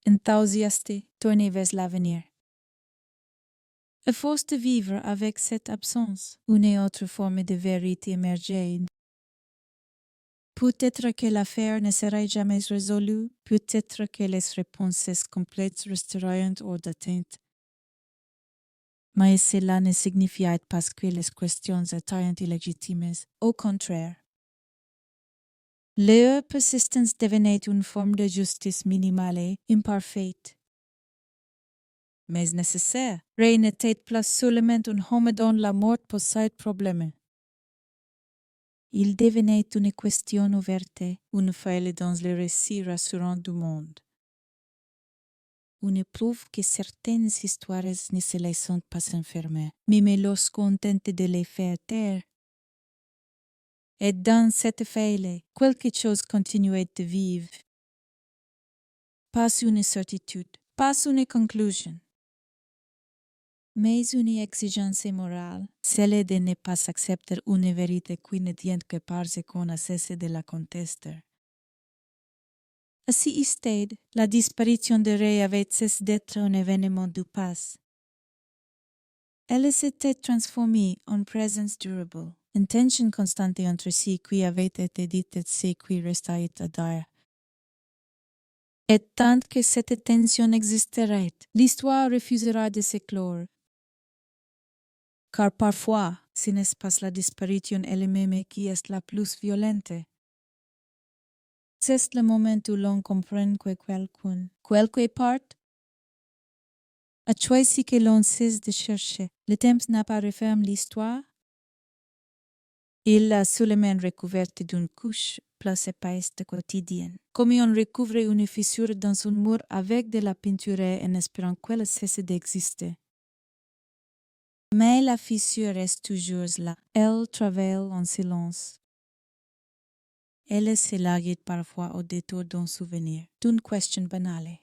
Enthousiasté, tourné vers l'avenir. À force de vivre avec cette absence, une autre forme de vérité émergeait. Peut-être que l'affaire ne serait jamais résolue, peut-être que les réponses complètes resteraient hors d'atteinte. Mais cela ne signifiait pas que les questions étaient illégitimes. Au contraire. Leur persistance devenait une forme de justice minimale et imparfaite. Mais nécessaire. Ray n'était plus seulement un homme dont la mort posait problème. Il devenait une question ouverte, une faille dans le récit rassurant du monde. Une preuve que certaines histoires ne se laissent pas enfermer, même lorsqu'on tente de les faire taire. Et dans cette faille, quelque chose continuait de vivre. Pas une certitude, pas une conclusion. Mais une exigence morale, celle de ne pas accepter une vérité qui ne tient que parce qu'on a cessé de la contester. À ce stade, la disparition de Ray avait cessé d'être un événement du passé. Elle s'était transformée en présence durable, une tension constante entre ce qui avait été dit et ce qui restait à dire. Et tant que cette tension existerait, l'histoire refusera de s'éclore. Car parfois, ce n'est pas la disparition elle-même qui est la plus violente. C'est le moment où l'on comprend que quelqu'un, quelque part, a choisi que l'on cesse de chercher. Le temps n'a pas refermé l'histoire. Il l'a seulement recouverte d'une couche plus épaisse de quotidien. Comme on recouvre une fissure dans un mur avec de la peinture en espérant qu'elle cesse d'exister. Mais la fissure reste toujours là. Elle travaille en silence. Elle se largue parfois au détour d'un souvenir, d'une question banale,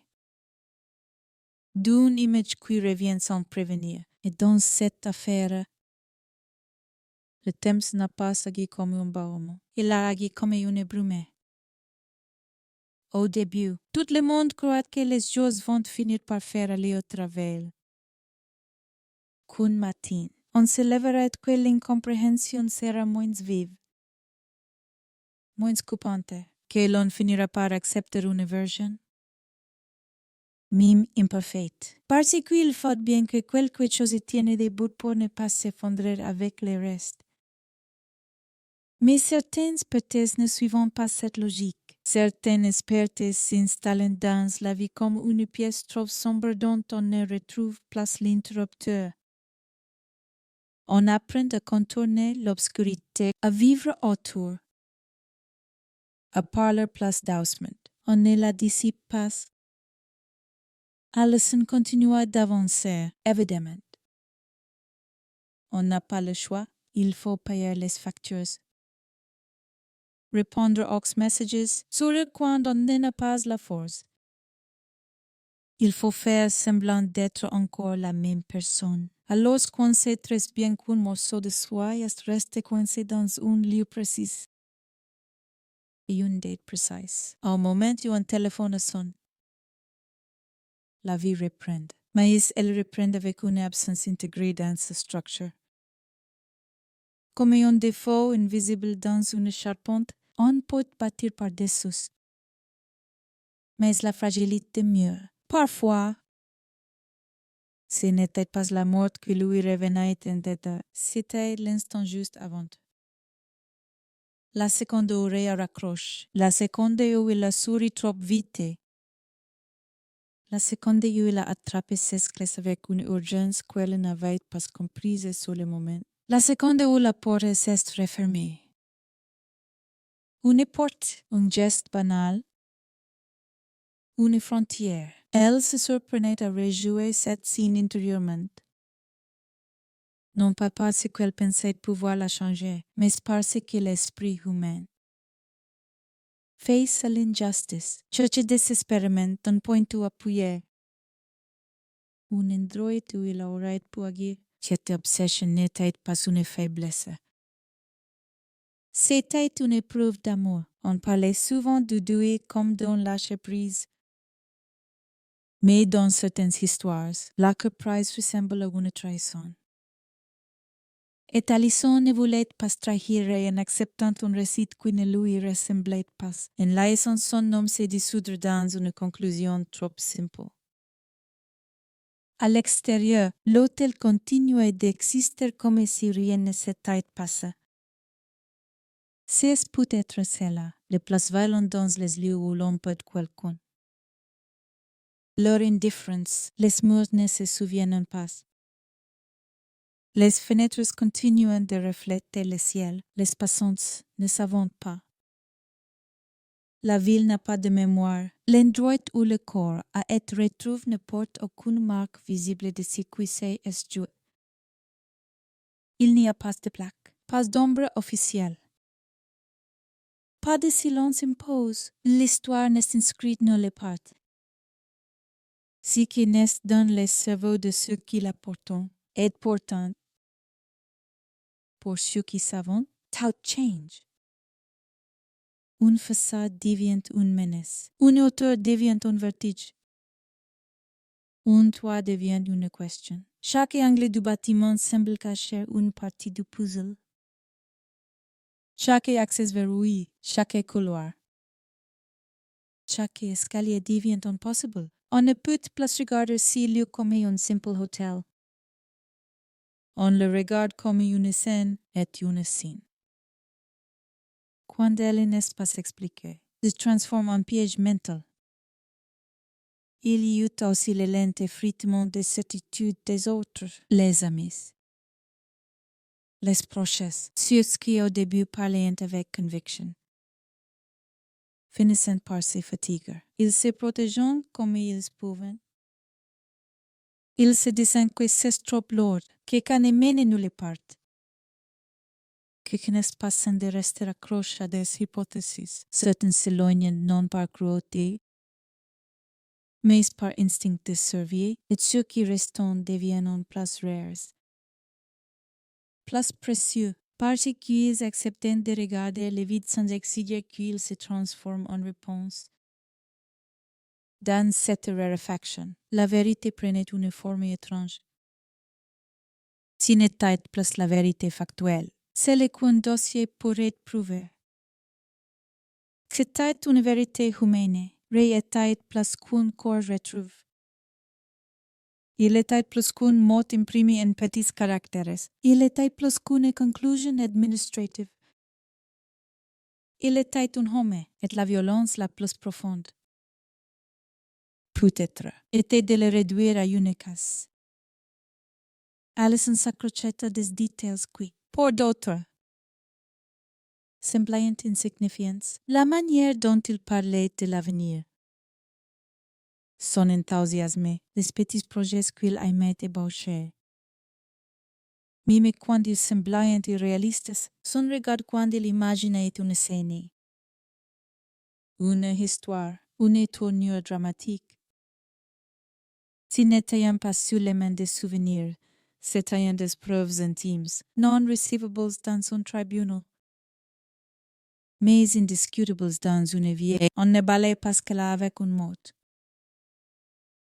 d'une image qui revient sans prévenir. Et dans cette affaire, le temps n'a pas agi comme un baume. Il a agi comme une brume. Au début, tout le monde croit que les choses vont finir par faire aller au travail. Qu'un matin, on se lèvera que l'incompréhension sera moins vive, moins coupante, que l'on finira par accepter une version, même imparfaite. Parce qu'il faut bien que quelque chose tienne debout pour ne pas s'effondrer avec le reste. Mais certaines hypothèses ne suivent pas cette logique. Certaines expertises s'installent dans la vie comme une pièce trop sombre dont on ne retrouve plus l'interrupteur. On apprend à contourner l'obscurité, à vivre autour, à parler place d'ousement. On ne la dissipe pas. Allison continua d'avancer, évidemment. On n'a pas le choix, il faut payer les factures. Répondre aux messages, sourire quand on n'a pas la force. Il faut faire semblant d'être encore la même personne. Alors qu'on sait très bien qu'un morceau de soie reste coincé dans un lieu précis. Et une date précise. Au moment où un téléphone sonne, la vie reprend. Mais elle reprend avec une absence intégrée dans sa structure. Comme un défaut invisible dans une charpente, on peut bâtir par-dessus. Mais la fragilité mieux. Parfois, ce n'était pas la mort qui lui revenait en tête, c'était l'instant juste avant. La seconde où il raccroche, la seconde où il a souri trop vite, la seconde où il a attrapé ses clés avec une urgence qu'elle n'avait pas comprise sur le moment, la seconde où la porte s'est refermée. Une porte, un geste banal, une frontière. Elle se surprenait à rejouer cette scène intérieurement. Non pas parce qu'elle pensait pouvoir la changer, mais parce que l'esprit humain face à l'injustice, cherche désespérément un point où appuyer. Un endroit où il aurait pu agir. Cette obsession n'était pas une faiblesse. C'était une épreuve d'amour. On parlait souvent du deuil comme d'un lâcher-prise. Mais dans certaines histoires, lâcher-prise ressemble à une trahison. Et Alison ne voulait pas trahir en acceptant un récit qui ne lui ressemblait pas, en laissant son nom se dissoudre dans une conclusion trop simple. À l'extérieur, l'hôtel continuait d'exister comme si rien ne s'était passé. C'est peut-être cela, les places violentes dans les lieux où l'on peut quelqu'un. Leur indifference, les murs ne se souviennent pas. Les fenêtres continuent de refléter le ciel, les passants ne savent pas. La ville n'a pas de mémoire. L'endroit où le corps a été retrouvé ne porte aucune marque visible de ce qui s'est joué. Il n'y a pas de plaque, pas d'ombre officielle. Pas de silence impose, l'histoire n'est inscrite nulle part. Ce qui naît dans les cerveaux de ceux qui la portent est pourtant, pour ceux qui savent, tout change. Une façade devient une menace, une hauteur devient un vertige. Un toit devient une question. Chaque angle du bâtiment semble cacher une partie du puzzle. Chaque accès verrouillé, chaque couloir. Chaque escalier devient impossible. On ne peut plus regarder ce lieu comme un simple hôtel. On le regarde comme une scène est une scène. Quand elle n'est pas expliquée, se transforme en piège mental. Il y eut aussi le lent effritement des certitudes des autres, les amis. Les proches, ceux qui au début parlaient avec conviction, finissant par se fatiguer. Ils se protégeant comme ils pouvaient. Ils se disaient que c'est trop lourd, que ça ne mène nulle part. Que n'est pas sans de rester accroché à des hypothèses. Certains s'éloignent non par cruauté, mais par instinct de survie, et ceux qui restent deviennent plus rares. Plus précieux, parce qu'ils acceptent de regarder le vide sans exiger qu'ils se transforment en réponse. Dans cette raréfaction, la vérité prenait une forme étrange. Ce n'était plus la vérité factuelle, celle qu'un dossier pourrait prouver. C'était une vérité humaine, était plus qu'un corps retrouve. Il était plus qu'un mot imprimé en petits caractères. Il était plus qu'une conclusion administrative. Il était un homme, et la violence la plus profonde. Peut-être était de le réduire à une case. Alison s'accrochait à des détails qui, pour d'autres, semblaient insignifiants. La manière dont il parlait de l'avenir. Son enthousiasme, les petits projets qu'il aimait ébaucher. Même quand ils semblaient irréalistes, son regard quand il imaginait une scène. Une histoire, une tournure dramatique. Ce n'était pas seulement des souvenirs, c'était des preuves intimes, non receivables dans un tribunal, mais indiscutables dans une vie. On ne balait pas qu'elle avec un mot.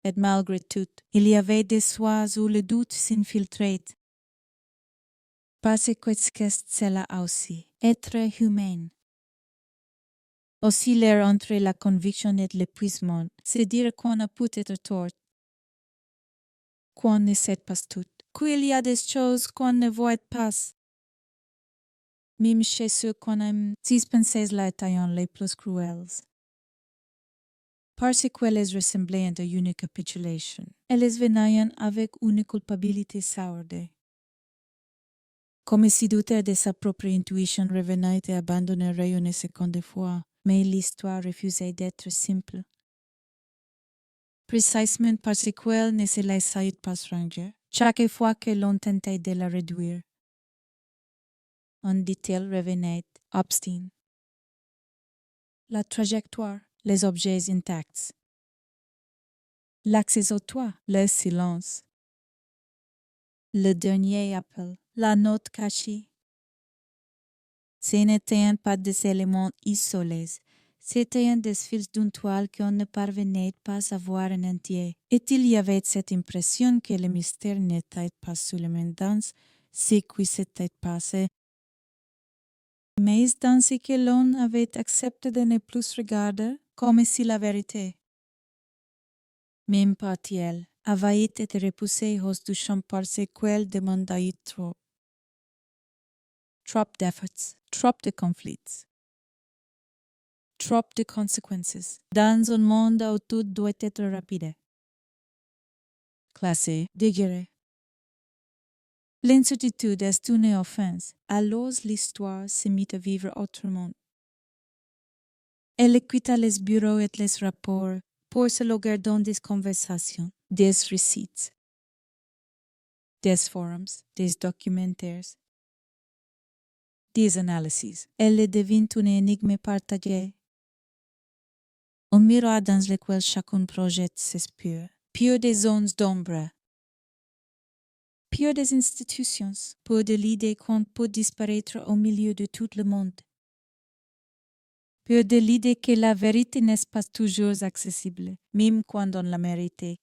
Et malgré tout, il y avait des soirs où le doute s'infiltrait. Parce que c'est là aussi, être humain. Aussi l'air entre la conviction et l'épuisement, c'est dire qu'on a peut-être tort, qu'on ne sait pas tout, qu'il y a des choses qu'on ne voit pas. Même chez ceux qu'on aime, ces pensées là étaient les plus cruelles. Parce qu'elles ressemblaient à une capitulation, elles venaient avec une culpabilité sourde. Comme si douter de sa propre intuition revenait et abandonnerait une seconde fois, mais l'histoire refusait d'être simple. Précisément parce qu'elle ne se laissait pas ranger, chaque fois que l'on tentait de la réduire. Un détail revenait, obstinate. La trajectoire, les objets intacts. L'accès au toit, le silence. Le dernier appel, la note cachée. Ce n'étaient pas des éléments isolés, c'était un desfile d'une toile qu'on ne parvenait pas à voir en entier. Et il y avait cette impression que le mystère n'était pas seulement dans ce qui s'était passé, mais dans ce que l'on avait accepté de ne plus regarder comme si la vérité, même partielle, avait été repoussée hors du champ parce qu'elle demandait trop. Trop d'efforts, trop de conflits. Trop de conséquences, dans un monde où tout doit être rapide, classé, digéré. L'incertitude est une offense, alors l'histoire se mit à vivre autrement. Elle quitta les bureaux et les rapports pour se loger dans des conversations, des récits, des forums, des documentaires, des analyses. Elle devint une énigme partagée. Un miroir dans lequel chacun projette ses peurs, peur des zones d'ombre, peur des institutions, peur de l'idée qu'on peut disparaître au milieu de tout le monde, peur de l'idée que la vérité n'est pas toujours accessible, même quand on la mérite.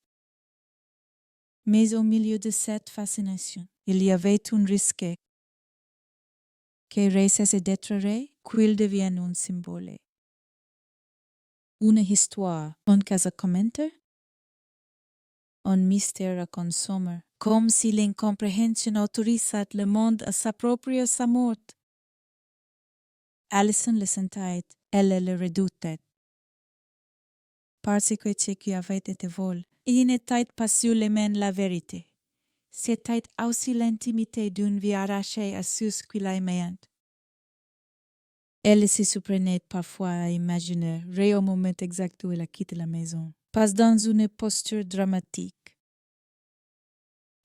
Mais au milieu de cette fascination, il y avait un risque que cesse d'être vrai, qu'il devienne un symbole. Une histoire, un cas à commenter, un mystère à consommer, comme si l'incompréhension autorisait le monde à s'approprier sa mort. Allison le sentait, elle le redoutait. Parce que ce qui avait été vol, il n'était pas seulement la vérité. C'était aussi l'intimité d'une vie arrachée à ceux qui l'aimaient. Elle se surprenait parfois à imaginer au moment exact où elle a quitté la maison, pas dans une posture dramatique,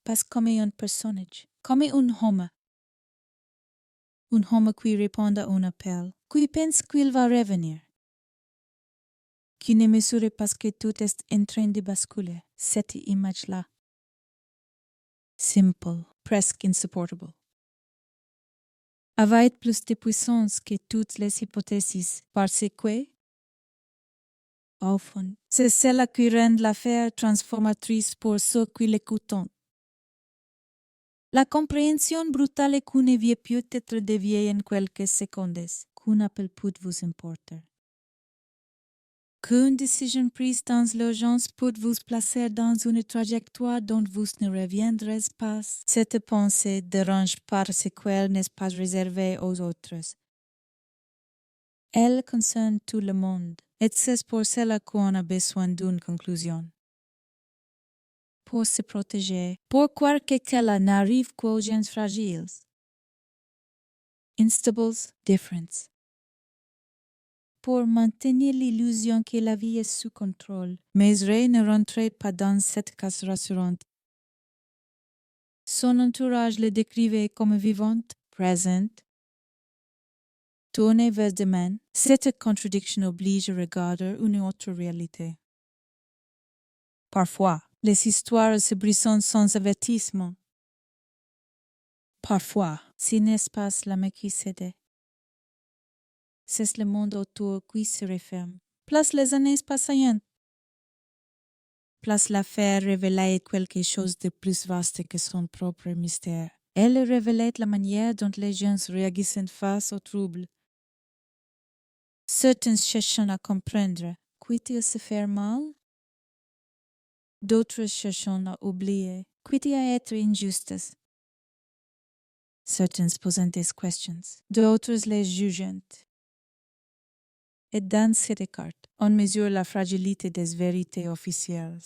pas comme un personnage, comme un homme qui répond à un appel, qui pense qu'il va revenir, qui ne mesure pas que tout est en train de basculer, cette image-là. Simple, presque insupportable. Avait plus de puissance que toutes les hypothèses, parce que, au fond, c'est celle qui rend l'affaire transformatrice pour ceux qui l'écoutent. La compréhension brutale qu'une vie peut être déviée en quelques secondes, qu'un appel peut vous importer. Qu'une décision prise dans l'urgence peut vous placer dans une trajectoire dont vous ne reviendrez pas. Cette pensée dérange parce qu'elle n'est pas réservée aux autres. Elle concerne tout le monde, et c'est pour cela qu'on a besoin d'une conclusion. Pour se protéger, pour croire que cela n'arrive qu'aux gens fragiles. Instables, different. Pour maintenir l'illusion que la vie est sous contrôle, mais Ray ne rentrait pas dans cette case rassurante. Son entourage le décrivait comme vivante, présente, tournée vers demain. Cette contradiction oblige à regarder une autre réalité. Parfois, les histoires se brisent sans avertissement. Parfois, c'est l'espace l'âme qui cède. C'est le monde autour qui se referme. Place les années passaient. Place l'affaire révélait quelque chose de plus vaste que son propre mystère. Elle révélait la manière dont les gens réagissent face au trouble. Certains cherchant à comprendre, quitte à se faire mal. D'autres cherchant à oublier, quitte à être injustes. Certains posant des questions, d'autres les jugeant. Et dans cette carte, on mesure la fragilité des vérités officielles.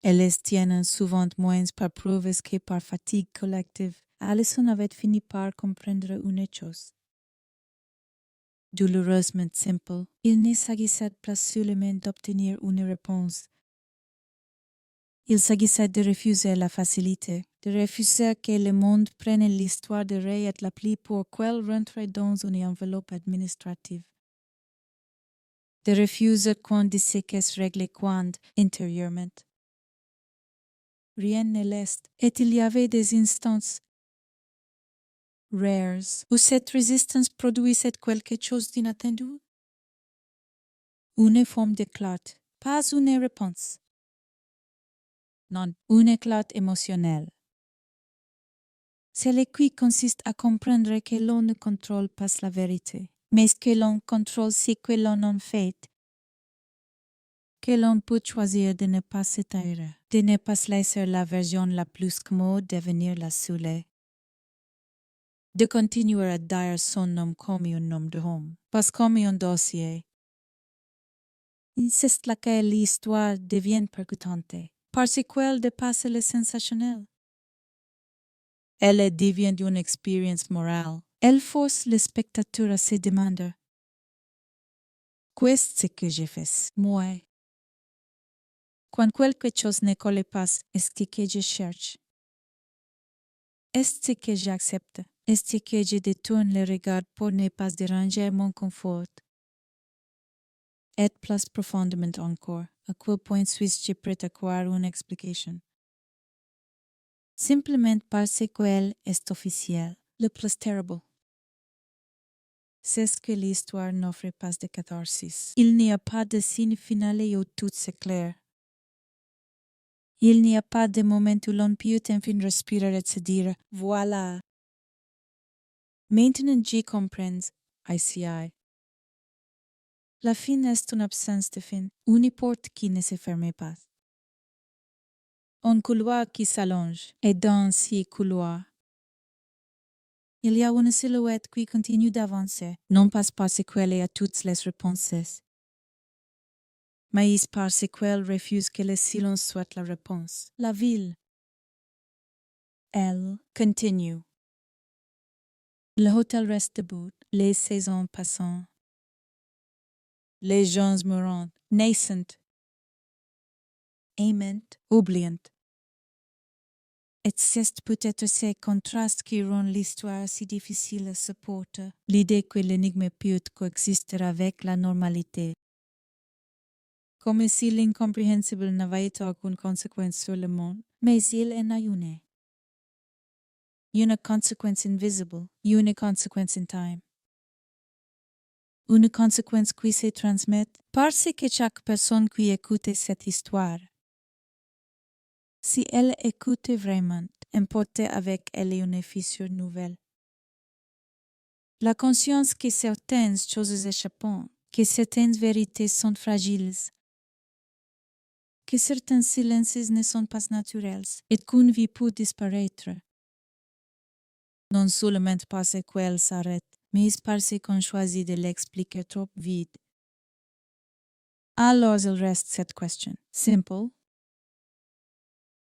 Elles tiennent souvent moins par preuves que par fatigue collective. Allison avait fini par comprendre une chose. Douloureusement simple, il ne s'agissait pas seulement d'obtenir une réponse. Il s'agissait de refuser la facilité, de refuser que le monde prenne l'histoire de Ray et l'appli pour qu'elle rentre dans une enveloppe administrative. De refuser qu'on dise que se réglait quand intérieurement. Rien ne l'est, et il y avait des instances rares où cette résistance produisait quelque chose d'inattendu. Une forme d'éclat, pas une réponse. Non, un éclat émotionnel. C'est le qui consiste à comprendre que l'on ne contrôle pas la vérité, mais que l'on contrôle ce que l'on en fait. Que l'on peut choisir de ne pas se taire, de ne pas laisser la version la plus commode devenir la seule. De continuer à dire son nom comme un nom de homme, pas comme un dossier. C'est là que l'histoire devient percutante, parce qu'elle dépasse le sensationnel. Elle devient une expérience morale. Elle force le spectateur à se demander qu'est-ce que j'ai fait, moi? Quand quelque chose ne colle pas, est-ce que je cherche? Est-ce que j'accepte? Est-ce que je détourne le regard pour ne pas déranger mon confort? Et plus profondément encore, à quel point suis-je prêt à croire une explication? Simplement parce qu'elle est officielle, le plus terrible. C'est ce que l'histoire n'offre pas de catharsis. Il n'y a pas de signe final où tout s'éclaire. Il n'y a pas de moment où l'on peut enfin respirer et se dire « Voilà ». Maintenant j'y comprends, ICI. La fin est une absence de fin, une porte qui ne se ferme pas. Un couloir qui s'allonge, et dans ce couloir, il y a une silhouette qui continue d'avancer, non pas parce qu'elle a toutes les réponses, mais parce qu'elle refuse que le silence soit la réponse. La ville. Elle continue. Le hôtel reste debout, les saisons passant. Les gens mourants, naissants, aimant, oubliant. Et c'est peut-être ces contrastes qui rendent l'histoire si difficile à supporter. L'idée que l'énigme peut coexister avec la normalité. Comme si l'incompréhensible n'avait aucune conséquence sur le monde, mais il en a une. Une conséquence invisible, une conséquence in time. Une conséquence qui se transmet parce que chaque personne qui écoute cette histoire, si elle écoute vraiment, emporte avec elle une fissure nouvelle. La conscience que certaines choses échappent, que certaines vérités sont fragiles, que certains silences ne sont pas naturels et qu'une vie peut disparaître. Non seulement parce qu'elle s'arrête, mais parce qu'on choisit de l'expliquer trop vite. Alors il reste cette question, simple,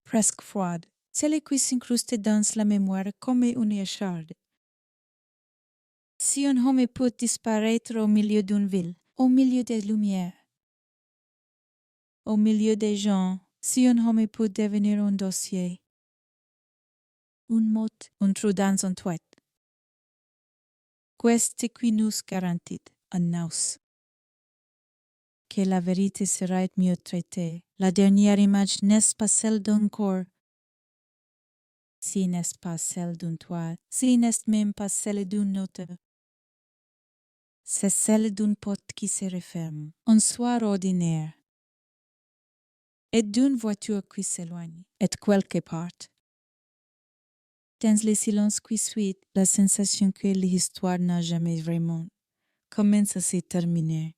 presque froide, celle qui s'incruste dans la mémoire comme une écharde. Si un homme peut disparaître au milieu d'une ville, au milieu des lumières, au milieu des gens, si un homme peut devenir un dossier, un mot, un trou dans un toit. Queste qui nous garantit un naus. Que la vérité sera mieux traitée. La dernière image n'est pas celle d'un corps. Si n'est pas celle d'un toit, si n'est même pas celle d'une autre. C'est celle d'une porte qui se referme. Un soir ordinaire. Et d'une voiture qui s'éloigne. Et quelque part. Dans le silence qui suit, la sensation que l'histoire n'a jamais vraiment commence à se terminer.